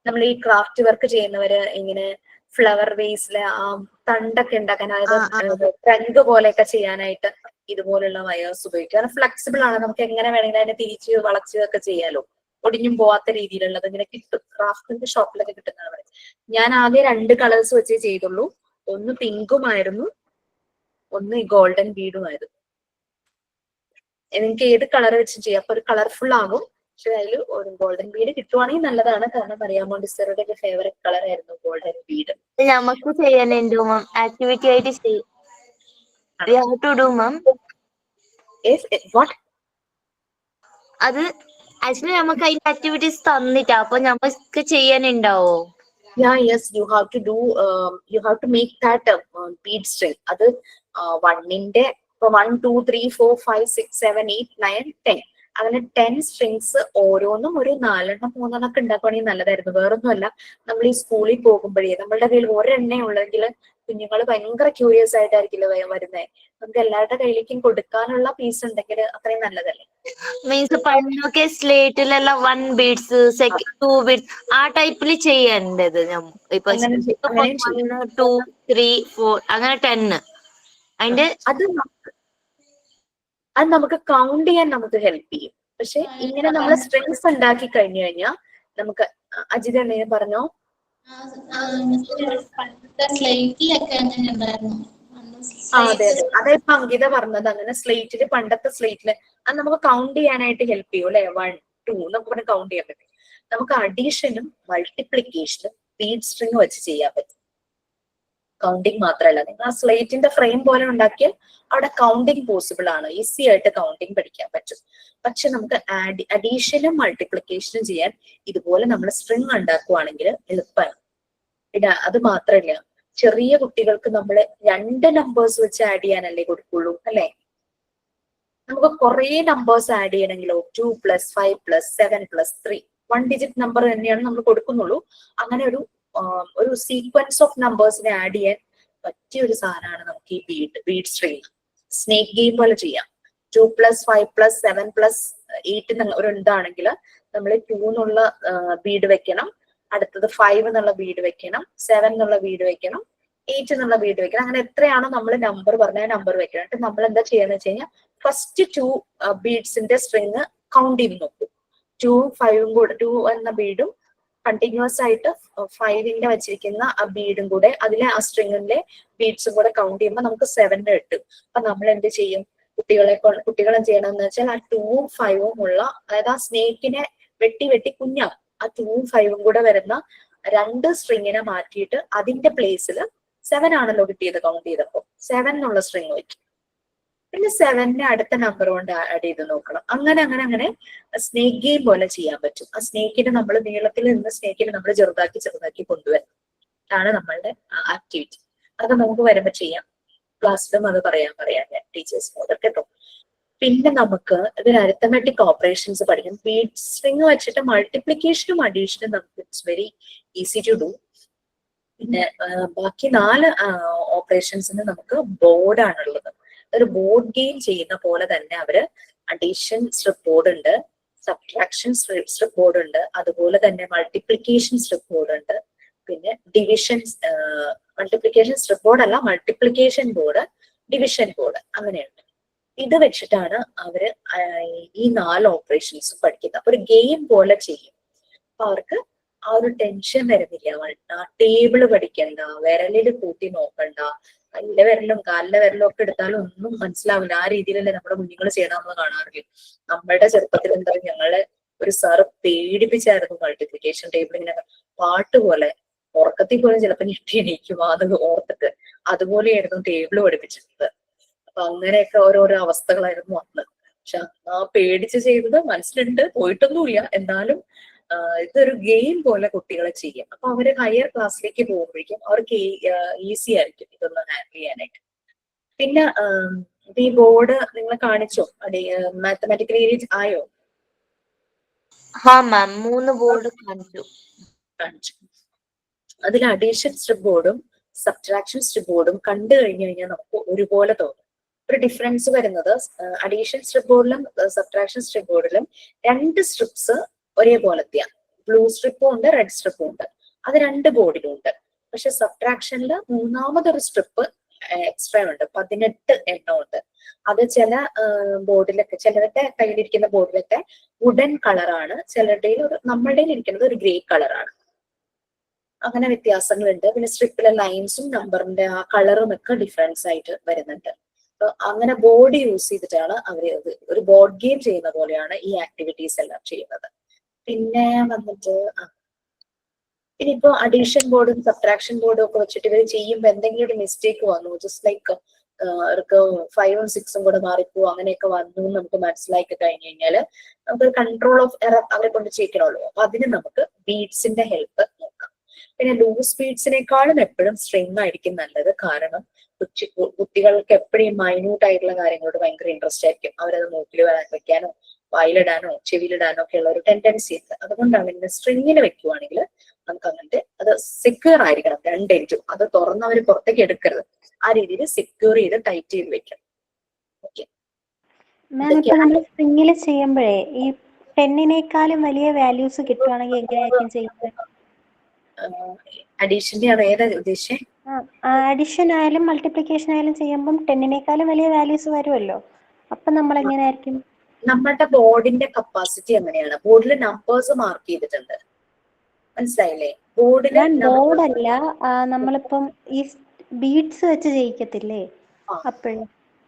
S1: നമ്മൾ ഈ ക്രാഫ്റ്റ് വർക്ക് ചെയ്യുന്നവര് ഇങ്ങനെ ഫ്ലവർ വേസിലെ ആ തണ്ടൊക്കെ ഉണ്ടാക്കാൻ, അതായത് ട്രങ്ക് പോലെയൊക്കെ ചെയ്യാനായിട്ട് ഇതുപോലുള്ള വയേഴ്സ് ഉപയോഗിക്കുക. അത് ഫ്ലെക്സിബിൾ ആണ്, നമുക്ക് എങ്ങനെ വേണമെങ്കിലും അതിനെ തിരിച്ച് വളച്ച് ഒക്കെ ചെയ്യാലോ. ഒടിഞ്ഞും പോവാത്ത രീതിയിലുള്ളത് ഇങ്ങനെ കിട്ടും, ക്രാഫ്റ്റിന്റെ ഷോപ്പിലൊക്കെ കിട്ടുന്നതാണ്. ഞാൻ ആകെ 2 കളേഴ്സ് വെച്ചേ ചെയ്തുള്ളൂ. ഒന്ന് പിങ്കുമായിരുന്നു, ഒന്ന് ഗോൾഡൻ ബീഡുമായിരുന്നു. നിങ്ങൾക്ക് ഏത് കളർ വെച്ച് ചെയ്യാം, അപ്പൊ ഒരു കളർഫുൾ ആകും. പക്ഷെ അതിൽ ഒരു ഗോൾഡൻ ബീഡ് കിട്ടുവാണെങ്കിൽ നല്ലതാണ്. കാരണം അറിയാമോ, ഡിസറുടെ ഒക്കെ ഫേവറേറ്റ് കളർ ആയിരുന്നു ഗോൾഡൻ ബീഡ്.
S2: നമുക്ക് ചെയ്യാനുണ്ട് മാം, ആക്ടിവിറ്റി ആയിട്ട് ചെയ്യും. അത് ആക്ച്വലി നമുക്ക് അതിന്റെ ആക്ടിവിറ്റീസ് തന്നിട്ടാ, അപ്പൊ നമുക്ക് ചെയ്യാനുണ്ടാവോ?
S1: Yes, you have to make that bead string. അത് 1ന്റെ 1 2 3 4 5 6 7 8 9 10 അങ്ങനെ 10 സ്ട്രിങ്സ് ഓരോന്നും ഒരു 4 എണ്ണം 3 എണ്ണം ഒക്കെ ഉണ്ടാക്കുകയാണെങ്കിൽ നല്ലതായിരുന്നു. വേറൊന്നുമല്ല, നമ്മൾ ഈ സ്കൂളിൽ പോകുമ്പോഴേ നമ്മളുടെ കയ്യിൽ ഒരെണ്ണേ ഉള്ളെങ്കിൽ കുഞ്ഞുങ്ങൾ ഭയങ്കര ക്യൂരിയസ് ആയിട്ടായിരിക്കില്ല വരുന്നത്. നമുക്ക് എല്ലാവരുടെ കയ്യിലേക്കും കൊടുക്കാനുള്ള പീസ് ഉണ്ടെങ്കിൽ അത്രയും നല്ലതല്ലേ.
S2: മീൻസ് പണ്ടൊക്കെ സ്ലേറ്റിലുള്ള 1 ബീഡ്സ് 2 ബീഡ്സ് ആ ടൈപ്പിൽ ചെയ്യേണ്ടത്. ഇപ്പൊ 1 2 3 4 അങ്ങനെ 10. അതിന്റെ
S1: അത് നമുക്ക് കൗണ്ട് ചെയ്യാൻ നമുക്ക് ഹെൽപ്പ് ചെയ്യും. പക്ഷെ ഇങ്ങനെ നമ്മൾ സ്ട്രിങ്സ് ഉണ്ടാക്കി കഴിഞ്ഞു കഴിഞ്ഞാൽ നമുക്ക് അജിത എന്തെങ്കിലും പറഞ്ഞോ? അതെ, ഇപ്പൊ അങ്കിത പറഞ്ഞത് അങ്ങനെ സ്ലേറ്റില്, പണ്ടത്തെ സ്ലേറ്റില് അത് നമുക്ക് കൗണ്ട് ചെയ്യാനായിട്ട് ഹെൽപ്പ് ചെയ്യും അല്ലെ. 1 2 നമുക്ക് പറഞ്ഞ് കൗണ്ട് ചെയ്യാൻ പറ്റും. നമുക്ക് അഡീഷനും മൾട്ടിപ്ലിക്കേഷനും ബീഡ് സ്ട്രിങ് വെച്ച് ചെയ്യാൻ പറ്റും. കൗണ്ടിങ് മാത്രമല്ല, നിങ്ങൾ ആ സ്ലേറ്റിന്റെ ഫ്രെയിം പോലെ ഉണ്ടാക്കിയാൽ അവിടെ കൗണ്ടിങ് പോസിബിൾ ആണ്, ഈസി ആയിട്ട് കൗണ്ടിങ് പഠിക്കാൻ പറ്റും. പക്ഷെ നമുക്ക് അഡീഷനും മൾട്ടിപ്ലിക്കേഷനും ചെയ്യാൻ ഇതുപോലെ നമ്മൾ സ്ട്രിങ് ഉണ്ടാക്കുവാണെങ്കിൽ എളുപ്പമാണ്. പിന്നെ അത് മാത്രമല്ല, ചെറിയ കുട്ടികൾക്ക് നമ്മൾ 2 നമ്പേഴ്സ് വെച്ച് ആഡ് ചെയ്യാനല്ലേ കൊടുക്കുള്ളൂ അല്ലെ. നമുക്ക് കുറെ നമ്പേഴ്സ് ആഡ് ചെയ്യണമെങ്കിലോ 2 + 5 + 7 + 3 1 ഡിജിറ്റ് നമ്പർ തന്നെയാണ് നമ്മൾ കൊടുക്കുന്നുള്ളൂ. അങ്ങനെ ഒരു സീക്വൻസ് ഓഫ് നമ്പേഴ്സിനെ ആഡ് ചെയ്യാൻ പറ്റിയ ഒരു സാധനമാണ് നമുക്ക് ഈ ബീഡ് സ്ട്രിങ്. സ്നേക്ക് ഗെയിം പോലെ ചെയ്യാം. 2 + 5 + 7 + 8 ഒരു എന്താണെങ്കിൽ നമ്മൾ 2 എന്നുള്ള ബീഡ് വെക്കണം, അടുത്തത് 5 എന്നുള്ള ബീഡ് വെക്കണം, 7 എന്നുള്ള ബീഡ് വെക്കണം, 8 എന്നുള്ള ബീഡ് വെക്കണം. അങ്ങനെ എത്രയാണോ നമ്മൾ നമ്പർ പറഞ്ഞ നമ്പർ വെക്കണം. എന്നിട്ട് നമ്മൾ എന്താ ചെയ്യാന്ന് വെച്ച് കഴിഞ്ഞാൽ ഫസ്റ്റ് 2 ബീഡ്സിന്റെ സ്ട്രിങ് കൗണ്ട് ചെയ്ത് നോക്കും. 2 5 കൂടെ 2 എന്ന ബീഡും കണ്ടിന്യൂസ് ആയിട്ട് 5ന്റെ വെച്ചിരിക്കുന്ന ആ ബീഡും കൂടെ അതിലെ ആ സ്ട്രിങ്ങിലെ ബീഡ്സും കൂടെ കൗണ്ട് ചെയ്യുമ്പോൾ നമുക്ക് 7 കിട്ടും. അപ്പൊ നമ്മൾ എന്ത് ചെയ്യും, കുട്ടികളെ ചെയ്യണമെന്ന് വെച്ചാൽ ആ 2ഉം 5ഉം ഉള്ള, അതായത് ആ സ്നേക്കിനെ വെട്ടി കുഞ്ഞാക്കും. ആ 2ഉം 5ഉം കൂടെ വരുന്ന 2 സ്ട്രിങ്ങിനെ മാറ്റിയിട്ട് അതിന്റെ പ്ലേസിൽ 7 ആണല്ലോ കിട്ടിയത് കൗണ്ട് ചെയ്തപ്പോ 7 എന്നുള്ള സ്ട്രിങ് വെക്കും. പിന്നെ 7നെ അടുത്ത നമ്പർ കൊണ്ട് ആഡ് ചെയ്ത് നോക്കണം. അങ്ങനെ സ്നേക്ക് ഗെയിം പോലെ ചെയ്യാൻ പറ്റും. ആ സ്നേക്കിനെ നമ്മൾ നീളത്തിൽ നിന്ന് സ്നേക്കിനെ നമ്മൾ ചെറുതാക്കി കൊണ്ടുവരണം. ആണ് നമ്മളുടെ ആക്ടിവിറ്റി. അത് നമുക്ക് വരുമ്പോ ചെയ്യാം. ക്ലാസ്സിലും അത് പറയാൻ ഞാൻ ടീച്ചേഴ്സിനോട് കേട്ടോ. പിന്നെ നമുക്ക് ഇതിന് അരിത്തമെറ്റിക് ഓപ്പറേഷൻസ് പഠിക്കും. ബീഡ് സ്ട്രിങ് വെച്ചിട്ട് മൾട്ടിപ്ലിക്കേഷനും അഡീഷനും നമുക്ക് it's very easy to do. പിന്നെ ബാക്കി 4 ഓപ്പറേഷൻസിന് നമുക്ക് ബോർഡാണുള്ളത്. ഒരു ബോർഡ് ഗെയിം ചെയ്യുന്ന പോലെ തന്നെ അവര് അഡീഷൻ സ്ട്രിപ്പ് ബോർഡ് ഉണ്ട്, സബ്ട്രാക്ഷൻ സ്ട്രിപ്പ് ബോർഡ് ഉണ്ട്, അതുപോലെ തന്നെ മൾട്ടിപ്ലിക്കേഷൻ സ്ട്രിപ്പ് ബോർഡ് ഉണ്ട്, പിന്നെ ഡിവിഷൻ മൾട്ടിപ്ലിക്കേഷൻ സ്ട്രിപ്പ് ബോർഡ് അല്ല, മൾട്ടിപ്ലിക്കേഷൻ ബോർഡ്, ഡിവിഷൻ ബോർഡ്, അങ്ങനെയുണ്ട്. ഇത് വെച്ചിട്ടാണ് അവര് ഈ 4 ഓപ്പറേഷൻസും പഠിക്കുന്നത്. അപ്പൊ ഒരു ഗെയിം പോലെ ചെയ്യും. അപ്പൊ അവർക്ക് ആ ഒരു ടെൻഷൻ വരുന്നില്ല. ടേബിള് പഠിക്കണ്ട, വിരലിൽ കൂട്ടി നോക്കണ്ട, കല്ലിലെ വിരലും കാലിലെ വിരലും ഒക്കെ എടുത്താലും ഒന്നും മനസ്സിലാവില്ല. ആ രീതിയിലല്ലേ നമ്മുടെ കുഞ്ഞുങ്ങൾ ചെയ്യണം നമ്മൾ കാണാറില്ല. നമ്മളുടെ ചെറുപ്പത്തിൽ എന്താ, ഞങ്ങളെ ഒരു സാറ് പേടിപ്പിച്ചായിരുന്നു മൾട്ടിപ്ലിക്കേഷൻ ടേബിൾ. ഇങ്ങനെ പാട്ട് പോലെ ഉറക്കത്തിൽ പോലും ചിലപ്പോൾ ഞെട്ടി എണീക്കും അത് ഓർത്തിട്ട്. അതുപോലെയായിരുന്നു ടേബിൾ പഠിപ്പിച്ചിരുന്നത്. അപ്പൊ അങ്ങനെയൊക്കെ ഓരോരോ അവസ്ഥകളായിരുന്നു വന്നത്. പക്ഷെ ആ പേടിച്ച് ചെയ്തത് മനസ്സിലുണ്ട്, പോയിട്ടൊന്നുമില്ല. എന്നാലും ഇതൊരു ഗെയിം പോലെ കുട്ടികളെ ചെയ്യാം. അപ്പൊ അവര് ഹയർ ക്ലാസ്സിലേക്ക് പോകുമ്പോഴേക്കും അവർക്ക് ഈസി ആയിരിക്കും ഇതൊന്ന് ഹാൻഡിൽ ചെയ്യാനായിട്ട്. പിന്നെ ഈ ബോർഡ് നിങ്ങൾ കാണിച്ചോ? മാത്തമാറ്റിക്കലി ആയോ?
S2: മാം 3 ബോർഡ് കാണിച്ചു.
S1: അതിൽ അഡീഷൻ സ്ട്രിപ്പ് ബോർഡും സബ്ട്രാക്ഷൻ സ്ട്രിപ്പ് ബോർഡും കണ്ടു കഴിഞ്ഞു കഴിഞ്ഞാൽ നമുക്ക് ഒരുപോലെ തോന്നും. ഒരു ഡിഫറൻസ് വരുന്നത് അഡീഷൻ സ്ട്രിപ്പ് ബോർഡിലും സബ്ട്രാക്ഷൻ സ്ട്രിപ്പ് ബോർഡിലും 2 സ്ട്രിപ്സ് ഒരേപോലത്തെയാണ്. ബ്ലൂ സ്ട്രിപ്പും ഉണ്ട്, റെഡ് സ്ട്രിപ്പും ഉണ്ട്. അത് 2 ബോർഡിലും ഉണ്ട്. പക്ഷെ സബ്ട്രാക്ഷനിൽ 3ാമതൊരു സ്ട്രിപ്പ് എക്സ്ട്രാ ഉണ്ട്, 18 എണ്ണം ഉണ്ട്. അത് ചില ബോർഡിലൊക്കെ, ചിലരുടെ കയ്യിലിരിക്കുന്ന ബോർഡിലൊക്കെ വുഡൻ കളറാണ്, ചിലരുടെ നമ്മളുടെ ഇരിക്കുന്നത് ഒരു ഗ്രേ കളറാണ്. അങ്ങനെ വ്യത്യാസങ്ങളുണ്ട്. പിന്നെ സ്ട്രിപ്പിലെ ലൈൻസും നമ്പറിന്റെ ആ കളറും ഒക്കെ ഡിഫറൻസ് ആയിട്ട് വരുന്നുണ്ട്. അപ്പൊ അങ്ങനെ ബോർഡ് യൂസ് ചെയ്തിട്ടാണ് അവര് ഒരു ബോർഡ് ഗെയിം ചെയ്യുന്ന പോലെയാണ് ഈ ആക്ടിവിറ്റീസ് എല്ലാം ചെയ്യുന്നത്. പിന്നെ വന്നിട്ട് ഇനിയിപ്പോ അഡീഷൻ ബോർഡും സബ്ട്രാക്ഷൻ ബോർഡും ഒക്കെ വെച്ചിട്ട് ഇവർ ചെയ്യുമ്പോൾ എന്തെങ്കിലും ഒരു മിസ്റ്റേക്ക് വന്നു, ജസ്റ്റ് ലൈക്ക് അവർക്ക് 5ഉം 6ഉം കൂടെ മാറിപ്പോ അങ്ങനെയൊക്കെ വന്നു എന്ന് നമുക്ക് മനസ്സിലാക്കി കഴിഞ്ഞു കഴിഞ്ഞാല് നമുക്ക് കൺട്രോൾ ഓഫ് എറർ അവരെ കൊണ്ട് ചെയ്യിക്കണമല്ലോ. അപ്പൊ അതിന് നമുക്ക് ബീഡ്സിന്റെ ഹെൽപ്പ് നോക്കാം. പിന്നെ ലൂസ് ബീഡ്സിനേക്കാളും എപ്പോഴും സ്ട്രിങ് ആയിരിക്കും നല്ലത്. കാരണം കുട്ടികൾക്ക് എപ്പോഴും മൈന്യൂട്ട് ആയിട്ടുള്ള കാര്യങ്ങളോട് ഭയങ്കര ഇൻട്രസ്റ്റ് ആയിരിക്കും. അവരത് മൂക്കിൽ വെക്കാനോ വായിലിടാനോ ചെവിയിലിടാനോ ഒക്കെ ഉള്ള ഒരു ടെൻഡൻസി ഉണ്ട്. അതുകൊണ്ടാണ് ഇങ്ങനെ സ്ട്രിങ്ങിന് വെക്കുവാണെങ്കിൽ നമുക്ക് അങ്ങനത്തെ അത് സെക്യൂർ ആയിരിക്കണം 2 എൻഡും. അത് തുറന്ന് അവർ പുറത്തേക്ക് എടുക്കരുത്. ആ രീതിയിൽ സെക്യൂർ ചെയ്ത് ടൈറ്റ് ചെയ്ത് വെക്കണം. ഓക്കെ
S5: മാം, ഇപ്പൊ നമ്മൾ സ്ട്രിങ്ങിൽ ചെയ്യുമ്പോഴേ ഈ 10നേക്കാളും വലിയ വാല്യൂസ് കിട്ടുവാണെങ്കിൽ എങ്ങനെയായിരിക്കും ചെയ്യുന്നത്?
S1: അഡീഷന്റെ അത് ഏതാ ഉദ്ദേശിച്ചേ?
S5: അഡിഷൻ ആയാലും മൾട്ടിപ്ലിക്കേഷൻ ആയാലും ചെയ്യുമ്പം 10നേക്കാളും വലിയ വാല്യൂസ് വരുമല്ലോ. അപ്പൊ നമ്മൾ എങ്ങനെയായിരിക്കും?
S1: നമ്മളുടെ ബോർഡിന്റെ കപ്പാസിറ്റി എങ്ങനെയാണ്? ബോർഡിൽ നമ്പേഴ്സ് മാർക്ക് ചെയ്തിട്ടുണ്ട്, മനസ്സിലായില്ലേ? ബോർഡില്
S5: ബോർഡല്ല, നമ്മളിപ്പം ഈ ബീഡ്സ് വെച്ച് ചെയ്യിക്കത്തില്ലേ,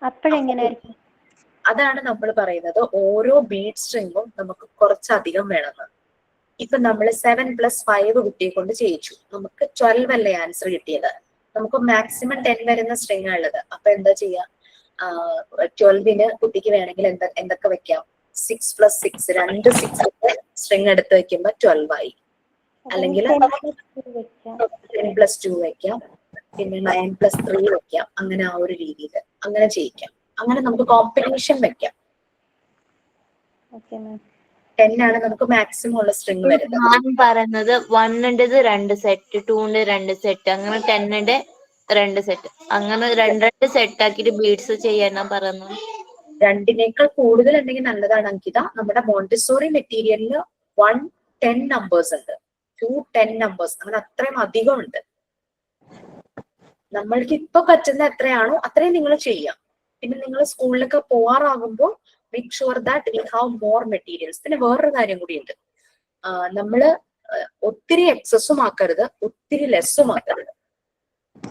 S5: അപ്പോഴെങ്ങനെയായിരിക്കും?
S1: അതാണ് നമ്മൾ പറയുന്നത് ഓരോ ബീഡ് സ്ട്രിങ്ങും നമുക്ക് കുറച്ചധികം വേണമെന്ന്. ഇപ്പൊ നമ്മൾ 7 + 5 കുട്ടിയെ കൊണ്ട് ചെയ്യിച്ചു, നമുക്ക് 12 അല്ലേ ആൻസർ കിട്ടിയത്. നമുക്ക് മാക്സിമം 10 വരുന്ന സ്ട്രിങ് ഉള്ളത്. അപ്പൊ എന്താ ചെയ്യാ? 12ന് കുട്ടിക്ക് വേണമെങ്കിൽ എന്തൊക്കെ വെക്കാം? 6 + 6, 2 6 സ്ട്രിങ് എടുത്ത് വെക്കുമ്പോ 12 ആയി. അല്ലെങ്കിൽ 10 + 2 വെക്കാം, പിന്നെ 9 + 3 വെക്കാം. അങ്ങനെ ആ ഒരു രീതിയിൽ അങ്ങനെ ചെയ്യിക്കാം. അങ്ങനെ നമുക്ക് കോമ്പിനേഷൻ വെക്കാം. 10 ആണ് നമുക്ക് മാക്സിമം ഉള്ള സ്ട്രിങ് വരുന്നത്.
S2: ഞാൻ പറയുന്നത് 1ന്റേത് 2 സെറ്റ്, 2ന്റെ 2 സെറ്റ്, അങ്ങനെ 10ന്റെ 2 സെറ്റ്, അങ്ങനെ 2 സെറ്റ് ആക്കിയിട്ട് ബീഡ്സ് ചെയ്യാനാ പറയുന്നത്.
S1: 2നേക്കാൾ കൂടുതൽ ഉണ്ടെങ്കിൽ നല്ലതാണ് അങ്കിത. നമ്മുടെ മോണ്ടിസോറി മെറ്റീരിയലിൽ 1 10 നമ്പേഴ്സ് ഉണ്ട്, 2 10 നമ്പേഴ്സ്, അങ്ങനെ അത്രയും അധികം ഉണ്ട്. നമ്മൾക്ക് ഇപ്പൊ പറ്റുന്ന എത്രയാണോ അത്രയും നിങ്ങൾ ചെയ്യാം. പിന്നെ നിങ്ങൾ സ്കൂളിലൊക്കെ പോവാറാകുമ്പോൾ make sure that we have more materials. പിന്നെ വേറൊരു കാര്യം കൂടിയുണ്ട്, നമ്മള് ഒത്തിരി എക്സസും ആക്കരുത്, ഒത്തിരി ലെസ്സും ആക്കരുത്.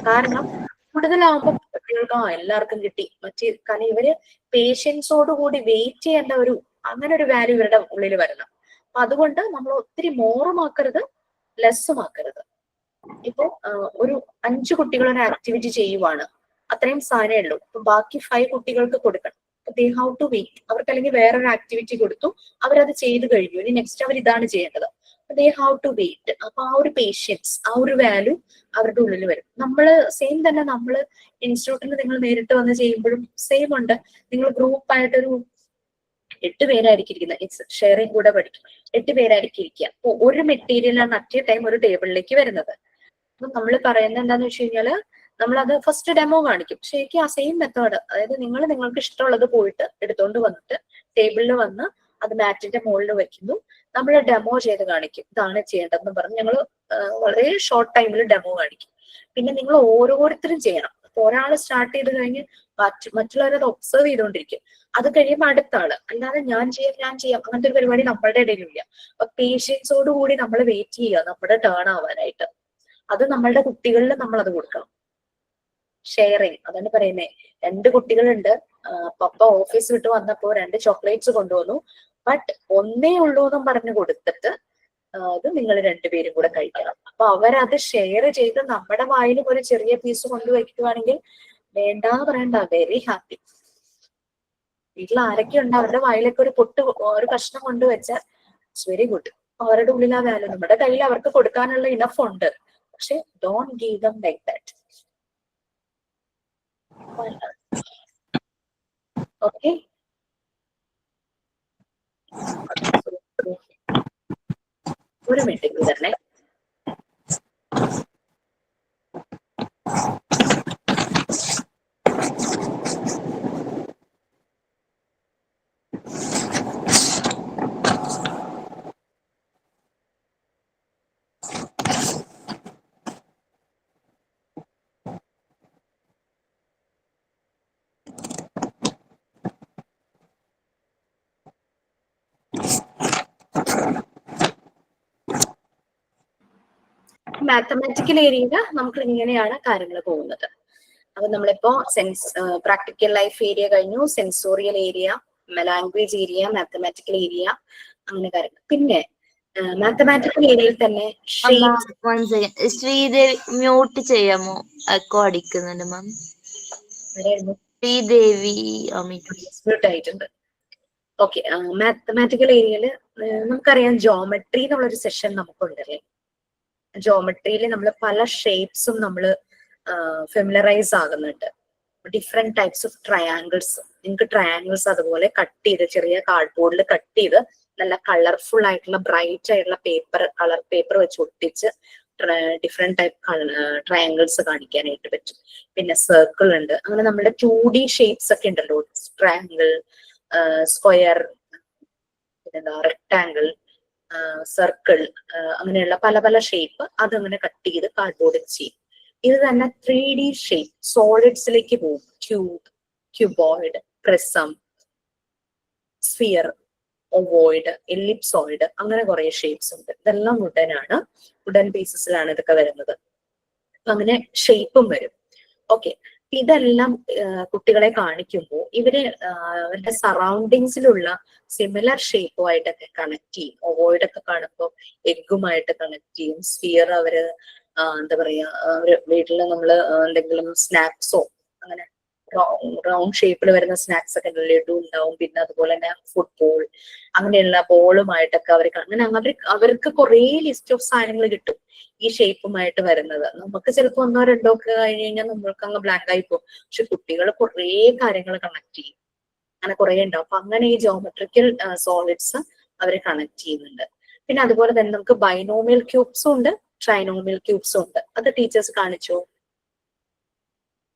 S1: കാരണം കൂടുതലാകുമ്പോൾ കുട്ടികൾക്ക് എല്ലാവർക്കും കിട്ടി കാരണം ഇവര് പേഷ്യൻസോടുകൂടി വെയിറ്റ് ചെയ്യേണ്ട അങ്ങനെ ഒരു വാല്യൂ ഇവരുടെ ഉള്ളിൽ വരണം. അപ്പൊ അതുകൊണ്ട് നമ്മൾ ഒത്തിരി മോറും ആക്കരുത്, ലെസ്സും ആക്കരുത്. ഇപ്പൊ ഒരു 5 കുട്ടികൾ ഒരു ആക്ടിവിറ്റി ചെയ്യുവാണ്, അത്രയും സാധനമേ ഉള്ളൂ. അപ്പൊ ബാക്കി 5 കുട്ടികൾക്ക് കൊടുക്കണം. They have to wait. അവർക്ക് അല്ലെങ്കിൽ വേറൊരു ആക്ടിവിറ്റി കൊടുത്തു, അവരത് ചെയ്ത് കഴിഞ്ഞു, ഇനി നെക്സ്റ്റ് അവർ ഇതാണ് ചെയ്യേണ്ടത്. They have to wait. അപ്പൊ ആ ഒരു പേഷ്യൻസ്, ആ ഒരു വാല്യൂ അവരുടെ ഉള്ളിൽ വരും. നമ്മള് സെയിം തന്നെ നമ്മള് ഇൻസ്റ്റിറ്റ്യൂട്ടിൽ നിങ്ങൾ നേരിട്ട് വന്ന് ചെയ്യുമ്പോഴും സെയിം ഉണ്ട്. നിങ്ങൾ ഗ്രൂപ്പായിട്ടൊരു 8 പേരായിരിക്കും ഇരിക്കുന്നത്, ഷെയറിംഗ് കൂടെ പഠിക്കും. 8 പേരായിരിക്കും ഇരിക്കുക. അപ്പൊ ഒരു മെറ്റീരിയലാണ് അറ്റ് എ ടൈം ഒരു ടേബിളിലേക്ക് വരുന്നത്. അപ്പൊ നമ്മൾ പറയുന്നത് എന്താന്ന് വെച്ച് കഴിഞ്ഞാല് നമ്മളത് ഫസ്റ്റ് ഡെമോ കാണിക്കും. ശരിക്കും ആ സെയിം മെത്തേഡ്, അതായത് നിങ്ങൾക്ക് ഇഷ്ടമുള്ളത് പോയിട്ട് എടുത്തോണ്ട് വന്നിട്ട് ടേബിളിൽ വന്ന് അത് മാറ്റിന്റെ മുകളിൽ വെക്കുന്നു. നമ്മൾ ഡെമോ ചെയ്ത് കാണിക്കും, ഇതാണ് ചെയ്യേണ്ടതെന്ന് പറഞ്ഞ് ഞങ്ങൾ വളരെ ഷോർട്ട് ടൈമിൽ ഡെമോ കാണിക്കും. പിന്നെ നിങ്ങൾ ഓരോരുത്തരും ചെയ്യണം. അപ്പൊ ഒരാൾ സ്റ്റാർട്ട് ചെയ്ത് കഴിഞ്ഞ് മറ്റുള്ളവരത് ഒബ്സർവ് ചെയ്തുകൊണ്ടിരിക്കും. അത് കഴിയുമ്പോൾ അടുത്ത ആള്. അല്ലാതെ ഞാൻ ചെയ്യാം അങ്ങനത്തെ ഒരു പരിപാടി നമ്മളുടെ ഇടയിലില്ല. അപ്പൊ പേഷ്യൻസോടുകൂടി നമ്മൾ വെയിറ്റ് ചെയ്യുക നമ്മുടെ ടേൺ ആവാനായിട്ട്. അത് നമ്മളുടെ കുട്ടികളിൽ നമ്മൾ അത് കൊടുക്കണം. ഷെയറിങ്, അതാണ് പറയുന്നത്. 2 കുട്ടികളുണ്ട്, പപ്പ ഓഫീസ് വിട്ട് വന്നപ്പോ 2 ചോക്ലേറ്റ്സ് കൊണ്ടുവന്നു, ബട്ട് ഒന്നേ ഉള്ളൂ എന്നും പറഞ്ഞു കൊടുത്തിട്ട് അത് നിങ്ങൾ 2 പേരും കൂടെ കഴിക്കണം. അപ്പൊ അവരത് ഷെയർ ചെയ്ത് നമ്മുടെ വായിലും ഒരു ചെറിയ പീസ് കൊണ്ടുവയ്ക്കുവാണെങ്കിൽ വേണ്ടാന്ന് പറയണ്ട, വെരി ഹാപ്പി. വീട്ടിൽ ആരൊക്കെ ഉണ്ട് അവരുടെ വായിലൊക്കെ ഒരു കഷ്ണം കൊണ്ടുവച്ചാൽ ഇറ്റ്സ് വെരി ഗുഡ്. അവരുടെ ഉള്ളിൽ ആ വാല്യൂ, നമ്മുടെ കയ്യിൽ അവർക്ക് കൊടുക്കാനുള്ള ഇനഫ് ഉണ്ട്. പക്ഷെ don't give them like that. Okay, ഒരു മിനിറ്റ് തരണേ. മാത്തമാറ്റിക്കൽ ഏരിയയിൽ നമുക്ക് ഇങ്ങനെയാണ് കാര്യങ്ങൾ പോകുന്നത്. അപ്പൊ നമ്മളിപ്പോ പ്രാക്ടിക്കൽ ലൈഫ് ഏരിയ കഴിഞ്ഞു, sensorial area, language area, mathematical area, അങ്ങനെ കാര്യങ്ങൾ. പിന്നെ മാത്തമാറ്റിക്കൽ ഏരിയയിൽ തന്നെ
S2: ശ്രീദേവി മ്യൂട്ട് ചെയ്യാമോ? എക്കോ അടിക്കുന്നുണ്ട് മാം. ശ്രീദേവി
S1: മ്യൂട്ട് ആയിട്ടുണ്ട്. ഓക്കെ, മാത്തമാറ്റിക്കൽ ഏരിയയിൽ നമുക്കറിയാം ജോമെട്രി എന്നുള്ളൊരു സെഷൻ നമുക്കുണ്ടല്ലേ. ജോമെട്രിയിൽ നമ്മൾ പല ഷേപ്സും നമ്മൾ ഫെമിലറൈസ് ആകുന്നുണ്ട്. Different types of triangles. നിങ്ങൾക്ക് ട്രയാങ്കിൾസ് അതുപോലെ കട്ട് ചെയ്ത് ചെറിയ കാർഡ്ബോർഡിൽ കട്ട് ചെയ്ത് നല്ല കളർഫുൾ ആയിട്ടുള്ള ബ്രൈറ്റ് ആയിട്ടുള്ള കളർ പേപ്പർ വെച്ച് ഒട്ടിച്ച് ഡിഫറെന്റ് ടൈപ്പ് ട്രയാങ്കിൾസ് കാണിക്കാനായിട്ട് പറ്റും. പിന്നെ സർക്കിൾ ഉണ്ട്. അങ്ങനെ നമ്മുടെ 2D ഷേപ്സ് ഒക്കെ ഉണ്ടല്ലോ, ട്രയാങ്കിൾ, സ്ക്വയർ, പിന്നെന്താ റെക്ടാങ്കിൾ, സർക്കിൾ, അങ്ങനെയുള്ള പല പല ഷേപ്പ് അതങ്ങനെ കട്ട് ചെയ്ത് കാർഡ്ബോർഡിൽ ചെയ്യും. ഇത് തന്നെ 3D ഷേപ്പ് സോളിഡ്സിലേക്ക് പോകും. Cube, cuboid, prism, sphere, ovoid, ellipsoid, അങ്ങനെ കുറെ ഷേപ്സ് ഉണ്ട്. ഇതെല്ലാം വുഡനാണ്, വുഡൻ ബേസിസിലാണ് ഇതൊക്കെ വരുന്നത്. അപ്പൊ അങ്ങനെ ഷേപ്പും വരും. ഓക്കെ, ഇതെല്ലാം കുട്ടികളെ കാണിക്കുമ്പോൾ ഇവര് അവരുടെ സറൗണ്ടിങ്സിലുള്ള സിമിലർ ഷേപ്പുമായിട്ടൊക്കെ കണക്ട് ചെയ്യും. ഓവോയിഡ് ഒക്കെ കാണുമ്പോൾ എഗ്ഗുമായിട്ട് കണക്ട് ചെയ്യും. സ്ഫിയർ അവര് എന്താ പറയാ, അവര് വീട്ടിൽ നമ്മള് എന്തെങ്കിലും സ്നാക്സോ അങ്ങനെ റൗണ്ട് ഷേപ്പിൽ വരുന്ന സ്നാക്സ് ഒക്കെ ലഡു ഉണ്ടാവും. പിന്നെ അതുപോലെ തന്നെ ഫുട്ബോൾ, അങ്ങനെയുള്ള ബോളുമായിട്ടൊക്കെ അങ്ങനെ അവർക്ക് കുറെ ലിസ്റ്റ് ഓഫ് സാധനങ്ങൾ കിട്ടും ഈ ഷേപ്പുമായിട്ട് വരുന്നത്. നമുക്ക് ചിലപ്പോൾ 1 or 2 ഒക്കെ കഴിഞ്ഞ് കഴിഞ്ഞാൽ നമ്മൾക്ക് അങ്ങ് ബ്ലാങ്ക് ആയി പോകും. പക്ഷെ കുട്ടികൾ കുറെ കാര്യങ്ങൾ കണക്ട് ചെയ്യും. അങ്ങനെ കുറെ ഉണ്ടാവും. അപ്പൊ അങ്ങനെ ഈ ജോമെട്രിക്കൽ സോളിഡ്സ് അവര് കണക്ട് ചെയ്യുന്നുണ്ട്. പിന്നെ അതുപോലെ തന്നെ നമുക്ക് ബൈനോമിയൽ ക്യൂബ്സും ഉണ്ട്, ട്രൈനോമിയൽ ക്യൂബ്സും ഉണ്ട്. അത് ടീച്ചേഴ്സ് കാണിച്ചോ?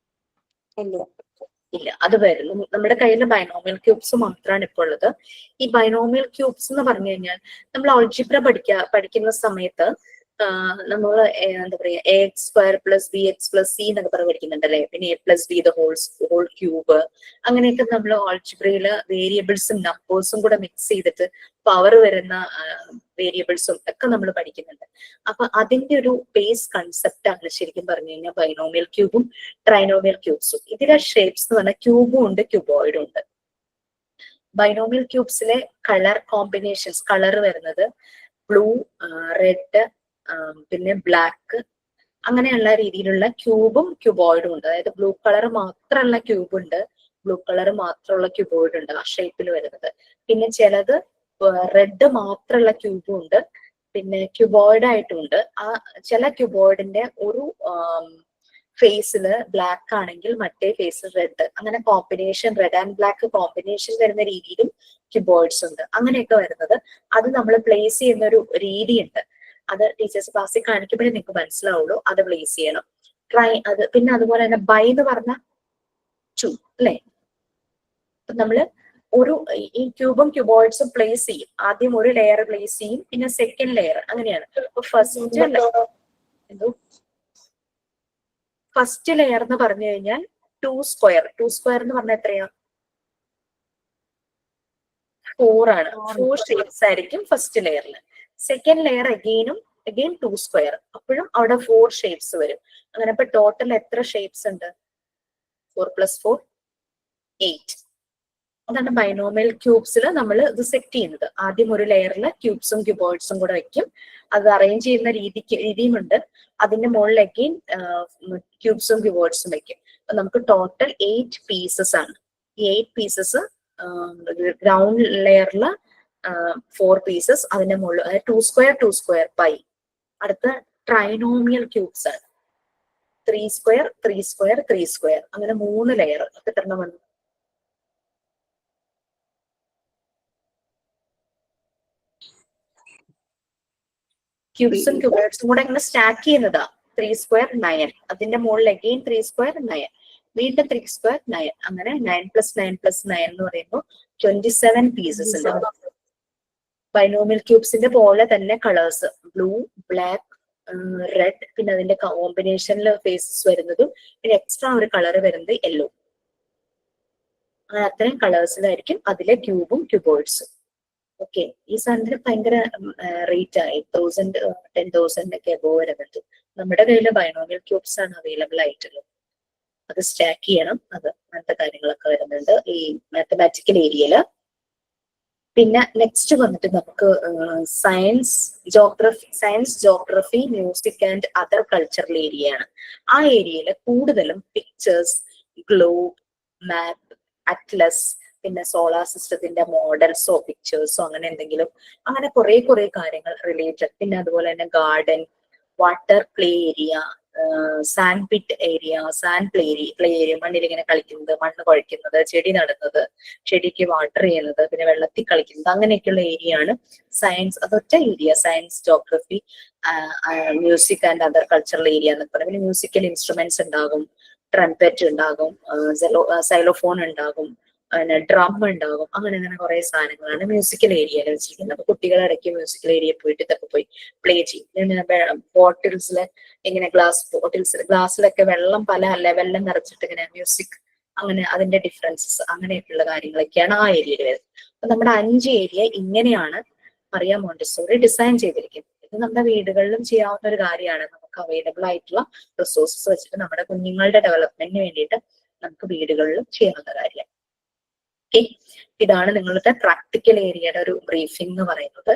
S1: ഇല്ല, അത് വരുന്നു. നമ്മുടെ കയ്യിൽ ബൈനോമിയൽ ക്യൂബ്സ് മാത്രമാണ് ഇപ്പോൾ ഉള്ളത്. ഈ ബൈനോമിയൽ ക്യൂബ്സ് എന്ന് പറഞ്ഞു കഴിഞ്ഞാൽ നമ്മൾ ആൾജിബ്ര പഠിക്കുന്ന സമയത്ത് നമ്മൾ എന്താ പറയാ ax²+bx+c എന്നൊക്കെ പറഞ്ഞ് പഠിക്കുന്നുണ്ടല്ലേ. പിന്നെ a+b ദ ഹോൾ ക്യൂബ്, അങ്ങനെയൊക്കെ നമ്മൾ ആൾജിബ്രയില് വേരിയബിൾസും നമ്പേഴ്സും കൂടെ മിക്സ് ചെയ്തിട്ട് പവർ വരുന്ന വേരിയബിൾസും ഒക്കെ നമ്മൾ പഠിക്കുന്നുണ്ട്. അപ്പൊ അതിന്റെ ഒരു ബേസ് കൺസെപ്റ്റ് ആണ് ശരിക്കും പറഞ്ഞു കഴിഞ്ഞാൽ ബൈനോമിയൽ ക്യൂബും ട്രൈനോമിയൽ ക്യൂബ്സും. ഇതിലെ ഷേപ്സ് എന്ന് പറഞ്ഞാൽ ക്യൂബും ഉണ്ട്, ക്യൂബോയിഡും ഉണ്ട്. ബൈനോമിയൽ ക്യൂബ്സിലെ കളർ കോമ്പിനേഷൻസ്, കളർ വരുന്നത് ബ്ലൂ, റെഡ്, പിന്നെ ബ്ലാക്ക്, അങ്ങനെയുള്ള രീതിയിലുള്ള ക്യൂബും ക്യൂബോയിഡും ഉണ്ട്. അതായത് ബ്ലൂ കളർ മാത്രമുള്ള ക്യൂബ് ഉണ്ട്, ബ്ലൂ കളർ മാത്രമുള്ള ക്യൂബോയിഡ് ഉണ്ട് ആ ഷേപ്പിൽ വരുന്നത്. പിന്നെ ചിലത് റെഡ് മാത്രമുള്ള ക്യൂബും ഉണ്ട്, പിന്നെ ക്യൂബോയിഡ് ആയിട്ടുണ്ട്. ആ ചില ക്യൂബോയിഡിന്റെ ഒരു ഫേസില് ബ്ലാക്ക് ആണെങ്കിൽ മറ്റേ ഫേസിൽ റെഡ്, അങ്ങനെ combination, red and black combination വരുന്ന രീതിയിലും ക്യൂബോയിഡ്സ് ഉണ്ട്. അങ്ങനെയൊക്കെ വരുന്നത് അത് നമ്മൾ പ്ലേസ് ചെയ്യുന്ന ഒരു രീതിയുണ്ട്. അത് ടീച്ചേഴ്സ് ക്ലാസ്സിൽ കാണിക്കുമ്പോഴേ നിങ്ങൾക്ക് മനസ്സിലാവുള്ളൂ. അത് പ്ലേസ് ചെയ്യണം. പിന്നെ അതുപോലെ തന്നെ ബൈ എന്ന് പറഞ്ഞ 2 അല്ലെ. അപ്പൊ നമ്മള് ഈ ക്യൂബും ക്യൂബോയിഡ്സും പ്ലേസ് ചെയ്യും. ആദ്യം ഒരു ലെയർ പ്ലേസ് ചെയ്യും, പിന്നെ സെക്കൻഡ് ലെയർ, അങ്ങനെയാണ്. ഫസ്റ്റ് ലെയർ എന്ന് പറഞ്ഞു കഴിഞ്ഞാൽ 2 സ്ക്വയർ എന്ന് പറഞ്ഞാൽ എത്രയാ? 4 ആണ്. 4 ഷേപ്സ് ആയിരിക്കും ഫസ്റ്റ് ലെയറിൽ. സെക്കൻഡ് ലെയർ അഗെയിൻ 2 സ്ക്വയർ, അപ്പോഴും അവിടെ 4 ഷേപ്സ് വരും. അങ്ങനെ ഇപ്പൊ ടോട്ടൽ എത്ര ഷേപ്സ് ഉണ്ട്? 4 + 4 8. അതാണ് ബൈനോമിയൽ ക്യൂബ്സിൽ നമ്മൾ ഇത് സെറ്റ് ചെയ്യുന്നത്. ആദ്യം ഒരു ലെയറിൽ ക്യൂബ്സും ക്യൂബോയിഡ്സും കൂടെ വെക്കും. അത് അറേഞ്ച് ചെയ്യുന്ന രീതിയുമുണ്ട്. അതിന്റെ മുകളിൽ അഗെയിൻ ക്യൂബ്സും ക്യൂബോയിഡ്സും വെക്കും. അപ്പൊ നമുക്ക് ടോട്ടൽ 8 പീസസ് ആണ്. ഈ 8 പീസസ് ഗ്രൗണ്ട് ലെയറിൽ 4 പീസസ്, അതിന്റെ മുകളിൽ 2 സ്ക്വയർ പൈ. അടുത്ത ട്രൈനോമിയൽ ക്യൂബ്സ് ആണ്. 3 സ്ക്വയർ 3 സ്ക്വയർ 3 സ്ക്വയർ, അങ്ങനെ 3 ലെയർ. അപ്പൊ എത്ര വന്നു? ക്യൂബ്സും ക്യൂബോയിഡ്സും കൂടെ ഇങ്ങനെ സ്റ്റാക്ക് ചെയ്യുന്നതാ. 3 സ്ക്വയർ 9, അതിന്റെ മുകളിൽ അഗെയിൻ 3 സ്ക്വയർ 9, വീണ്ടും 3 സ്ക്വയർ 9, അങ്ങനെ 9 + 9 + 9 എന്ന് പറയുമ്പോൾ 27 പീസസ് ഉണ്ട്. ബൈനോമിയൽ ക്യൂബ്സിന്റെ പോലെ തന്നെ കളേഴ്സ് ബ്ലൂ, ബ്ലാക്ക്, റെഡ്, പിന്നെ അതിന്റെ കോമ്പിനേഷനിൽ ഫേസസ് വരുന്നതും പിന്നെ എക്സ്ട്രാ ഒരു കളർ വരുന്നത് യെല്ലോ. അങ്ങനെ അത്രയും കളേഴ്സിലായിരിക്കും അതിലെ ക്യൂബും ക്യൂബോയിഡ്സും. ഓക്കെ, ഈ സാധനത്തിന് ഭയങ്കര റേറ്റ് ആണ്. 8,000 10,000 ഒക്കെ എബോവ് വരുന്നുണ്ട്. നമ്മുടെ കയ്യിൽ ബൈനോമിയൽ ക്യൂബ്സ് ആണ് അവൈലബിൾ ആയിട്ടുള്ളത്. അത് സ്റ്റാക്ക് ചെയ്യണം, അത് അങ്ങനത്തെ കാര്യങ്ങളൊക്കെ വരുന്നുണ്ട് ഈ മാത്തമാറ്റിക്കൽ ഏരിയയില്. പിന്നെ നെക്സ്റ്റ് വന്നിട്ട് നമുക്ക് science geography music and other cultural ഏരിയയാണ്. ആ ഏരിയയിൽ കൂടുതലും പിക്ചേഴ്സ്, ഗ്ലോബ്, മാപ്പ്, അറ്റ്ലസ്, പിന്നെ സോളാർ സിസ്റ്റത്തിന്റെ മോഡൽസോ പിക്ചേഴ്സോ അങ്ങനെ എന്തെങ്കിലും, അങ്ങനെ കുറെ കാര്യങ്ങൾ റിലേറ്റഡ്. പിന്നെ അതുപോലെ തന്നെ garden, water play area, sand pit area, sand play area, മണ്ണിൽ ഇങ്ങനെ കളിക്കുന്നത്, മണ്ണ് കുഴയ്ക്കുന്നത്, ചെടി നടുന്നത്, ചെടിക്ക് വാട്ടർ ചെയ്യുന്നത്, പിന്നെ വെള്ളത്തിൽ കളിക്കുന്നത്, അങ്ങനെയൊക്കെയുള്ള ഏരിയ ആണ് സയൻസ്. അതൊറ്റ area science geography music and other cultural area എന്നൊക്കെ പറയും. പിന്നെ മ്യൂസിക്കൽ ഇൻസ്ട്രുമെന്റ്സ് ഉണ്ടാകും, ട്രംപറ്റ് ഉണ്ടാകും, സൈലോഫോൺ ഉണ്ടാകും, പിന്നെ ഡ്രം ഉണ്ടാകും, അങ്ങനെ കുറെ സാധനങ്ങളാണ് മ്യൂസിക്കൽ ഏരിയയിൽ വെച്ചിരിക്കുന്നത്. അപ്പൊ കുട്ടികളെ ഇടയ്ക്ക് മ്യൂസിക്കൽ ഏരിയ പോയിട്ട് ഇതൊക്കെ പോയി പ്ലേ ചെയ്യും. പിന്നെ ബോട്ടിൽസില് ഇങ്ങനെ ഗ്ലാസ്സിലൊക്കെ വെള്ളം പല ലെവലിൽ നിറച്ചിട്ട് ഇങ്ങനെ മ്യൂസിക്, അങ്ങനെ അതിന്റെ ഡിഫറൻസസ്, അങ്ങനെയൊക്കെയുള്ള കാര്യങ്ങളൊക്കെയാണ് ആ ഏരിയയിൽ വരുന്നത്. അപ്പൊ നമ്മുടെ 5 ഏരിയ ഇങ്ങനെയാണ് മറിയ മോണ്ടിസോറി ഡിസൈൻ ചെയ്തിരിക്കുന്നത്. ഇത് നമ്മുടെ വീടുകളിലും ചെയ്യാവുന്ന ഒരു കാര്യമാണ്. നമുക്ക് അവൈലബിൾ ആയിട്ടുള്ള റിസോഴ്സസ് വെച്ചിട്ട് നമ്മുടെ കുഞ്ഞുങ്ങളുടെ ഡെവലപ്മെന്റിന് വേണ്ടിയിട്ട് നമുക്ക് വീടുകളിലും ചെയ്യാവുന്ന കാര്യം. ഓക്കെ, ഇതാണ് നിങ്ങളുടെ പ്രാക്ടിക്കൽ ഏരിയയുടെ ഒരു ബ്രീഫിംഗ് എന്ന് പറയുന്നത്.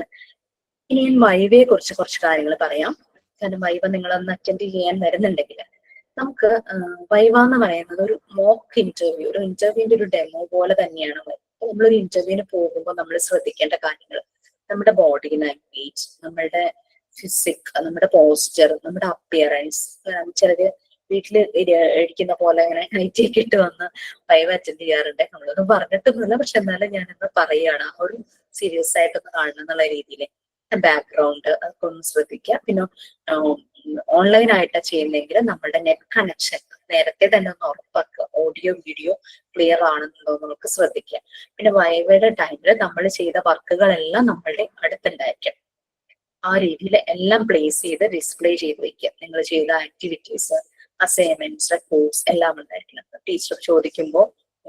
S1: ഇനി ഞാൻ വൈവയെ കുറിച്ച് കുറച്ച് കാര്യങ്ങൾ പറയാം. കാരണം വൈവ നിങ്ങളൊന്ന് അറ്റൻഡ് ചെയ്യാൻ വരുന്നുണ്ടെങ്കിൽ നമുക്ക് വൈവ എന്ന് പറയുന്നത് ഒരു മോക്ക് ഇന്റർവ്യൂ, ഒരു ഇന്റർവ്യൂവിന്റെ ഒരു ഡെമോ പോലെ തന്നെയാണ്. നമ്മളൊരു ഇന്റർവ്യൂവിന് പോകുമ്പോൾ നമ്മൾ ശ്രദ്ധിക്കേണ്ട കാര്യങ്ങൾ, നമ്മുടെ ബോഡി ലാംഗ്വേജ്, നമ്മുടെ ഫിസിക്, നമ്മുടെ പോസ്ചർ, നമ്മുടെ അപ്പിയറൻസ്. ചിലര് വീട്ടില് ഇരിക്കുന്ന പോലെ അങ്ങനെ നൈറ്റിയൊക്കെ ഇട്ട് വന്ന് വൈവ അറ്റൻഡ് ചെയ്യാറുണ്ട്. നമ്മളൊന്നും പറഞ്ഞിട്ടൊന്നുമില്ല, പക്ഷെ എന്നാലും ഞാനിന്ന് പറയുകയാണ്, ആ ഒരു സീരിയസ് ആയിട്ടൊന്ന് കാണണം എന്നുള്ള രീതിയിൽ. ബാക്ക്ഗ്രൗണ്ട് അതൊക്കെ ഒന്ന് ശ്രദ്ധിക്കുക. പിന്നെ ഓൺലൈൻ ആയിട്ട് ചെയ്യുന്നെങ്കിൽ നമ്മളുടെ നെറ്റ് കണക്ഷൻ നേരത്തെ തന്നെ ഒന്ന് ഉറപ്പാക്കുക, ഓഡിയോ വീഡിയോ ക്ലിയർ ആണെന്നുണ്ടോ നമുക്ക് ശ്രദ്ധിക്കുക. പിന്നെ വൈവയുടെ ടൈമിൽ നമ്മൾ ചെയ്ത വർക്കുകളെല്ലാം നമ്മളുടെ അടുത്തുണ്ടായിരിക്കും. ആ രീതിയിൽ എല്ലാം പ്ലേസ് ചെയ്ത് ഡിസ്പ്ലേ ചെയ്ത് വെക്കുക. നിങ്ങൾ ചെയ്ത ആക്ടിവിറ്റീസ്, അസൈൻമെന്റ്സ്, റിപ്പോർട്ട്സ് എല്ലാം ഉണ്ടായിരിക്കണം. ടീച്ചർ ചോദിക്കുമ്പോൾ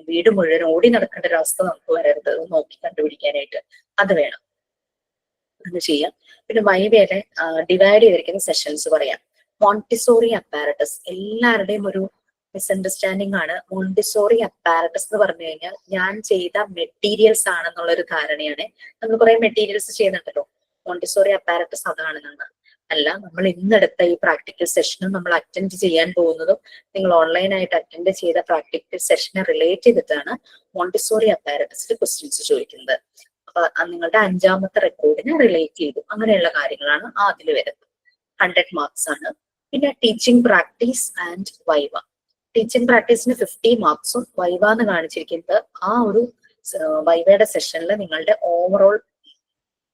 S1: വീട് മുഴുവൻ ഓടി നടക്കേണ്ട ഒരു അവസ്ഥ നമുക്ക് വരരുത്, നോക്കി കണ്ടുപിടിക്കാനായിട്ട്. അത് വേണം, അത് ചെയ്യാം. പിന്നെ വൈവയിലെ ഡിവൈഡ് ചെയ്തിരിക്കുന്ന സെഷൻസ് പറയാം. മോണ്ടിസോറി അപ്പാരറ്റസ്, എല്ലാവരുടെയും ഒരു മിസ്അണ്ടർസ്റ്റാൻഡിങ് ആണ്. മോണ്ടിസോറി അപ്പാരറ്റസ് എന്ന് പറഞ്ഞു കഴിഞ്ഞാൽ ഞാൻ ചെയ്ത മെറ്റീരിയൽസ് ആണെന്നുള്ളൊരു ധാരണയാണ്. നമ്മൾ കുറെ മെറ്റീരിയൽസ് ചെയ്യുന്നുണ്ടല്ലോ, മോണ്ടിസോറി അപ്പാരറ്റസ് അതാണെന്നാണ്. അല്ല, നമ്മൾ ഇന്നെടുത്ത ഈ പ്രാക്ടിക്കൽ സെഷനും നമ്മൾ അറ്റൻഡ് ചെയ്യാൻ പോകുന്നതും നിങ്ങൾ ഓൺലൈനായിട്ട് അറ്റൻഡ് ചെയ്ത പ്രാക്ടിക്കൽ സെഷനെ റിലേറ്റ് ചെയ്തിട്ടാണ് മോണ്ടിസോറി അപ്പാരറ്റസിൽ ക്വസ്റ്റ്യൻസ് ചോദിക്കുന്നത്. അപ്പൊ നിങ്ങളുടെ 5ാമത്തെ റെക്കോർഡിനെ റിലേറ്റ് ചെയ്തു, അങ്ങനെയുള്ള കാര്യങ്ങളാണ് അതിൽ വരുന്നത്. 100 മാർക്സ് ആണ്. പിന്നെ teaching practice and viva. Teaching പ്രാക്ടീസിന് 50 മാർക്സും വൈവ എന്ന് കാണിച്ചിരിക്കുന്നത് ആ ഒരു വൈവയുടെ സെഷനിൽ നിങ്ങളുടെ ഓവറോൾ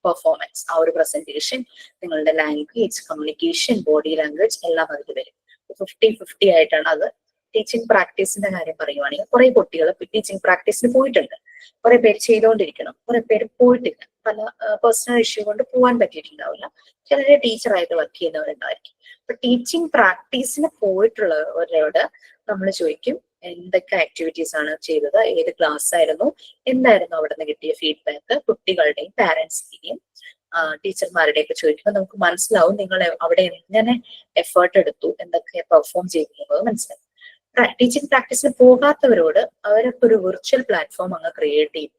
S1: പെർഫോമൻസ്, ആ ഒരു പ്രസന്റേഷൻ, നിങ്ങളുടെ ലാംഗ്വേജ്, കമ്മ്യൂണിക്കേഷൻ, ബോഡി ലാംഗ്വേജ് എല്ലാം അതിൽ വരും. 50-50 ആയിട്ടാണ് അത്. ടീച്ചിങ് പ്രാക്ടീസിന്റെ കാര്യം പറയുവാണെങ്കിൽ കുറെ കുട്ടികൾ ടീച്ചിങ് പ്രാക്ടീസിന് പോയിട്ടുണ്ട്, കുറെ പേര് ചെയ്തുകൊണ്ടിരിക്കണം, കുറെ പേര് പോയിട്ടില്ല. പല പേഴ്സണൽ ഇഷ്യൂ കൊണ്ട് പോകാൻ പറ്റിയിട്ടുണ്ടാവില്ല. ചിലര് ടീച്ചറായിട്ട് വർക്ക് ചെയ്യുന്നവരുണ്ടായിരിക്കും. അപ്പൊ ടീച്ചിങ് പ്രാക്ടീസിന് പോയിട്ടുള്ളവരോട് നമ്മൾ ചോദിക്കും എന്തൊക്കെ ആക്ടിവിറ്റീസ് ആണ് ചെയ്തത്, ഏത് ക്ലാസ് ആയിരുന്നു, എന്തായിരുന്നു അവിടെ നിന്ന് കിട്ടിയ ഫീഡ്ബാക്ക്, കുട്ടികളുടെയും പാരന്റ്സിന്റെയും ടീച്ചർമാരുടെയും ഒക്കെ ചോദിക്കുമ്പോൾ നമുക്ക് മനസ്സിലാവും നിങ്ങൾ അവിടെ എങ്ങനെ എഫേർട്ട് എടുത്തു, എന്തൊക്കെ പെർഫോം ചെയ്തു മനസ്സിലാവും. ടീച്ചിങ് പ്രാക്ടീസിന് പോകാത്തവരോട് അവരൊക്കെ ഒരു വിർച്വൽ പ്ലാറ്റ്ഫോം അങ്ങ് ക്രിയേറ്റ് ചെയ്യും.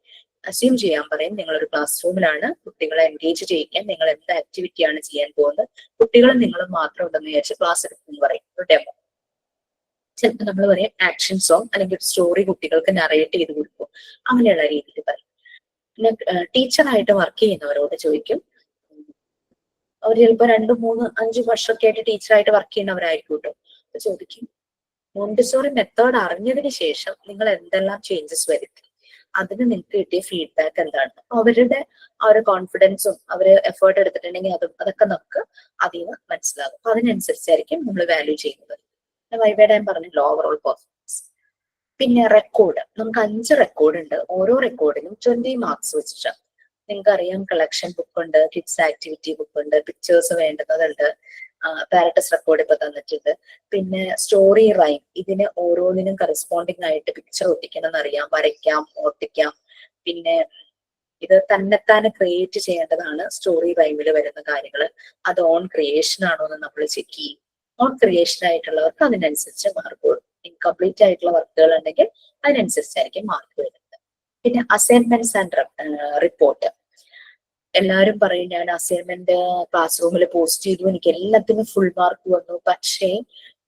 S1: അസ്യൂം ചെയ്യാൻ പറയും നിങ്ങളൊരു ക്ലാസ് റൂമിലാണ്, കുട്ടികളെ എൻഗേജ് ചെയ്യിക്കാൻ നിങ്ങൾ എന്ത് ആക്ടിവിറ്റിയാണ് ചെയ്യാൻ പോകുന്നത്, കുട്ടികളും നിങ്ങളും മാത്രം ഉണ്ടെന്ന് വിചാരിച്ച് ക്ലാസ് എടുക്കുമെന്ന് പറയും. ഒരു ഡെമോ, ചിലപ്പോൾ നമ്മൾ പറയും ആക്ഷൻ സോങ് അല്ലെങ്കിൽ സ്റ്റോറി കുട്ടികൾക്ക് നറേറ്റ് ചെയ്ത് കൊടുക്കും, അങ്ങനെയുള്ള രീതിയിൽ പറയും. പിന്നെ ടീച്ചറായിട്ട് വർക്ക് ചെയ്യുന്നവരോട് ചോദിക്കും, അവർ ചിലപ്പോൾ 2, 3, 5 വർഷമൊക്കെ ആയിട്ട് ടീച്ചറായിട്ട് വർക്ക് ചെയ്യുന്നവരായിരിക്കും കേട്ടോ. അപ്പൊ ചോദിക്കും മോണ്ടിസോറി മെത്തേഡ് അറിഞ്ഞതിന് ശേഷം നിങ്ങൾ എന്തെല്ലാം ചേഞ്ചസ് വരുത്തി, അതിന് നിങ്ങൾക്ക് കിട്ടിയ ഫീഡ്ബാക്ക് എന്താണ്. അവരുടെ ആ ഒരു കോൺഫിഡൻസും അവര് എഫേർട്ട് എടുത്തിട്ടുണ്ടെങ്കിൽ അതൊക്കെ നമുക്ക് അതിൽ നിന്ന് മനസ്സിലാകും. അപ്പൊ അതിനനുസരിച്ചായിരിക്കും നമ്മൾ വാല്യൂ ചെയ്യുന്നത്. വൈവയുടെ ഞാൻ പറഞ്ഞല്ലോ ഓവറോൾ പെർഫോമൻസ്. പിന്നെ റെക്കോർഡ്, നമുക്ക് 5 റെക്കോർഡ് ഉണ്ട്. ഓരോ റെക്കോർഡിനും 20 മാർക്സ് വെച്ചിട്ടാണ്. നിങ്ങൾക്ക് അറിയാം കളക്ഷൻ ബുക്ക് ഉണ്ട്, കിഡ്സ് ആക്ടിവിറ്റി ബുക്ക് ഉണ്ട്, പിക്ചേഴ്സ് വേണ്ടുന്നതുണ്ട്, പാരറ്റസ് റെക്കോർഡ് ഇപ്പൊ തന്നിട്ടുണ്ട്. പിന്നെ സ്റ്റോറി റൈം, ഇതിന് ഓരോന്നിനും കറസ്പോണ്ടിങ് ആയിട്ട് പിക്ചർ ഒട്ടിക്കണം എന്നറിയാം, വരയ്ക്കാം, ഒട്ടിക്കാം. പിന്നെ ഇത് തന്നെത്താനെ ക്രിയേറ്റ് ചെയ്യേണ്ടതാണ്. സ്റ്റോറി റൈമിൽ വരുന്ന കാര്യങ്ങൾ അത് ഓൺ ക്രിയേഷൻ ആണോ എന്ന് നമ്മൾ ചെക്ക് ചെയ്യും. ഓൺ ക്രിയേഷൻ ആയിട്ടുള്ളവർക്ക് അതിനനുസരിച്ച് മാർക്ക് കൊടുക്കും. ഇൻകംപ്ലീറ്റ് ആയിട്ടുള്ള വർക്കുകൾ ഉണ്ടെങ്കിൽ അതിനനുസരിച്ചായിരിക്കും മാർക്ക് വരുന്നത്. പിന്നെ അസൈൻമെന്റ്സ് ആൻഡ് റിപ്പോർട്ട്. എല്ലാവരും പറയും ഞാൻ അസൈൻമെന്റ് ക്ലാസ് റൂമിൽ പോസ്റ്റ് ചെയ്തു, എനിക്ക് എല്ലാത്തിനും ഫുൾ മാർക്ക് വന്നു, പക്ഷേ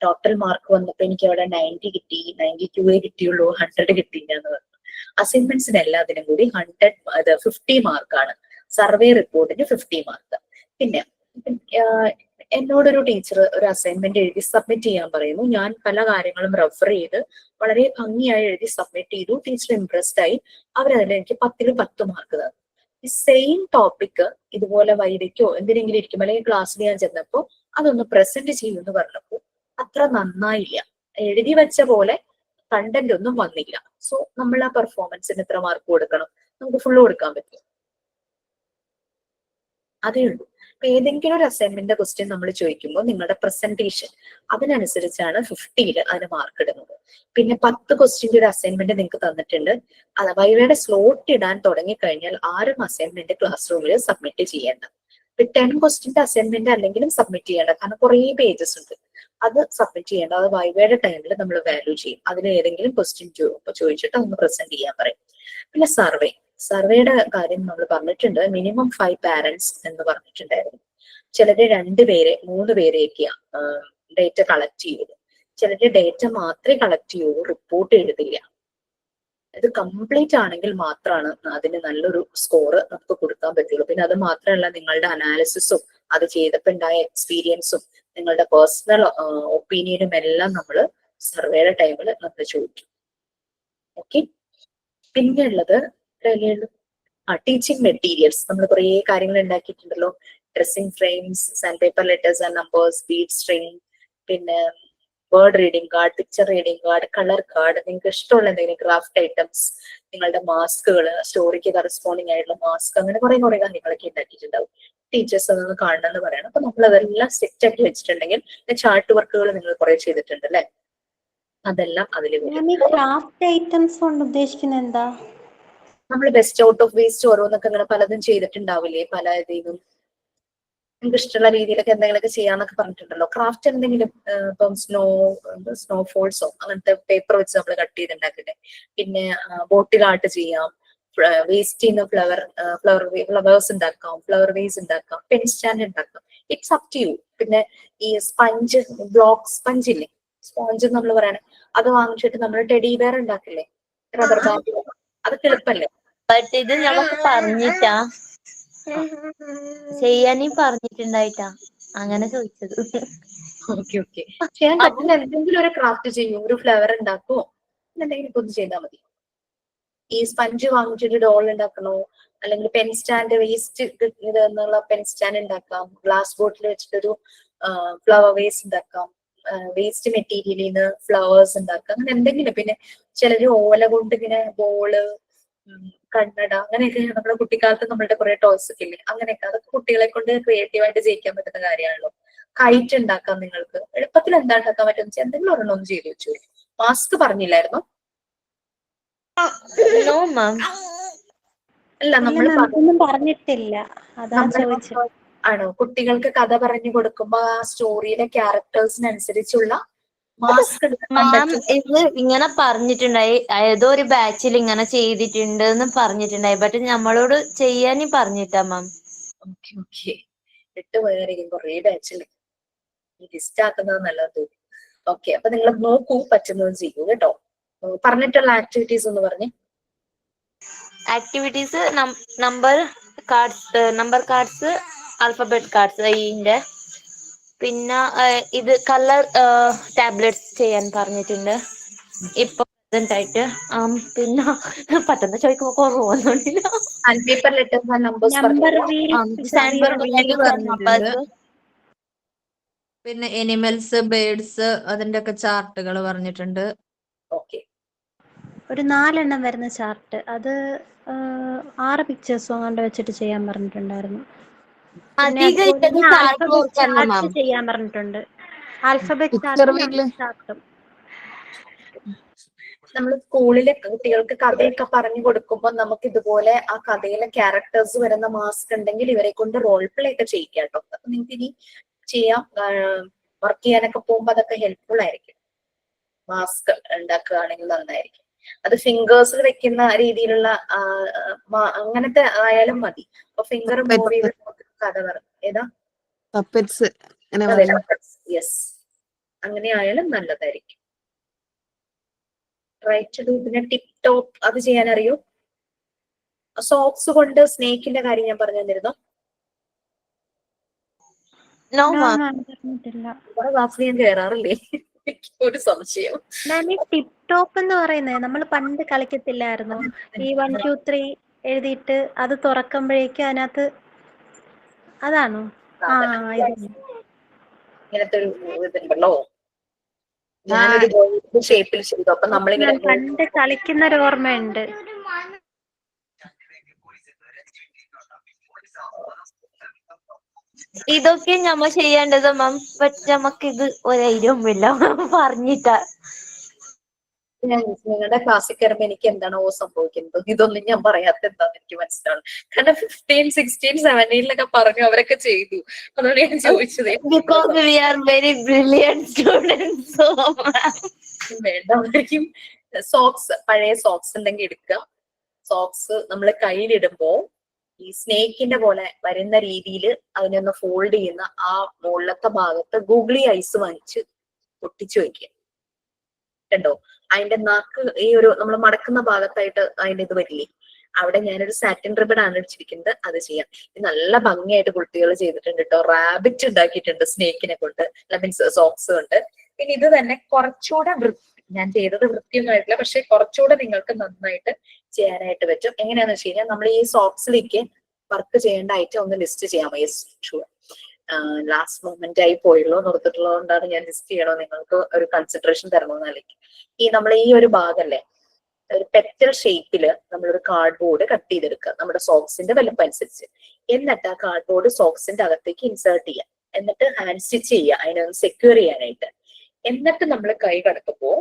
S1: ടോട്ടൽ മാർക്ക് വന്നപ്പോ എനിക്ക് അവിടെ 90 കിട്ടി, 92 കിട്ടിയുള്ളൂ, 100 കിട്ടിയില്ല എന്ന് പറഞ്ഞു. അസൈൻമെന്റ്സിന് എല്ലാത്തിനും കൂടി 50 മാർക്കാണ്. സർവേ റിപ്പോർട്ടിന് 50 മാർക്ക്. പിന്നെ എന്നോടൊരു ടീച്ചർ ഒരു അസൈൻമെന്റ് എഴുതി സബ്മിറ്റ് ചെയ്യാൻ പറയുന്നു. ഞാൻ പല കാര്യങ്ങളും റെഫർ ചെയ്ത് വളരെ ഭംഗിയായി എഴുതി സബ്മിറ്റ് ചെയ്തു. ടീച്ചർ ഇംപ്രസ്ഡ് ആയി. അവരതിൽ എനിക്ക് 10ൽ 10 മാർക്ക് തന്നു. ഈ സെയിം ടോപ്പിക് ഇതുപോലെ വൈദ്യക്കോ എന്തിനെങ്കിലും ഇരിക്കും, അല്ലെങ്കിൽ ക്ലാസ്സിൽ ഞാൻ ചെന്നപ്പോ അതൊന്ന് പ്രസന്റ് ചെയ്യുമെന്ന് പറഞ്ഞപ്പോൾ അത്ര നന്നായില്ല, എഴുതി വെച്ച പോലെ കണ്ടന്റ് ഒന്നും വന്നില്ല. സോ നമ്മൾ ആ പെർഫോമൻസിന് എത്ര മാർക്ക് കൊടുക്കണം? നമുക്ക് ഫുള്ള് കൊടുക്കാൻ പറ്റും, അതേ ഉള്ളൂ. അപ്പൊ ഏതെങ്കിലും ഒരു അസൈൻമെന്റ് ക്വസ്റ്റ്യൻ നമ്മൾ ചോദിക്കുമ്പോൾ നിങ്ങളുടെ പ്രസന്റേഷൻ അതിനനുസരിച്ചാണ് 50ൽ അതിന് മാർക്ക് ഇടുന്നത്. പിന്നെ 10 ക്വസ്റ്റ്യന്റെ ഒരു അസൈൻമെന്റ് നിങ്ങൾക്ക് തന്നിട്ടുണ്ട്. അത് വൈവയുടെ സ്ലോട്ട് ഇടാൻ തുടങ്ങിക്കഴിഞ്ഞാൽ ആരും അസൈൻമെന്റ് ക്ലാസ് റൂമിൽ സബ്മിറ്റ് ചെയ്യേണ്ട. 10 ക്വസ്റ്റ്യന്റെ അസൈൻമെന്റ് അല്ലെങ്കിലും സബ്മിറ്റ് ചെയ്യേണ്ട, കാരണം കുറേ പേജസ് ഉണ്ട്. അത് സബ്മിറ്റ് ചെയ്യേണ്ട. അത് വൈവയുടെ ടൈമിൽ നമ്മൾ വാല്യൂ ചെയ്യും. അതിൽ ഏതെങ്കിലും ക്വസ്റ്റ്യൻ ചോദിച്ചിട്ട് അതൊന്ന് പ്രസന്റ് ചെയ്യാൻ പറയും. പിന്നെ സർവേയുടെ കാര്യം നമ്മൾ പറഞ്ഞിട്ടുണ്ട്. മിനിമം 5 പാരന്റ്സ് എന്ന് പറഞ്ഞിട്ടുണ്ടായിരുന്നു. ചിലര് 2 പേരെ 3 പേരെയൊക്കെയാ ഡേറ്റ കളക്ട് ചെയ്തത്. ചിലര് ഡേറ്റ മാത്രമേ കളക്ട് ചെയ്യൂ, റിപ്പോർട്ട് എഴുതില്ല. ഇത് കംപ്ലീറ്റ് ആണെങ്കിൽ മാത്രമാണ് അതിന് നല്ലൊരു സ്കോർ നമുക്ക് കൊടുക്കാൻ പറ്റുള്ളൂ. പിന്നെ അത് മാത്രമല്ല, നിങ്ങളുടെ അനാലിസിസും അത് ചെയ്തപ്പോൾ ഉണ്ടായ എക്സ്പീരിയൻസും നിങ്ങളുടെ പേഴ്സണൽ ഒപ്പീനിയനും എല്ലാം നമ്മൾ സർവേയുടെ ടൈമിൽ നമ്മൾ ചോദിക്കും. ഓക്കെ. പിന്നെ ഉള്ളത് ടീച്ചിങ് മെറ്റീരിയൽസ്. നമ്മൾ കുറേ കാര്യങ്ങൾ ഉണ്ടാക്കിയിട്ടുണ്ടല്ലോ. Dressing frames, sand paper letters and numbers, bead string, പിന്നെ word reading card, picture reading card, colour card, നിങ്ങൾക്ക് ഇഷ്ടമുള്ള എന്തെങ്കിലും ക്രാഫ്റ്റ് ഐറ്റംസ്, നിങ്ങളുടെ മാസ്കുകൾ, സ്റ്റോറിക്ക് കറസ്പോണ്ടിങ് ആയിട്ടുള്ള മാസ്ക്, അങ്ങനെ കുറെ കാര്യങ്ങളൊക്കെ ഉണ്ടാക്കിയിട്ടുണ്ടാവും. ടീച്ചേഴ്സ് അതൊന്ന് കാണണമെന്ന് പറയണം. അപ്പൊ നമ്മൾ അതെല്ലാം സെറ്റ് ആക്കി വെച്ചിട്ടുണ്ടെങ്കിൽ ചാർട്ട് വർക്കുകൾ നിങ്ങൾ കുറെ ചെയ്തിട്ടുണ്ട് അല്ലെ, അതെല്ലാം അതിൽ വരും.
S5: ക്രാഫ്റ്റ് ഐറ്റംസ് കൊണ്ട് ഉദ്ദേശിക്കുന്നത് എന്താ?
S1: നമ്മൾ ബെസ്റ്റ് ഔട്ട് ഓഫ് വേസ്റ്റ് ഓരോന്നൊക്കെ അങ്ങനെ പലതും ചെയ്തിട്ടുണ്ടാവില്ലേ, പല ഇതിനും നിങ്ങൾക്ക് ഇഷ്ടമുള്ള രീതിയിലൊക്കെ എന്തെങ്കിലുമൊക്കെ ചെയ്യാന്നൊക്കെ പറഞ്ഞിട്ടുണ്ടല്ലോ. ക്രാഫ്റ്റ് എന്തെങ്കിലും ഇപ്പം സ്നോഫോൾസോ അങ്ങനത്തെ പേപ്പർ വെച്ച് നമ്മൾ കട്ട് ചെയ്തുണ്ടാക്കില്ലേ. പിന്നെ ബോട്ടിൽ ആർട്ട് ചെയ്യാം, വേസ്റ്റ് ചെയ്യുന്ന ഫ്ലവേഴ്സ് ഉണ്ടാക്കാം, ഫ്ലവർ വേസ് ഉണ്ടാക്കാം, പെൻ സ്റ്റാൻഡ് ഉണ്ടാക്കാം. It's up to you. പിന്നെ ഈ സ്പഞ്ച്, ബ്ലോക്ക് സ്പഞ്ച് ഇല്ലേ, സ്പോഞ്ച് നമ്മൾ പറയണേ, അത് വാങ്ങിച്ചിട്ട് നമ്മൾ ടെഡി ബെയർ ഉണ്ടാക്കില്ലേ, റബ്ബർ ബാൻഡ്, അതൊക്കെ എളുപ്പല്ലേ.
S2: ബട്ട് ഇത് നമുക്ക് പറഞ്ഞിട്ടാ ചെയ്യാനീ പറഞ്ഞിട്ടുണ്ടായിട്ടാ അങ്ങനെ ചോദിച്ചത്.
S1: Okay okay. ചെയ്യാൻ പറ്റുന്ന എന്തെങ്കിലും ഒരു ക്രാഫ്റ്റ് ചെയ്യും, ഒരു ഫ്ലവർ ഉണ്ടാക്കുമോ, എന്തെങ്കിലും ഒന്ന് ചെയ്താൽ മതി. ഈ സ്പഞ്ച് വാങ്ങിച്ചിട്ട് ഡോൾ ഉണ്ടാക്കണോ, അല്ലെങ്കിൽ പെൻ സ്റ്റാൻഡ് വേസ്റ്റ് എന്നുള്ള പെൻ സ്റ്റാൻഡ് ഉണ്ടാക്കാം, ഗ്ലാസ് ബോട്ടിൽ വെച്ചിട്ടൊരു ഫ്ലവർ വേസ്റ്റ് ഉണ്ടാക്കാം, വേസ്റ്റ് മെറ്റീരിയലിൽ നിന്ന് ഫ്ലവേഴ്സ് ഉണ്ടാക്കാം, അങ്ങനെ എന്തെങ്കിലും. പിന്നെ ചിലര് ഓല കൊണ്ട് ഇങ്ങനെ ബോള്, കണ്ണട, അങ്ങനെയൊക്കെ നമ്മുടെ കുട്ടിക്കാലത്ത് നമ്മളുടെ കുറെ ടോയ്സ് ഒക്കെ ഇല്ലേ, അങ്ങനെയൊക്കെ. അതൊക്കെ കുട്ടികളെ കൊണ്ട് ക്രിയേറ്റീവായിട്ട് ജയിക്കാൻ പറ്റുന്ന കാര്യമാണല്ലോ. കൈറ്റ് ഉണ്ടാക്കാം, നിങ്ങൾക്ക് എളുപ്പത്തിൽ എന്താ ഉണ്ടാക്കാൻ പറ്റുന്ന വെച്ചാൽ എന്തെങ്കിലും ഒരെണ്ണം ചെയ്ത് വെച്ചു. മാസ്ക് പറഞ്ഞില്ലായിരുന്നു? അല്ല, നമ്മൾ
S5: പറഞ്ഞിട്ടില്ല, അതാ ചോദിച്ചത്.
S1: ആണോ, കുട്ടികൾക്ക് കഥ പറഞ്ഞു കൊടുക്കുമ്പോ ആ സ്റ്റോറിയിലെ ക്യാരക്ടേഴ്സിനനുസരിച്ചുള്ള മാസ്ക്
S2: മാം ഇത് ഇങ്ങനെ പറഞ്ഞിട്ടുണ്ടായി, ഏതോ ഒരു ബാച്ചിൽ ഇങ്ങനെ ചെയ്തിട്ടുണ്ട് എന്ന് പറഞ്ഞിട്ടുണ്ടായി. ബട്ട് നമ്മളോട് ചെയ്യാനും പറഞ്ഞിട്ടാ മാം.
S1: Okay okay. 8 പേരായിരിക്കും, കുറേ ബാച്ചിൽ ലിസ്റ്റ് ആക്കുന്നത് നല്ലത് തോന്നി. ഓക്കെ, അപ്പൊ നിങ്ങൾ നോക്കൂ, പറ്റുന്നത് ചെയ്യൂ കേട്ടോ. പറഞ്ഞിട്ടുള്ള ആക്ടിവിറ്റീസ് ഒന്ന് പറഞ്ഞേ.
S2: Activities number cards, alphabet cards ഇതിന്റെ. പിന്നെ ഇത് കളർ ടാബ്ലറ്റ്സ് ചെയ്യാൻ പറഞ്ഞിട്ടുണ്ട് ഇപ്പൊ പ്രസന്റ് ആയിട്ട്. പിന്നെ പെട്ടെന്ന് ചോദിക്കുമ്പോ കുറവൊന്നുമില്ല.
S1: Sand paper letters and numbers
S2: numbers,
S6: പിന്നെ എനിമൽസ്, ബേർഡ്സ്, അതിന്റെ ഒക്കെ ചാർട്ടുകൾ പറഞ്ഞിട്ടുണ്ട്.
S1: ഓക്കെ.
S5: ഒരു 4 എണ്ണം വരുന്ന ചാർട്ട്, അത് 6 പിക്ചേഴ്സും അങ്ങോട്ട് വെച്ചിട്ട് ചെയ്യാൻ പറഞ്ഞിട്ടുണ്ടായിരുന്നു. ചാർട്ട് ചെയ്യാൻ പറഞ്ഞിട്ടുണ്ട്, ആൽഫബറ്റ് ചാർട്ടും.
S1: നമ്മൾ സ്കൂളിലെ കുട്ടികൾക്ക് കഥയൊക്കെ പറഞ്ഞു കൊടുക്കുമ്പോൾ നമുക്ക് ഇതുപോലെ ആ കഥയിലെ ക്യാരക്ടേഴ്സ് വരുന്ന മാസ്ക് ഉണ്ടെങ്കിൽ ഇവരെ കൊണ്ട് റോൾ പ്ലേ ഒക്കെ ചെയ്യിക്കാം കേട്ടോ. അപ്പൊ നിങ്ങൾക്ക് ഇനി ചെയ്യാം, വർക്ക് ചെയ്യാനൊക്കെ പോകുമ്പോൾ അതൊക്കെ ഹെൽപ്ഫുൾ ആയിരിക്കും. മാസ്ക് ഉണ്ടാക്കുകയാണെങ്കിൽ നന്നായിരിക്കും. അത് ഫിംഗേഴ്സിൽ വെക്കുന്ന രീതിയിലുള്ള അങ്ങനത്തെ ആയാലും മതി. അപ്പൊ ഫിംഗർ മൂവ് ചെയ്ത് കഥ പറഞ്ഞു ഏതാ യെസ്, അങ്ങനെ ആയാലും നല്ലതായിരിക്കും. Right do. പിന്നെ ടിപ് ടോപ്പ് അത് ചെയ്യാൻ അറിയോ? സോക്സ് കൊണ്ട് സ്നേക്കിന്റെ കാര്യം ഞാൻ പറഞ്ഞു തന്നിരുന്നു.
S5: പറഞ്ഞിട്ടില്ല.
S1: ക്ലാസ്സിൽ ഞാൻ കയറാറില്ലേ? ഒരു സംശയം.
S5: ഞാൻ ഈ ടിപ് ടോപ്പ് എന്ന് പറയുന്നത് നമ്മൾ പണ്ട് കളിക്കത്തില്ലായിരുന്നു? ഈ 1 2 3 എഴുതിയിട്ട് അത് തുറക്കുമ്പോഴേക്കും അതിനകത്ത് അതാണോ?
S1: ഇങ്ങനത്തെ ഒരു ഇതുണ്ടല്ലോ, ഞാനൊരു ഷേപ്പിൽ ചെയ്തു. അപ്പൊ നമ്മളിങ്ങനെ
S5: പണ്ട് കളിക്കുന്ന ഒരു ഓർമ്മയുണ്ട്.
S2: ഇതൊക്കെ നമ്മ ചെയ്യേണ്ടത് മാം. ബട്ട് നമുക്ക് ഇത് ഒരു ഐഡിയയുമില്ല പറഞ്ഞിട്ടാ.
S1: നിങ്ങളുടെ ക്ലാസ്സിൽ കയറുമ്പോ എനിക്ക് എന്താണോ സംഭവിക്കുന്നത്, ഇതൊന്നും ഞാൻ പറയാത്ത എന്താന്ന് എനിക്ക് മനസ്സിലാവും. കാരണം 15, 16, 17 പറഞ്ഞു, അവരൊക്കെ ചെയ്തു. അതാണ് ഞാൻ ചോദിച്ചത്.
S2: Because we are very brilliant students. So
S1: വേണ്ടവരിക്കും സോക്സ്, പഴയ സോക്സ് ഉണ്ടെങ്കിൽ എടുക്കുക. സോക്സ് നമ്മൾ കയ്യിലിടുമ്പോ ഈ സ്നേക്കിന്റെ പോലെ വരുന്ന രീതിയിൽ അതിനൊന്ന് ഫോൾഡ് ചെയ്യുന്ന ആ മുകളിലത്തെ ഭാഗത്ത് ഗൂഗിളി ഐസ് വാങ്ങിച്ച് ഒട്ടിച്ചു വെക്കുക. കണ്ടോ? അതിന്റെ നാക്ക് ഈ ഒരു നമ്മൾ മടക്കുന്ന ഭാഗത്തായിട്ട് അതിന്റെ ഇത് വരില്ലേ, അവിടെ ഞാനൊരു സാറ്റിൻ റിബൺ ആണ് അടിച്ചിരിക്കുന്നത്. അത് ചെയ്യാം. ഇത് നല്ല ഭംഗിയായിട്ട് കുട്ടികൾ ചെയ്തിട്ടുണ്ട് കേട്ടോ. റാബിറ്റ് ഉണ്ടാക്കിയിട്ടുണ്ട് സ്നേക്കിനെ കൊണ്ട്, മീൻസ് സോക്സ് കൊണ്ട്. പിന്നെ ഇത് തന്നെ കുറച്ചുകൂടെ ഞാൻ ചെയ്തത് വൃത്തിയൊന്നുമായിട്ടില്ല, പക്ഷെ കുറച്ചുകൂടെ നിങ്ങൾക്ക് നന്നായിട്ട് ചെയ്യാനായിട്ട് പറ്റും. എങ്ങനെയാന്ന് വെച്ച് കഴിഞ്ഞാൽ നമ്മൾ ഈ സോക്സിലേക്ക് വർക്ക് ചെയ്യേണ്ട ഐറ്റം ഒന്ന് ലിസ്റ്റ് ചെയ്യാമോ? Yes sure. ലാസ്റ്റ് മൊമെന്റ് ആയി പോയുള്ളൂ നിർത്തിട്ടുള്ളത് കൊണ്ടാണ് ഞാൻ ലിസ്റ്റ് ചെയ്യണോ, നിങ്ങൾക്ക് ഒരു കൺസിഡറേഷൻ തരണമെന്നല്ലെങ്കിൽ. നമ്മൾ ഈ ഒരു ഭാഗല്ലേ, ഒരു പെറ്റൽ ഷേപ്പില് നമ്മളൊരു കാർഡ്ബോർഡ് കട്ട് ചെയ്തെടുക്കുക നമ്മുടെ സോക്സിന്റെ വലുപ്പം അനുസരിച്ച്. എന്നിട്ട് ആ കാർഡ്ബോർഡ് സോക്സിന്റെ അകത്തേക്ക് ഇൻസേർട്ട് ചെയ്യുക. എന്നിട്ട് ഹാൻഡ് സ്റ്റിച്ച് ചെയ്യുക അതിനൊന്ന് സെക്യൂർ ചെയ്യാനായിട്ട്. എന്നിട്ട് നമ്മൾ കൈ കടക്കുമ്പോ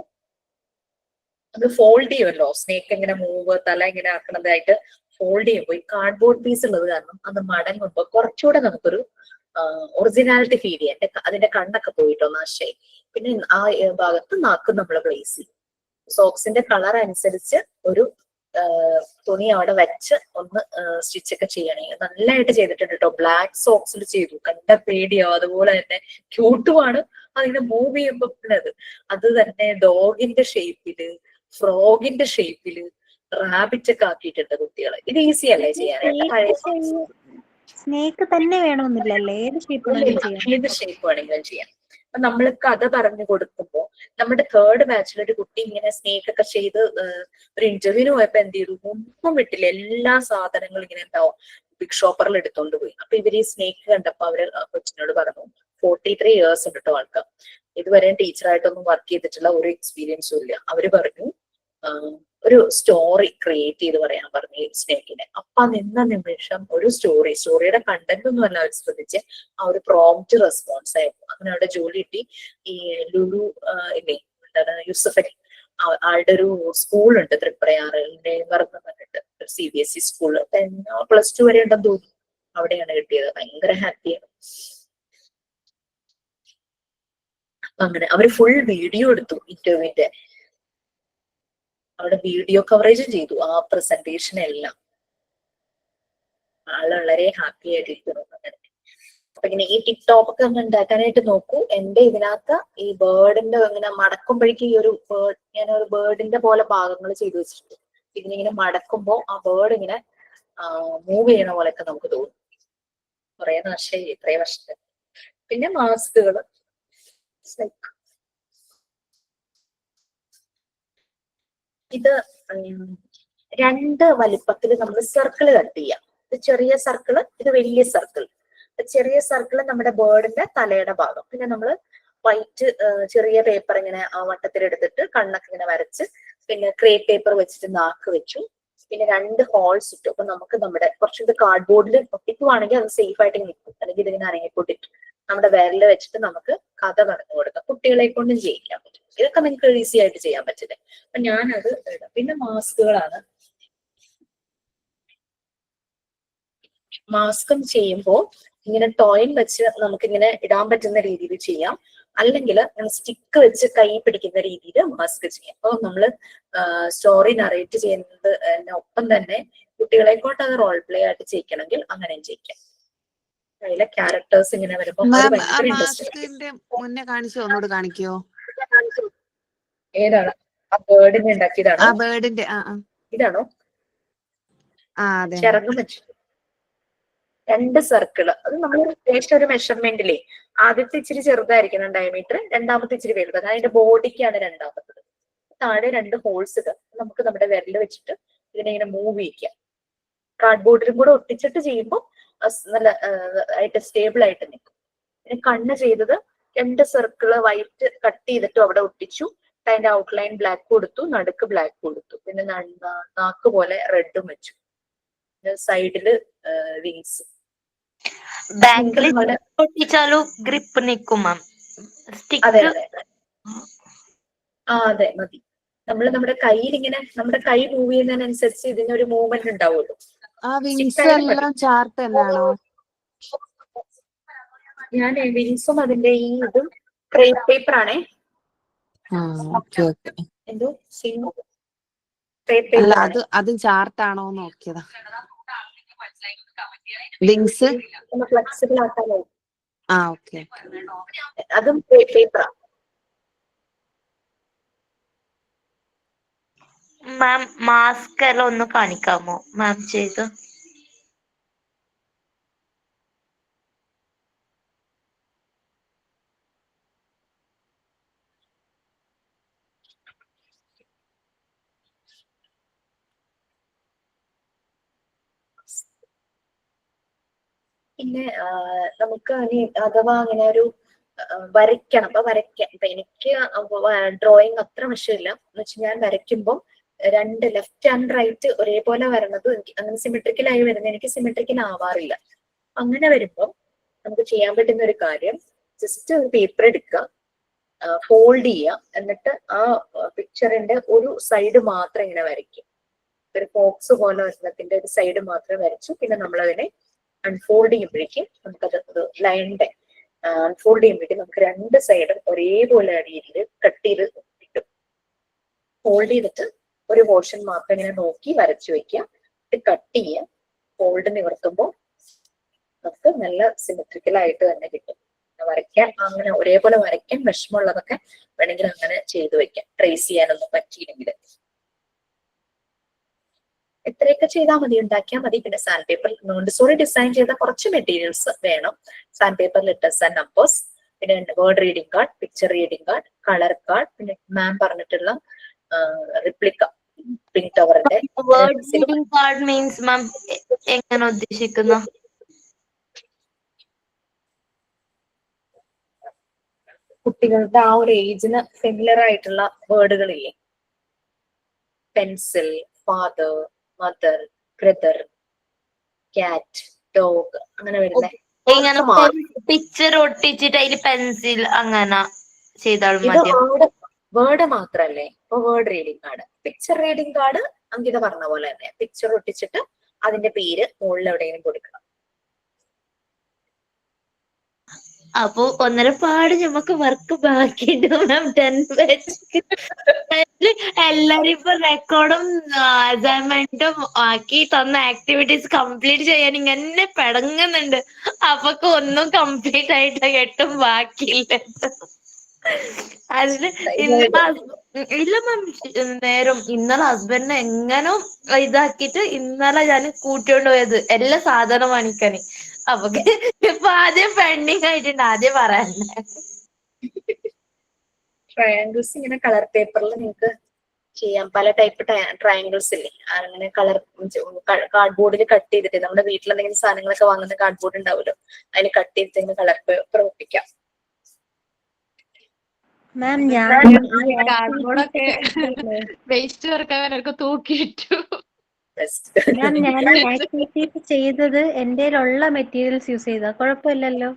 S1: നമ്മൾ ഫോൾഡ് ചെയ്യുമല്ലോ, സ്നേക്ക് എങ്ങനെ മൂവ് തല ഇങ്ങനെ ആക്കണതായിട്ട് ഫോൾഡ് ചെയ്യുമ്പോൾ ഈ കാർഡ്ബോർഡ് പീസ് ഉള്ളത് കാരണം അത് മടങ്ങുമ്പോൾ കുറച്ചുകൂടെ നമുക്കൊരു ഒറിജിനാലിറ്റി ഫീൽ ചെയ്യാം. അതിന്റെ കണ്ണൊക്കെ പോയിട്ടോ നാശായി. പിന്നെ ആ ഭാഗത്ത് നാക്ക് നമ്മൾ പ്ലേസ് ചെയ്യും. സോക്സിന്റെ കളർ അനുസരിച്ച് ഒരു തുണി അവിടെ വെച്ച് ഒന്ന് സ്റ്റിച്ച് ഒക്കെ ചെയ്യണേ. നല്ലതായിട്ട് ചെയ്തിട്ടുണ്ട് കേട്ടോ. ബ്ലാക്ക് സോക്സിൽ ചെയ്തു, കണ്ട പേടിയോ. അതുപോലെ തന്നെ ക്യൂട്ടുമാണ് അതിനെ മൂവ് ചെയ്യുമ്പോ. അത് തന്നെ ഡോഗിന്റെ ഷേപ്പില്, ഫ്രോഗിന്റെ ഷേപ്പില്, റാബിറ്റ് ഒക്കെ ആക്കിയിട്ടുണ്ട് കുട്ടികളെ. ഇത് ഈസി അല്ലേ ചെയ്യാനായിട്ട്?
S5: സ്നേക്ക് തന്നെ വേണമെന്നില്ലല്ലേ, ഏത് ഷേപ്പ്
S1: വേണമെങ്കിലും ചെയ്യാം. അപ്പൊ നമ്മൾ കഥ പറഞ്ഞു കൊടുക്കുമ്പോ നമ്മുടെ 3rd ബാച്ചിൽ ഒരു കുട്ടി ഇങ്ങനെ സ്നേക്ക് ഒക്കെ ചെയ്ത് ഒരു ഇന്റർവ്യൂവിന് പോയപ്പോ എന്ത് ചെയ്തു, ഒന്നും വിട്ടില്ല. എല്ലാ സാധനങ്ങളും ഇങ്ങനെ എന്താവും ബിഗ് ഷോപ്പറിൽ എടുത്തോണ്ട് പോയി. അപ്പൊ ഇവര് ഈ സ്നേക്ക് കണ്ടപ്പോ അവര് കൊച്ചിനോട് പറഞ്ഞു, 43 years ഉണ്ട് കേട്ടോ ആൾക്ക്, ഇതുവരെ ടീച്ചറായിട്ടൊന്നും വർക്ക് ചെയ്തിട്ടുള്ള ഒരു എക്സ്പീരിയൻസും ഇല്ല. അവര് പറഞ്ഞു ഒരു സ്റ്റോറി ക്രിയേറ്റ് ചെയ്ത് പറയാൻ പറഞ്ഞു ഈ സ്നേക്കിനെ. അപ്പൊ നിന്ന നിമിഷം ഒരു സ്റ്റോറിയുടെ കണ്ടന്റ് ഒന്നും അല്ല അവർ ശ്രദ്ധിച്ച്, ആ ഒരു പ്രോംപ്റ്റ് റെസ്പോൺസ് ആയിരുന്നു. അങ്ങനെ അവിടെ ജോലി കിട്ടി. ഈ ലുലു ഇല്ലേ, എന്താണ് യൂസഫ് അലി, ആളുടെ ഒരു സ്കൂളുണ്ട് തൃപ്രയാറിന്റെ പറഞ്ഞിട്ട്, CBSE സ്കൂള്. +2 വരെ ഉണ്ടെന്ന് തോന്നുന്നു. അവിടെയാണ് കിട്ടിയത്. ഭയങ്കര ഹാപ്പിയാണ്. അങ്ങനെ അവര് ഫുൾ വീഡിയോ എടുത്തു ഇന്റർവ്യൂവിന്റെ. അവിടെ വീഡിയോ കവറേജും ചെയ്തു ആ പ്രസന്റേഷൻ എല്ലാം. ആള് വളരെ ഹാപ്പി ആയിട്ടിരിക്കുന്നു. അങ്ങനെ അപ്പൊ ഇങ്ങനെ ഈ ടിക്ടോക്ക് ഒക്കെ ഒന്ന് ഉണ്ടാക്കാനായിട്ട് നോക്കൂ. എന്റെ ഇതിനകത്ത് ഈ ബേർഡിന്റെ ഇങ്ങനെ മടക്കുമ്പോഴേക്കും ഈ ഒരു ഞാനൊരു ബേർഡിന്റെ പോലെ ഭാഗങ്ങൾ ചെയ്തു വെച്ചിട്ടുണ്ട്. ഇതിനിങ്ങനെ മടക്കുമ്പോ ആ ബേർഡ് ഇങ്ങനെ മൂവ് ചെയ്യണ പോലെയൊക്കെ നമുക്ക് തോന്നും. കുറെ നാശമായി ഇത്രയും വർഷത്തെ. പിന്നെ മാസ്കുകള് ഇത് 2 വലിപ്പത്തിൽ നമ്മൾ സർക്കിൾ കട്ട് ചെയ്യാം. ഇത് ചെറിയ സർക്കിള്, ഇത് വലിയ സർക്കിൾ. ചെറിയ സർക്കിള് നമ്മുടെ ബേർഡിന്റെ തലയുടെ ഭാഗം. പിന്നെ നമ്മൾ വൈറ്റ് ചെറിയ പേപ്പർ ഇങ്ങനെ വട്ടത്തിലെടുത്തിട്ട് കണ്ണൊക്കെ ഇങ്ങനെ വരച്ച്, പിന്നെ ക്രേപ്പ് പേപ്പർ വെച്ചിട്ട് നാക്ക് വെച്ചു. പിന്നെ 2 ഹോൾസ് ഇട്ടു. അപ്പൊ നമുക്ക് നമ്മുടെ കുറച്ച് കാർഡ്ബോർഡിൽ ഒട്ടിക്കുവാണെങ്കിൽ അത് സേഫ് ആയിട്ട് നിൽക്കും. അല്ലെങ്കിൽ ഇതിങ്ങനെ അനങ്ങിക്കൊണ്ടിരിക്കും. നമ്മുടെ വിരല് വെച്ചിട്ട് നമുക്ക് കഥ പറഞ്ഞു കൊടുക്കാം. കുട്ടികളെ കൊണ്ടും ചെയ്യിക്കാൻ പറ്റും. ഇതൊക്കെ നിങ്ങൾക്ക് ഈസി ആയിട്ട് ചെയ്യാൻ പറ്റില്ലേ. അപ്പൊ ഞാനത് ഇടാം. പിന്നെ മാസ്കുകളാണ്. മാസ്കും ചെയ്യുമ്പോൾ ഇങ്ങനെ ടോയിൻ വെച്ച് നമുക്കിങ്ങനെ ഇടാൻ പറ്റുന്ന രീതിയിൽ ചെയ്യാം. അല്ലെങ്കിൽ സ്റ്റിക്ക് വെച്ച് കൈ പിടിക്കുന്ന രീതിയിൽ മാസ്ക് ചെയ്യാം. അപ്പൊ നമ്മള് സ്റ്റോറി നറേറ്റ് ചെയ്യുന്നത് ഒപ്പം തന്നെ കുട്ടികളെ കൊണ്ട് അത് റോൾ പ്ലേ ആയിട്ട് ചെയ്യിക്കണമെങ്കിൽ അങ്ങനെയും ചെയ്യിക്കാം. അതിലെ ക്യാരക്ടേഴ്സ് ഇങ്ങനെ വരുമ്പോൾ അത് ഭയങ്കര
S9: മാസ്കിന്റെ മുന്നേ കാണിച്ചോ, ഒന്നുകൂടെ കാണിക്കോ?
S1: ഏതാണ് ആ ബേർഡിനെ ഉണ്ടാക്കിയതാണോ?
S9: ആ ബേർഡിന്റെ
S1: ഇതാണോ?
S9: അതെ.
S1: ചിറകും വെച്ചു 2 സർക്കിള്. അത് നമ്മൾ ഉദ്ദേശിച്ച ഒരു മെഷർമെന്റിലേ ആദ്യത്തെ ഇച്ചിരി ചെറുതായിരിക്കണം ഡയമീറ്റർ, രണ്ടാമത്തെ ഇച്ചിരി വലുത്. അതിന്റെ ബോഡിക്കാണ് രണ്ടാമത്തത്. താഴെ 2 ഹോൾസ് നമുക്ക് നമ്മുടെ വിരല് വെച്ചിട്ട് ഇതിനെ ഇങ്ങനെ മൂവ് ചെയ്യിക്കാം. കാർഡ്ബോർഡിലും കൂടെ ഒട്ടിച്ചിട്ട് ചെയ്യുമ്പോൾ നല്ല ആയിട്ട് സ്റ്റേബിൾ ആയിട്ട് നിൽക്കും. പിന്നെ കണ്ണ് ചെയ്തത് 2 സർക്കിള് വൈറ്റ് കട്ട് ചെയ്തിട്ട് അവിടെ ഒട്ടിച്ചു. അതിന്റെ ഔട്ട്ലൈൻ ബ്ലാക്ക് കൊടുത്തു, നടുക്ക് ബ്ലാക്ക് കൊടുത്തു. പിന്നെ നാക്ക് പോലെ റെഡും വെച്ചു. സൈഡില് വിങ്സ്.
S2: ബാക്കിൽ ഒട്ടിച്ചാലും ഗ്രിപ്പ് നിൽക്കും മാം.
S1: അതെ അതെ അതെ മതി. നമ്മൾ നമ്മുടെ കയ്യിൽ ഇങ്ങനെ നമ്മുടെ കൈ മൂവ് ചെയ്യുന്നതിനനുസരിച്ച് ഇതിനൊരു മൂവ്മെന്റ് ഉണ്ടാവുമല്ലോ.
S9: ചാർട്ട് തന്നെയാണോ?
S1: ഞാൻ വിങ്സും അതിന്റെ ഈ ഇതും ക്രേപ്പ് പേപ്പർ ആണേ. എന്തോ ക്രേപ്പ് പേപ്പർ ആണ്.
S9: അത് ചാർട്ടാണോ നോക്കിയതാ. വിങ്സ്
S1: ഫ്ലെക്സിബിൾ ആക്കാനോ?
S9: ഓക്കെ.
S1: അതും ക്രേപ്പ് പേപ്പറാ.
S2: മാം മാസ്ക് എല്ലാം ഒന്ന് കാണിക്കാമോ മാം ചെയ്ത്?
S1: പിന്നെ നമുക്ക് അഥവാ അങ്ങനെ ഒരു വരയ്ക്കണം. അപ്പൊ വരയ്ക്കാൻ ഇപ്പൊ എനിക്ക് ഡ്രോയിങ് അത്ര വശമില്ല എന്ന് വെച്ചാൽ ഞാൻ വരയ്ക്കുമ്പോൾ 2 ലെഫ്റ്റ് ആൻഡ് റൈറ്റ് ഒരേപോലെ വരണത് എനിക്ക് അങ്ങനെ സിമെട്രിക്കലായി വരുന്നത് എനിക്ക് സിമെട്രിക്കൽ ആവാറില്ല. അങ്ങനെ വരുമ്പോൾ നമുക്ക് ചെയ്യാൻ പറ്റുന്ന ഒരു കാര്യം ജസ്റ്റ് ഒരു പേപ്പർ എടുക്കുക, ഫോൾഡ് ചെയ്യുക, എന്നിട്ട് ആ പിക്ചറിന്റെ ഒരു സൈഡ് മാത്രം ഇങ്ങനെ വരയ്ക്കും. ഒരു ബോക്സ് പോലെ വരുന്നതിന്റെ ഒരു സൈഡ് മാത്രം വരച്ചു. പിന്നെ നമ്മളതിനെ അൺഫോൾഡ് ചെയ്യുമ്പോഴേക്കും നമുക്കത് ലൈനിന്റെ അൺഫോൾഡ് ചെയ്യുമ്പോഴേക്കും നമുക്ക് 2 സൈഡും ഒരേപോലെ രീതിയിൽ കട്ട് ചെയ്ത് കിട്ടും. ഫോൾഡ് ചെയ്തിട്ട് ഒരു പോർഷൻ മാത്രം ഇങ്ങനെ നോക്കി വരച്ചു വെക്കുക. ഇത് കട്ട് ചെയ്യുക. ഫോൾഡ് നിവർത്തുമ്പോൾ നമുക്ക് നല്ല സിമെട്രിക്കൽ ആയിട്ട് തന്നെ കിട്ടും. വരയ്ക്കാൻ അങ്ങനെ ഒരേപോലെ വരയ്ക്കാൻ വിഷമമുള്ളതൊക്കെ വേണമെങ്കിൽ അങ്ങനെ ചെയ്തു വെക്കാം. ട്രേസ് ചെയ്യാനൊന്നും പറ്റിയില്ലെങ്കിൽ എത്രയൊക്കെ ചെയ്താൽ മതി, ഉണ്ടാക്കിയാൽ മതി. പിന്നെ സാൻഡ് പേപ്പർ മോണ്ടിസോറി ഡിസൈൻ ചെയ്ത കുറച്ച് മെറ്റീരിയൽസ് വേണം. Sand paper, letters and numbers, പിന്നെ word reading card, picture reading card, colour card, പിന്നെ മാം പറഞ്ഞിട്ടുള്ള റിപ്ലിക്ക പിങ്ക് ടവറിന്റെ.
S2: Word reading card means ma'am എങ്ങനെ ഉദ്ദേശിക്കുന്നു?
S1: കുട്ടികളുടെ ആ ഒരു ഏജിന് ഫെമിലർ ആയിട്ടുള്ള വേർഡുകളില്ലേ, pencil, father, mother, brother, cat, dog, അങ്ങനെ വരുന്ന
S2: ഇങ്ങനെ പിക്ചർ ഒട്ടിച്ചിട്ട് അതിൽ പെൻസിൽ അങ്ങനെ ചെയ്താൽ
S1: ഇത്
S2: മതി.
S1: വേർഡ് മാത്രല്ലേ. ഇപ്പൊ word reading card, picture reading card Ankita പറഞ്ഞ പോലെ തന്നെ പിക്ചർ ഒട്ടിച്ചിട്ട് അതിന്റെ പേര് മുകളിൽ എവിടെയെങ്കിലും കൊടുക്കണം.
S2: അപ്പൊ ഒന്നരപ്പാട് നമുക്ക് വർക്ക് ബാക്കിയുണ്ട് മാം. 10 ബാച്ച് എല്ലാരും ഇപ്പൊ റെക്കോർഡും അസൈൻമെന്റും ആക്കി തന്ന ആക്ടിവിറ്റീസ് കംപ്ലീറ്റ് ചെയ്യാൻ ഇങ്ങനെ പെടങ്ങുന്നുണ്ട്. അപ്പൊക്ക് ഒന്നും കംപ്ലീറ്റ് ആയിട്ട് 8 ബാക്കിയില്ല. അതിന് ഇല്ല മാം, നേരം ഇന്നലെ ഹസ്ബൻഡിനെ എങ്ങനെ ഇതാക്കിട്ട് ഇന്നലെ ഞാൻ കൂട്ടിക്കൊണ്ട് പോയത് എല്ലാ സാധനം വാങ്ങിക്കാന്. അപ്പൊ ഇപ്പൊ ആദ്യം പെൻഡിങ് ആയിട്ടുണ്ട്. ആദ്യം പറയണ്ടേ.
S1: ട്രയാങ്കിൾസ് ഇങ്ങനെ കളർ പേപ്പറിൽ നിങ്ങൾക്ക് ചെയ്യാം. പല ടൈപ്പ് ട്രയാങ്കിൾസ് ഇല്ലേ, അങ്ങനെ കളർ കാർഡ്ബോർഡിൽ കട്ട് ചെയ്തിട്ട് നമ്മുടെ വീട്ടിൽ എന്തെങ്കിലും സാധനങ്ങളൊക്കെ വാങ്ങുന്ന കാർഡ്ബോർഡ് ഉണ്ടാവുമല്ലോ, അതിൽ കട്ട് ചെയ്തിട്ട് കളർ പേപ്പർ ഒട്ടിക്കാം.
S5: മാം ഞാൻ
S3: കാർഡ്ബോർഡൊക്കെ വേസ്റ്റ് ചേർക്കാൻ അവർക്ക് തൂക്കിയിട്ടു.
S5: മാം ഞാൻ ആക്ടിവിറ്റീസ് ചെയ്തത് എന്റെ ഉള്ള മെറ്റീരിയൽസ് യൂസ് ചെയ്താ കുഴപ്പമില്ലല്ലോ?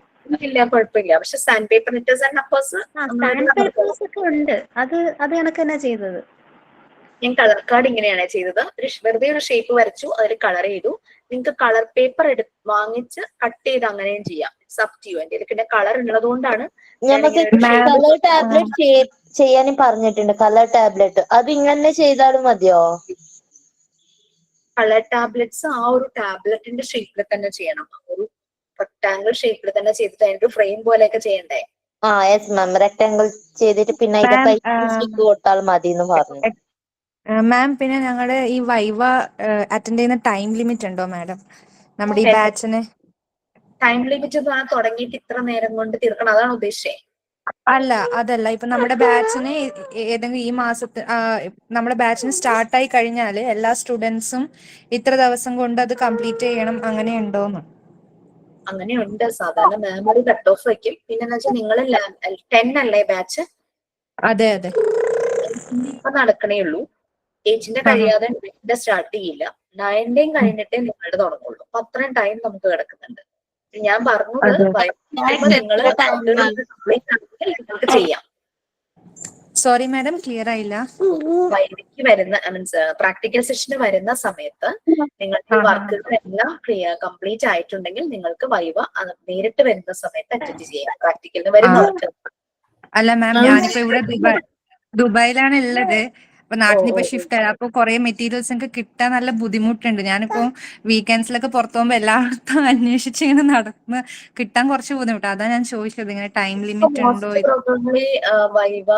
S1: ഇല്ല കുഴപ്പമില്ല. പക്ഷെ sand paper letters and numbers
S5: stand papers ഒക്കെ ഉണ്ട്. അത് കണക്ക് തന്നെ ചെയ്തത്.
S1: ഞാൻ കളർ കാർഡ് ഇങ്ങനെയാണ് ചെയ്തത്. വെറുതെ ഒരു ഷേപ്പ് വരച്ചു, അതിൽ കളർ ചെയ്തു. നിങ്ങൾക്ക് കളർ പേപ്പർ വാങ്ങിച്ച് കട്ട് ചെയ്ത് അങ്ങനെയും ചെയ്യാം. സബ് ടു യു. എന്റെ പിന്നെ കളർ ഉള്ളത് കൊണ്ടാണ്
S2: ഞമ്മക്ക് കളർ ടാബ്ലറ്റ് ചെയ്യാനും പറഞ്ഞിട്ടുണ്ട്. കളർ ടാബ്ലറ്റ് അത് ഇങ്ങനെ ചെയ്താലും മതിയോ?
S1: കളർ ടാബ്ലറ്റ്സ് ആ ഒരു ടാബ്ലറ്റിന്റെ ഷേപ്പിൽ തന്നെ ചെയ്യണം. ഒരു റെക്ടാംഗിൾ ഷേപ്പിൽ തന്നെ ചെയ്തിട്ട് അതിന്റെ ഫ്രെയിം പോലെയൊക്കെ ചെയ്യണ്ടേ?
S2: Yes ma'am. റെക്ടാംഗിൾ ചെയ്തിട്ട് പിന്നെ അതിന്റെ സ്റ്റിക്ക് കൊടുത്താൽ മതി എന്ന് പറഞ്ഞു.
S7: മാം പിന്നെ ഞങ്ങളുടെ ഈ വൈവ അറ്റൻഡ് ചെയ്യുന്ന ടൈം ലിമിറ്റ് ഉണ്ടോ മാഡം നമ്മുടെ ഈ ബാച്ചിന്?
S1: ടൈം ലിമിറ്റ് തുടങ്ങിയിട്ട് ഇത്ര നേരം കൊണ്ട് തീർക്കണം അതാണ് ഉദ്ദേശിച്ചേ?
S7: അതല്ല ഇപ്പൊ നമ്മുടെ ബാച്ചിന് ഏതെങ്കിലും ഈ മാസത്തെ നമ്മുടെ ബാച്ചിന് സ്റ്റാർട്ടായി കഴിഞ്ഞാല് എല്ലാ സ്റ്റുഡൻസും ഇത്ര ദിവസം കൊണ്ട് അത് കംപ്ലീറ്റ് ചെയ്യണം, അങ്ങനെ ഉണ്ടോന്ന്?
S1: അങ്ങനെയുണ്ട്. സാധാരണ മാം ഒരു കട്ട് ഓഫ് വയ്ക്കും. പിന്നെ വെച്ചാൽ നിങ്ങൾ 10 അല്ലേ ബാച്ച്?
S7: അതെ.
S1: ഇപ്പൊ നടക്കണേ ഉള്ളൂ. 8ന്റെ കഴിയാതെ 9ന്റെ സ്റ്റാർട്ട് ചെയ്യില്ല. 9ന്റെയും കഴിഞ്ഞിട്ടേ നിങ്ങളുടെ തുടങ്ങുള്ളൂ. അപ്പൊ അത്രയും ടൈം നമുക്ക് കിടക്കുന്നുണ്ട്. ഞാൻ പറഞ്ഞത് നിങ്ങൾ നിങ്ങൾക്ക് ചെയ്യാം.
S7: സോറി മാഡം, ക്ലിയർ ആയില്ല.
S1: വൈദ്യക്ക് വരുന്ന മീൻസ് പ്രാക്ടിക്കൽ സെഷന് വരുന്ന സമയത്ത് നിങ്ങൾക്ക് വർക്കുകളെല്ലാം കംപ്ലീറ്റ് ആയിട്ടുണ്ടെങ്കിൽ നിങ്ങൾക്ക് വൈവ നേരിട്ട് വരുന്ന സമയത്ത് അറ്റൻഡ് ചെയ്യാം. പ്രാക്ടിക്കലിന് വരുന്നവർക്ക്.
S7: അല്ല മാം, ഞാനിപ്പോ ഇവിടെ ദുബായിലാണ് ഉള്ളത്. അപ്പൊ നാട്ടിലിപ്പോ ഷിഫ്റ്റ് ആയി. അപ്പൊ കുറെ മെറ്റീരിയൽസ് ഒക്കെ കിട്ടാൻ നല്ല ബുദ്ധിമുട്ടുണ്ട്. ഞാനിപ്പോ വീക്കെൻഡ്സിലൊക്കെ പുറത്തു പോകുമ്പോ എല്ലായിടത്തും അന്വേഷിച്ച് ഇങ്ങനെ നടന്ന് കിട്ടാൻ കുറച്ച് ബുദ്ധിമുട്ട്. അതാ ഞാൻ ചോദിച്ചത്, ഇങ്ങനെ ടൈം ലിമിറ്റ് ഉണ്ടോ?
S1: പ്രോബബ്ലി വൈവ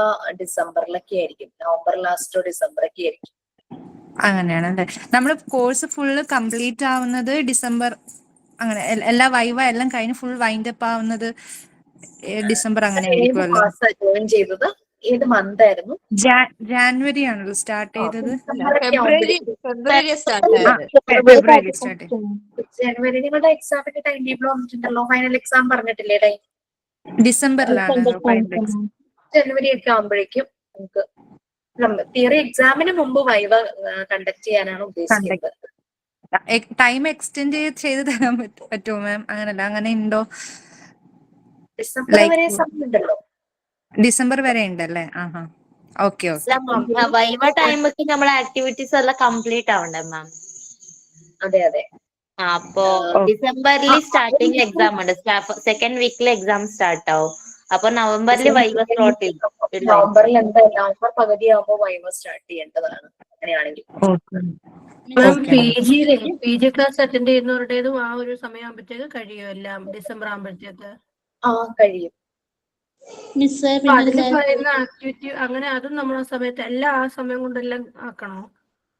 S1: ഡിസംബറിലൊക്കെ ആയിരിക്കും. നവംബർ ലാസ്റ്റോ ഡിസംബറൊക്കെ ആയിരിക്കും.
S7: അങ്ങനെയാണല്ലേ. നമ്മള് കോഴ്സ് ഫുള്ള് കംപ്ലീറ്റ് ആവുന്നത് ഡിസംബർ, അങ്ങനെ എല്ലാ വൈവ എല്ലാം കഴിഞ്ഞ് ഫുൾ വൈൻഡപ്പ് ആവുന്നത് ഡിസംബർ അങ്ങനെ ആയിരിക്കുമല്ലോ.
S1: ജോയിൻ ചെയ്തത് ഏത് മന്ത് ആയിരുന്നു?
S7: ജാനുവരി ആണല്ലോ സ്റ്റാർട്ട് ചെയ്തത്.
S3: ഫെബ്രുവരി സ്റ്റാർട്ട് ആയത്.
S7: ഫെബ്രുവരി സ്റ്റാർട്ട് ചെയ്തത്.
S1: ജനുവരി നിങ്ങളുടെ എക്സാമിന്റെ ടൈം ടേബിൾ വന്നിട്ടുണ്ടല്ലോ. ഫൈനൽ എക്സാം പറഞ്ഞിട്ടില്ലേ ടൈം?
S7: ഡിസംബറിലാണ്
S1: ജനുവരി ഒക്കെ ആകുമ്പോഴേക്കും നമുക്ക് തിയറി എക്സാമിന് മുമ്പ് വൈവ കണ്ടക്ട് ചെയ്യാനാണ് ഉദ്ദേശിക്കുന്നത്.
S7: ടൈം എക്സ്റ്റെൻഡ് ചെയ്ത് തരാൻ പറ്റുമോ മാം? അങ്ങനല്ല, അങ്ങനെ ഉണ്ടോ?
S1: ഡിസംബർ വരെ സമയമുണ്ടല്ലോ.
S7: ഡിസംബർ വരെ ഉണ്ടല്ലേ? ഓക്കെ.
S2: വൈവ ടൈമൊക്കെ നമ്മളെ ആക്ടിവിറ്റീസ് എല്ലാം കംപ്ലീറ്റ് ആവണ്ടേ മാം?
S1: അതെ.
S2: അപ്പോ ഡിസംബറിൽ സ്റ്റാർട്ടിംഗ് എക്സാം ഉണ്ട്. സെക്കൻഡ് വീക്കിൽ എക്സാം സ്റ്റാർട്ട് ആവും. അപ്പൊ നവംബറിൽ വൈവ സ്ലോട്ട് ചെയ്യും.
S1: നവംബറിൽ എന്താ നവംബർ പകുതിയാകുമ്പോൾ വൈവ സ്റ്റാർട്ട് ചെയ്യേണ്ടതാണ് അങ്ങനെയാണെങ്കിൽ.
S10: പി ജി ക്ലാസ് അറ്റൻഡ് ചെയ്യുന്നവരുടേതും ആ ഒരു സമയമാകുമ്പോഴത്തേക്ക് കഴിയും എല്ലാം ഡിസംബർ ആകുമ്പോഴത്തേക്ക്?
S1: കഴിയും.
S10: അതിന് പറയുന്ന ആക്ടിവിറ്റി അങ്ങനെ അതും നമ്മൾ ആ സമയത്ത് എല്ലാം ആ സമയം കൊണ്ടെല്ലാം ആക്കണോ?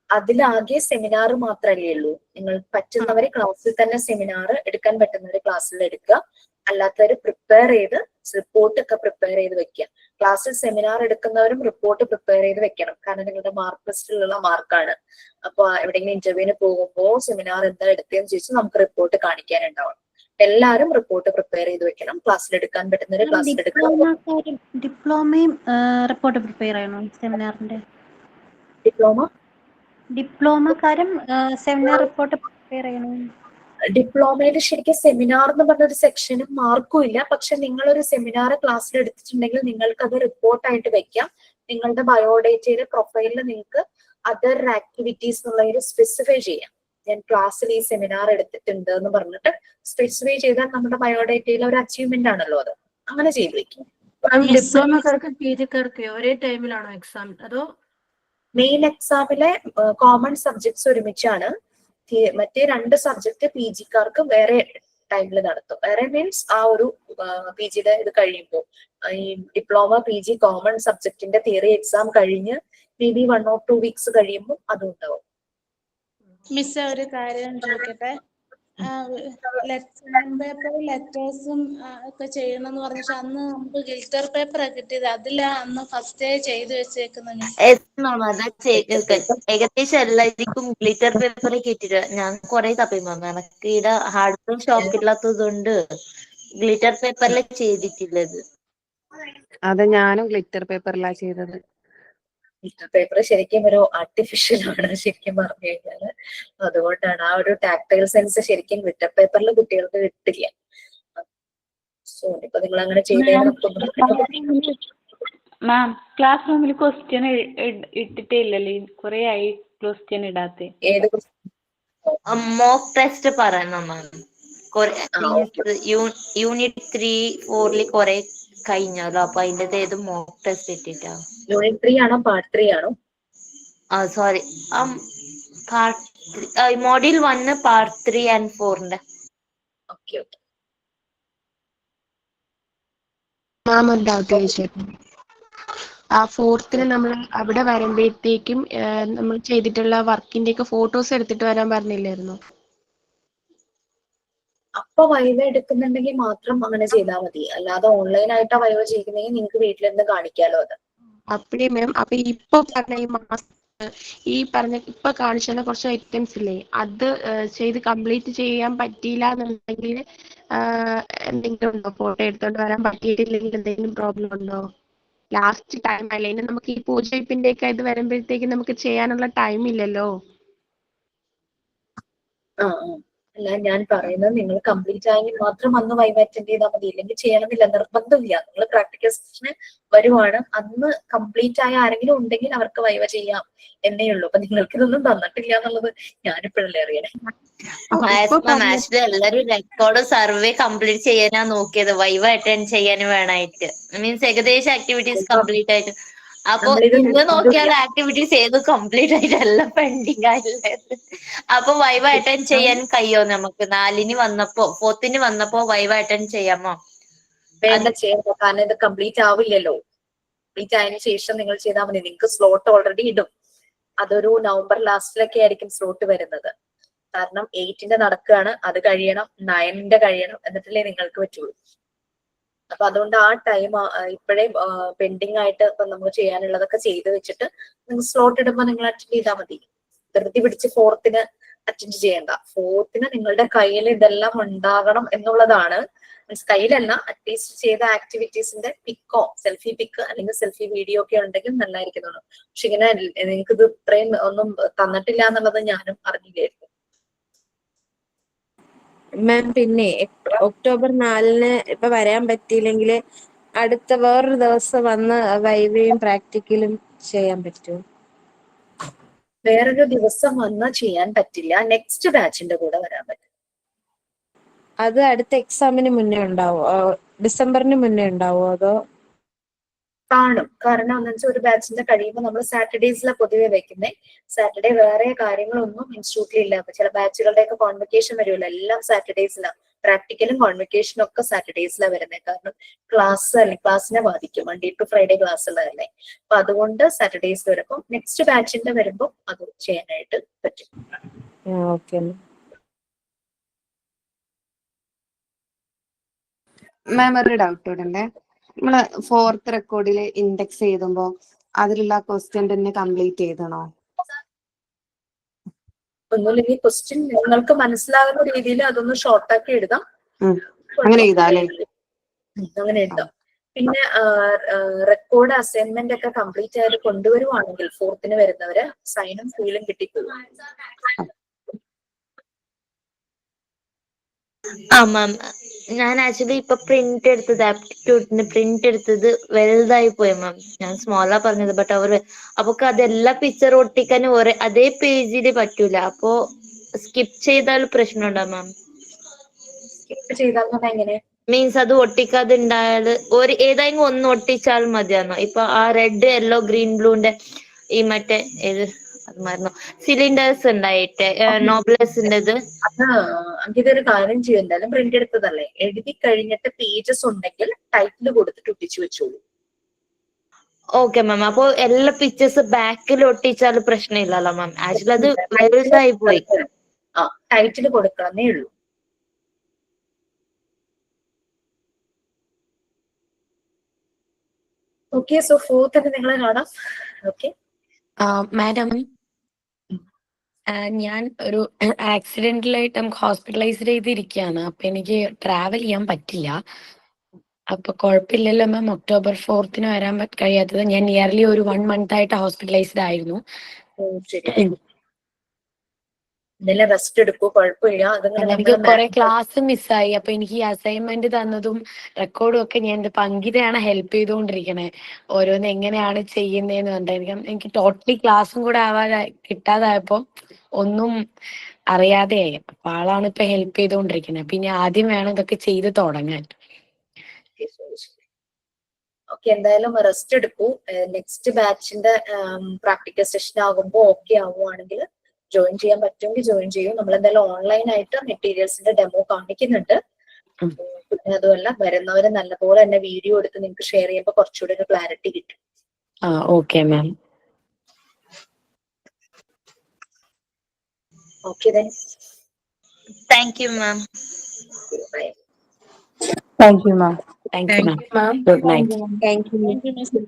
S1: അതിലാകെ സെമിനാർ മാത്രമല്ലേ ഉള്ളൂ. നിങ്ങൾ പറ്റുന്നവരെ ക്ലാസ്സിൽ തന്നെ സെമിനാർ എടുക്കാൻ പറ്റുന്നവര് ക്ലാസ്സിൽ എടുക്കുക. അല്ലാത്തവര് പ്രിപ്പയർ ചെയ്ത് റിപ്പോർട്ട് ഒക്കെ പ്രിപ്പയർ ചെയ്ത് വെക്കുക. ക്ലാസ്സിൽ സെമിനാർ എടുക്കുന്നവരും റിപ്പോർട്ട് പ്രിപ്പയർ ചെയ്ത് വെക്കണം. കാരണം നിങ്ങളുടെ മാർക്ക് ലിസ്റ്റിലുള്ള മാർക്കാണ്. അപ്പൊ എവിടെയെങ്കിലും ഇന്റർവ്യൂവിന് പോകുമ്പോൾ സെമിനാർ എന്താ എടുത്തതെന്ന് ചോദിച്ചാൽ നമുക്ക് റിപ്പോർട്ട് കാണിക്കാനുണ്ടാവും. എല്ലാവരും റിപ്പോർട്ട് പ്രിപ്പയർ ചെയ്ത് വെക്കണം. ക്ലാസ്സിൽ എടുക്കാൻ പറ്റുന്നവര് ക്ലാസ്സിൽ എടുക്കുക.
S5: ഡിപ്ലോമയും റിപ്പോർട്ട് പ്രിപ്പയർ ചെയ്യണോ സെമിനാറിന്റെ? ഡിപ്ലോമക്കാരും സെമിനാർ റിപ്പോർട്ട് പ്രിപ്പയർ ചെയ്യണോ?
S1: ഡിപ്ലോമയിൽ ശരിക്കും സെമിനാർ എന്ന് പറഞ്ഞൊരു സെക്ഷനും മാർക്കും ഇല്ല. പക്ഷെ നിങ്ങളൊരു സെമിനാർ ക്ലാസ്സിൽ എടുത്തിട്ടുണ്ടെങ്കിൽ നിങ്ങൾക്ക് അത് റിപ്പോർട്ടായിട്ട് വെക്കാം. നിങ്ങളുടെ ബയോഡേറ്റയിലെ പ്രൊഫൈലിൽ നിങ്ങൾക്ക് അതർ ആക്ടിവിറ്റീസ് എന്നുള്ളതിൽ സ്പെസിഫൈ ചെയ്യാം. ഞാൻ ക്ലാസ്സിൽ ഈ സെമിനാർ എടുത്തിട്ടുണ്ട് എന്ന് പറഞ്ഞിട്ട് സ്പെസിഫൈ ചെയ്താൽ നമ്മുടെ ബയോഡേറ്റയിലെ ഒരു അച്ചീവ്മെന്റ് ആണല്ലോ അത്. അങ്ങനെ ചെയ്ത് വെക്കും.
S10: ഡിപ്ലോമക്കാർക്ക് പി ജിക്കാർക്ക് ഒരേ ടൈമിലാണോ എക്സാം? അതോ
S1: മെയിൻ എക്സാമിലെ കോമൺ സബ്ജക്ട്സ് ഒരുമിച്ചാണ്. മറ്റേ 2 സബ്ജക്ട് പി ജിക്കാർക്ക് വേറെ ടൈമിൽ നടത്തും. വേറെ മീൻസ് ആ ഒരു പി ജിയുടെ ഇത് കഴിയുമ്പോൾ ഈ ഡിപ്ലോമ പി ജി കോമൺ സബ്ജക്റ്റിന്റെ തിയറി എക്സാം കഴിഞ്ഞ് മേ ബി 1 or 2 വീക്സ് കഴിയുമ്പോൾ അതും ഉണ്ടാവും.
S11: മിസ് ഒരു കാര്യം ചോദിക്കട്ടെ. ലെറ്റേഴ്സും ഒക്കെ ചെയ്യണമെന്ന് പറഞ്ഞു. പക്ഷെ അന്ന് നമുക്ക് ഗിൽറ്റർ പേപ്പർ കിട്ടിയത് അതിലാ അന്ന് ഫസ്റ്റ് ചെയ്ത് വെച്ചേക്കുന്നത്.
S2: ഏകദേശം എല്ലാവർക്കും ഗ്ലിറ്റർ പേപ്പർ കിട്ടിട്ട് ഞാൻ കുറെ തപ്പി മാം. എനക്ക് ഇവിടെ ഹാർഡ് ഷോപ്പ് ഇല്ലാത്തത് കൊണ്ട് ഗ്ലിറ്റർ പേപ്പറിൽ ചെയ്തിട്ടുള്ളത്.
S9: അതെ, ഞാനും ഗ്ലിറ്റർ പേപ്പറിലാ ചെയ്തത്.
S1: ഗ്ലിറ്റർ പേപ്പർ ശരിക്കും ഒരു ആർട്ടിഫിഷ്യൽ ആണ് ശരിക്കും പറഞ്ഞു കഴിഞ്ഞാല്. അതുകൊണ്ടാണ് ആ ഒരു ടാക്ടൈൽ സെൻസ് ശരിക്കും ഗ്ലിറ്റർ പേപ്പറിൽ കുട്ടികൾക്ക് കിട്ടില്ല. സോ ഇപ്പൊ നിങ്ങൾ അങ്ങനെ ചെയ്തതിന്
S11: മാം ക്ലാസ് റൂമിൽ ക്വസ്റ്റ്യൻ ഇട്ടിട്ടേ ഇല്ലല്ലേ, കുറെ ആയി ക്വസ്റ്റ്യൻ ഇടാത്തെ.
S1: ഏത്
S2: മോക്ക് ടെസ്റ്റ് പറയുന്ന മാം യൂണിറ്റ് 3-4 കുറെ കഴിഞ്ഞല്ലോ, അപ്പൊ അതിന്റെ ഏത് മോക്ക് ടെസ്റ്റ് ഇട്ടിട്ടാ?
S1: യൂണിറ്റ് 3 ആണോ പാർട്ട് 3 ആണോ?
S2: Sorry, module 1 part 3 and 4.
S1: Okay okay.
S9: Ma'am ഒരു ഡൗട്ട് ചോദിച്ചേക്കും. ആ 4th നമ്മൾ അവിടെ വരുമ്പോഴത്തേക്കും നമ്മൾ ചെയ്തിട്ടുള്ള വർക്കിന്റെ ഒക്കെ ഫോട്ടോസ് എടുത്തിട്ട് വരാൻ പറഞ്ഞില്ലായിരുന്നു?
S1: അപ്പൊ വൈവ എടുക്കുന്നുണ്ടെങ്കിൽ മാത്രം അങ്ങനെ ചെയ്താൽ മതി, അല്ലാതെ ഓൺലൈനായിട്ടാ വൈവ ചെയ്യുന്നെങ്കിൽ നിങ്ങൾക്ക് വീട്ടിലിരുന്ന് കാണിക്കാലോ അത്.
S9: അപ്പഴേ മാം, അപ്പൊ ഇപ്പൊ പറഞ്ഞ ഇപ്പൊ കാണിച്ചുള്ള കുറച്ച് ഐറ്റംസ് ഇല്ലേ, അത് ചെയ്ത് കംപ്ലീറ്റ് ചെയ്യാൻ പറ്റിയില്ല എന്നുണ്ടെങ്കിൽ എന്തെങ്കിലും ഉണ്ടോ? ഫോട്ടോ എടുത്തോണ്ട് വരാൻ പറ്റിയിട്ടില്ലെങ്കിൽ എന്തെങ്കിലും പ്രോബ്ലം ഉണ്ടോ? ലാസ്റ്റ് ടൈം അല്ലെങ്കിൽ നമുക്ക് ഈ പൂജയിപ്പിന്റെ ഒക്കെ ഇത് വരുമ്പോഴത്തേക്ക് നമുക്ക് ചെയ്യാനുള്ള ടൈം ഇല്ലല്ലോ.
S1: ആ അല്ല, ഞാൻ പറയുന്നത് നിങ്ങൾ കംപ്ലീറ്റ് ആയെങ്കിൽ മാത്രം അന്ന് വൈവ അറ്റൻഡ് ചെയ്താൽ മതി, ഇല്ലെങ്കിൽ ചെയ്യണമെന്നില്ല, നിർബന്ധമില്ല. നിങ്ങൾ പ്രാക്ടിക്കൽ സെഷന് വരുവാണ്, അന്ന് കംപ്ലീറ്റ് ആയ ആരെങ്കിലും ഉണ്ടെങ്കിൽ അവർക്ക് വൈവ ചെയ്യാം എന്നേ ഉള്ളൂ. അപ്പൊ നിങ്ങൾക്ക് ഇതൊന്നും തന്നിട്ടില്ല എന്നുള്ളത് ഞാനിപ്പോഴല്ലേ അറിയണേ.
S2: എല്ലാരും റെക്കോർഡ് സർവേ കംപ്ലീറ്റ് ചെയ്യാനാ നോക്കിയത്, വൈവ അറ്റൻഡ് ചെയ്യാൻ വേണമായിട്ട്. മീൻസ് ഏകദേശം ആക്ടിവിറ്റീസ് കംപ്ലീറ്റ് ആയിട്ട്. അപ്പൊ ഇന്ന് നോക്കിയാൽ ആക്ടിവിറ്റീസ് ഏത് കംപ്ലീറ്റ് ആയിട്ടല്ല പെൻഡിങ് ആയിട്ടുള്ളത്. അപ്പൊ വൈവ അറ്റൻഡ് ചെയ്യാൻ കഴിയോ നമുക്ക്? 4-ന് വന്നപ്പോ 4th വന്നപ്പോ വൈവ അറ്റൻഡ് ചെയ്യാമോ?
S1: വേണ്ട, ചെയ്യാം, കാരണം ഇത് കംപ്ലീറ്റ് ആവില്ലല്ലോ. കംപ്ലീറ്റ് ആയതിനു ശേഷം നിങ്ങൾ ചെയ്താൽ മതി. നിങ്ങൾക്ക് സ്ലോട്ട് ഓൾറെഡി ഇടും, അതൊരു നവംബർ ലാസ്റ്റിലൊക്കെ ആയിരിക്കും സ്ലോട്ട് വരുന്നത്. കാരണം 8ന്റെ നടക്കുകയാണ്, അത് കഴിയണം, 9ന്റെ കഴിയണം, എന്നിട്ടല്ലേ നിങ്ങൾക്ക് പറ്റുള്ളൂ. അപ്പൊ അതുകൊണ്ട് ആ ടൈം ഇപ്പോഴേ പെൻഡിങ് ആയിട്ട് ഇപ്പൊ നമുക്ക് ചെയ്യാനുള്ളതൊക്കെ ചെയ്ത് വെച്ചിട്ട് നിങ്ങൾ സ്ലോട്ട് ഇടുമ്പോൾ നിങ്ങൾ അറ്റൻഡ് ചെയ്താൽ മതി. ധൃതി പിടിച്ച് 4th അറ്റൻഡ് ചെയ്യണ്ട. 4th നിങ്ങളുടെ കയ്യിൽ ഇതെല്ലാം ഉണ്ടാകണം എന്നുള്ളതാണ്. മീൻസ് കയ്യിലല്ല, അറ്റ്ലീസ്റ്റ് ചെയ്ത ആക്ടിവിറ്റീസിന്റെ പിക്കോ, സെൽഫി പിക്ക് അല്ലെങ്കിൽ സെൽഫി വീഡിയോ ഒക്കെ ഉണ്ടെങ്കിൽ നല്ലതായിരിക്കുന്നുള്ളൂ. പക്ഷെ ഇങ്ങനെ നിങ്ങൾക്ക് ഇത് ഇത്രയും ഒന്നും തന്നിട്ടില്ല എന്നുള്ളത് ഞാനും അറിഞ്ഞില്ലായിരുന്നു.
S12: മാം പിന്നെ ഒക്ടോബർ 4-ന് ഇപ്പൊ വരാൻ പറ്റിയില്ലെങ്കിൽ അടുത്ത വേറൊരു ദിവസം വന്ന് വൈവയും പ്രാക്ടിക്കലും ചെയ്യാൻ പറ്റുമോ?
S1: വേറൊരു ദിവസം വന്ന് ചെയ്യാൻ പറ്റില്ല, നെക്സ്റ്റ് ബാച്ചിന്റെ കൂടെ വരാൻ പറ്റും.
S12: അത് അടുത്ത എക്സാമിന് മുന്നേ ഉണ്ടാവോ? ഡിസംബറിന് മുന്നേ ഉണ്ടാവോ? അതോ?
S1: കാണും, കാരണം എന്ന് വെച്ചാൽ ഒരു ബാച്ചിന്റെ കഴിയുമ്പോൾ നമ്മൾ സാറ്റർഡേസിലാണ് പൊതുവെ വെക്കുന്നത്. സാറ്റർഡേ വേറെ കാര്യങ്ങളൊന്നും ഇൻസ്റ്റിറ്റ്യൂട്ടിൽ ഇല്ല. അപ്പൊ ചില ബാച്ചുകളുടെ ഒക്കെ കോൺവെക്കേഷൻ വരുമല്ലോ, എല്ലാം സാറ്റർഡേസിലാണ്. പ്രാക്ടിക്കലും കോൺവെക്കേഷനും ഒക്കെ സാറ്റർഡേസിലാണ് വരുന്നത്. കാരണം ക്ലാസ്സിനെ ബാധിക്കും, മൺഡേ ടു ഫ്രൈഡേ ക്ലാസ് ഉള്ളതല്ലേ. അപ്പൊ അതുകൊണ്ട് സാറ്റർഡേസ് വരുമ്പോൾ നെക്സ്റ്റ് ബാച്ചിന്റെ വരുമ്പോൾ അത് ചെയ്യാനായിട്ട് പറ്റും.
S9: മാം ഒരു ഡൗട്ട് ഉണ്ടേ. നമ്മള് 4th റെക്കോർഡിൽ ഇൻഡെക്സ് എഴുതുമ്പോ അതിലുള്ള ക്വസ്റ്റ്യൻ തന്നെ കംപ്ലീറ്റ് ചെയ്തണോ?
S1: ഒന്നുമില്ലെങ്കിൽ ക്വസ്റ്റ്യൻ നിങ്ങൾക്ക് മനസ്സിലാകുന്ന രീതിയിൽ അതൊന്ന് ഷോർട്ടാക്കി എഴുതാം.
S9: അങ്ങനെ എഴുതാല്ലേ?
S1: അങ്ങനെ എഴുതാം. പിന്നെ റെക്കോർഡ് അസൈൻമെന്റ് ഒക്കെ കംപ്ലീറ്റ് ആയത് കൊണ്ടുവരുവാണെങ്കിൽ 4th വരുന്നവര് സൈനും ഫീലും കിട്ടിപ്പോകും.
S2: മാം, ഞാൻ ആക്ച്വലി ഇപ്പൊ പ്രിന്റ് എടുത്തത് ആപ്റ്റിറ്റ്യൂഡിന് പ്രിന്റ് എടുത്തത് വലുതായി പോയി മാം. ഞാൻ സ്മോളാ പറഞ്ഞത്, ബട്ട് അപ്പൊ അതെല്ലാ പിക്ചർ ഒട്ടിക്കാൻ അതേ പേജിൽ പറ്റൂല. അപ്പൊ സ്കിപ്പ് ചെയ്താൽ പ്രശ്നമുണ്ടോ മാം?
S1: സ്കിപ്പ് ചെയ്താൽ എങ്ങനെ?
S2: മീൻസ് അത് ഒട്ടിക്കാതെ ഉണ്ടായാല് ഏതായെങ്കിലും ഒന്ന് ഒട്ടിച്ചാൽ മതിയാണോ? ഇപ്പൊ ആ റെഡ്, യെല്ലോ, ഗ്രീൻ, ബ്ലൂന്റെ ഈ മറ്റേ സിലിണ്ടേഴ്സ് ഉണ്ടായിട്ട് നോബ്ലസിന്റേത്.
S1: അത് ഇതൊരു കാര്യം ചെയ്യും, എന്തായാലും പ്രിന്റ് എടുത്തതല്ലേ, എഴുതി കഴിഞ്ഞിട്ട് പേജസ് ഉണ്ടെങ്കിൽ ടൈറ്റിൽ കൊടുത്തിട്ട് ഒട്ടിച്ചു വെച്ചോളൂ.
S2: Okay ma'am. അപ്പൊ എല്ലാ പിക്ചേഴ്സ് ബാക്കിൽ ഒട്ടിച്ചാൽ പ്രശ്നമില്ലല്ലോ മാം? ആക്ച്വലി അത് വലുതായി പോയി.
S1: ടൈറ്റിൽ കൊടുക്കണമെന്നേ ഉള്ളൂ. ഓക്കെ, സോ 4th നിങ്ങൾ കാണാം. ഓക്കെ
S13: മാഡം, ഞാൻ ഒരു ആക്സിഡന്റിലായിട്ട് നമുക്ക് ഹോസ്പിറ്റലൈസ്ഡ് ചെയ്തിരിക്കുകയാണ്. അപ്പൊ എനിക്ക് ട്രാവൽ ചെയ്യാൻ പറ്റില്ല. അപ്പൊ കുഴപ്പമില്ലല്ലോ മാം? ഒക്ടോബർ 4th വരാൻ കഴിയാത്തത്. ഞാൻ നിയർലി ഒരു 1 month ആയിട്ട് ഹോസ്പിറ്റലൈസ്ഡ് ആയിരുന്നു.
S1: എന്തെങ്കിലും റെസ്റ്റ് എടുക്കൂ, കുഴപ്പമില്ല. അതിങ്ങനെ
S13: എനിക്ക്
S1: നമ്മള്
S13: കുറെ ക്ലാസ് മിസ്സായി. അപ്പൊ എനിക്ക് ഈ അസൈൻമെന്റ് തന്നതും റെക്കോർഡും ഒക്കെ ഞാൻ എന്റെ പങ്കിനെയാണ് ഹെൽപ്പ് ചെയ്തുകൊണ്ടിരിക്കണേ. ഓരോന്ന് എങ്ങനെയാണ് ചെയ്യുന്നതെന്ന് പറഞ്ഞിട്ട് എനിക്ക് ടോട്ടലി ക്ലാസ്സും കൂടെ കിട്ടാതായപ്പോ ഒന്നും അറിയാതെയായി. അപ്പൊ ആളാണ് ഇപ്പൊ ഹെൽപ്പ് ചെയ്തുകൊണ്ടിരിക്കുന്നത്. പിന്നെ ആദ്യം വേണം ഇതൊക്കെ ചെയ്ത് തുടങ്ങാൻ.
S1: ഓക്കെ, എന്തായാലും റെസ്റ്റ് എടുക്കൂ. നെക്സ്റ്റ് ബാച്ചിന്റെ പ്രാക്ടിക്കൽ സെഷൻ ആകുമ്പോൾ ഓക്കെ ആവുകയാണെങ്കിൽ ജോയിൻ ചെയ്യാൻ പറ്റുമെങ്കിൽ ജോയിൻ ചെയ്യും. നമ്മൾ എന്തായാലും ഓൺലൈൻ ആയിട്ട് മെറ്റീരിയൽസിന്റെ ഡെമോ കാണിക്കുന്നുണ്ട്. പിന്നെ അതുമല്ല, വരുന്നവര് നല്ലപോലെ തന്നെ വീഡിയോ എടുത്ത് നിങ്ങൾക്ക് ഷെയർ ചെയ്യുമ്പോൾ കുറച്ചുകൂടി ഒരു ക്ലാരിറ്റി കിട്ടും.
S13: Okay ma'am.
S1: Okay then.
S4: Thank you ma'am.
S1: Bye.
S3: Thank you ma'am.
S13: Thank you ma'am.
S12: Ma'am.
S13: Good night.
S12: Thank you.
S11: Thank you miss.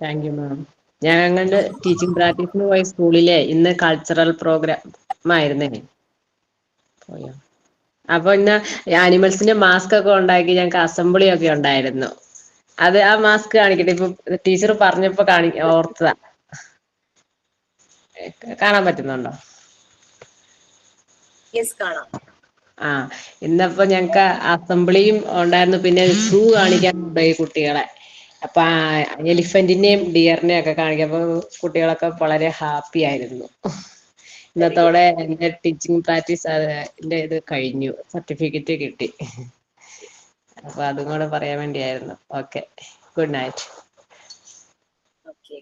S14: Thank you ma'am. ഞങ്ങളുടെ ടീച്ചിങ് പ്രാക്ടീസിന് പോയ സ്കൂളിലെ ഇന്ന് കൾച്ചറൽ പ്രോഗ്രാം ആയിരുന്നേ. പോയോ? അപ്പൊ ഇന്ന് ആനിമൽസിന്റെ മാസ്ക് ഒക്കെ ഉണ്ടാക്കി ഞങ്ങൾക്ക് അസംബ്ലി ഒക്കെ ഉണ്ടായിരുന്നു. അത് ആ മാസ്ക് കാണിക്കട്ടെ. ഇപ്പൊ ടീച്ചർ പറഞ്ഞപ്പോ ഓർത്തതാ. കാണാൻ പറ്റുന്നുണ്ടോ?
S1: യെസ്, കാണാം.
S14: ഇന്നപ്പോ ഞങ്ങക്ക് അസംബ്ലിയും ഉണ്ടായിരുന്നു. പിന്നെ സൂ കാണിക്കാൻ കൊണ്ടുപോയി കുട്ടികളെ. അപ്പൊ എലിഫന്റിനെയും ഡിയറിനെയും ഒക്കെ കാണിക്കുമ്പോ കുട്ടികളൊക്കെ വളരെ ഹാപ്പി ആയിരുന്നു. ഇന്നത്തോടെ എന്റെ ടീച്ചിങ് പ്രാക്ടീസ് അതിന്റെ ഇത് കഴിഞ്ഞു, സർട്ടിഫിക്കറ്റ് കിട്ടി. അപ്പൊ അതും കൂടെ പറയാൻ വേണ്ടിയായിരുന്നു. Okay, good night.
S1: ഓക്കെ.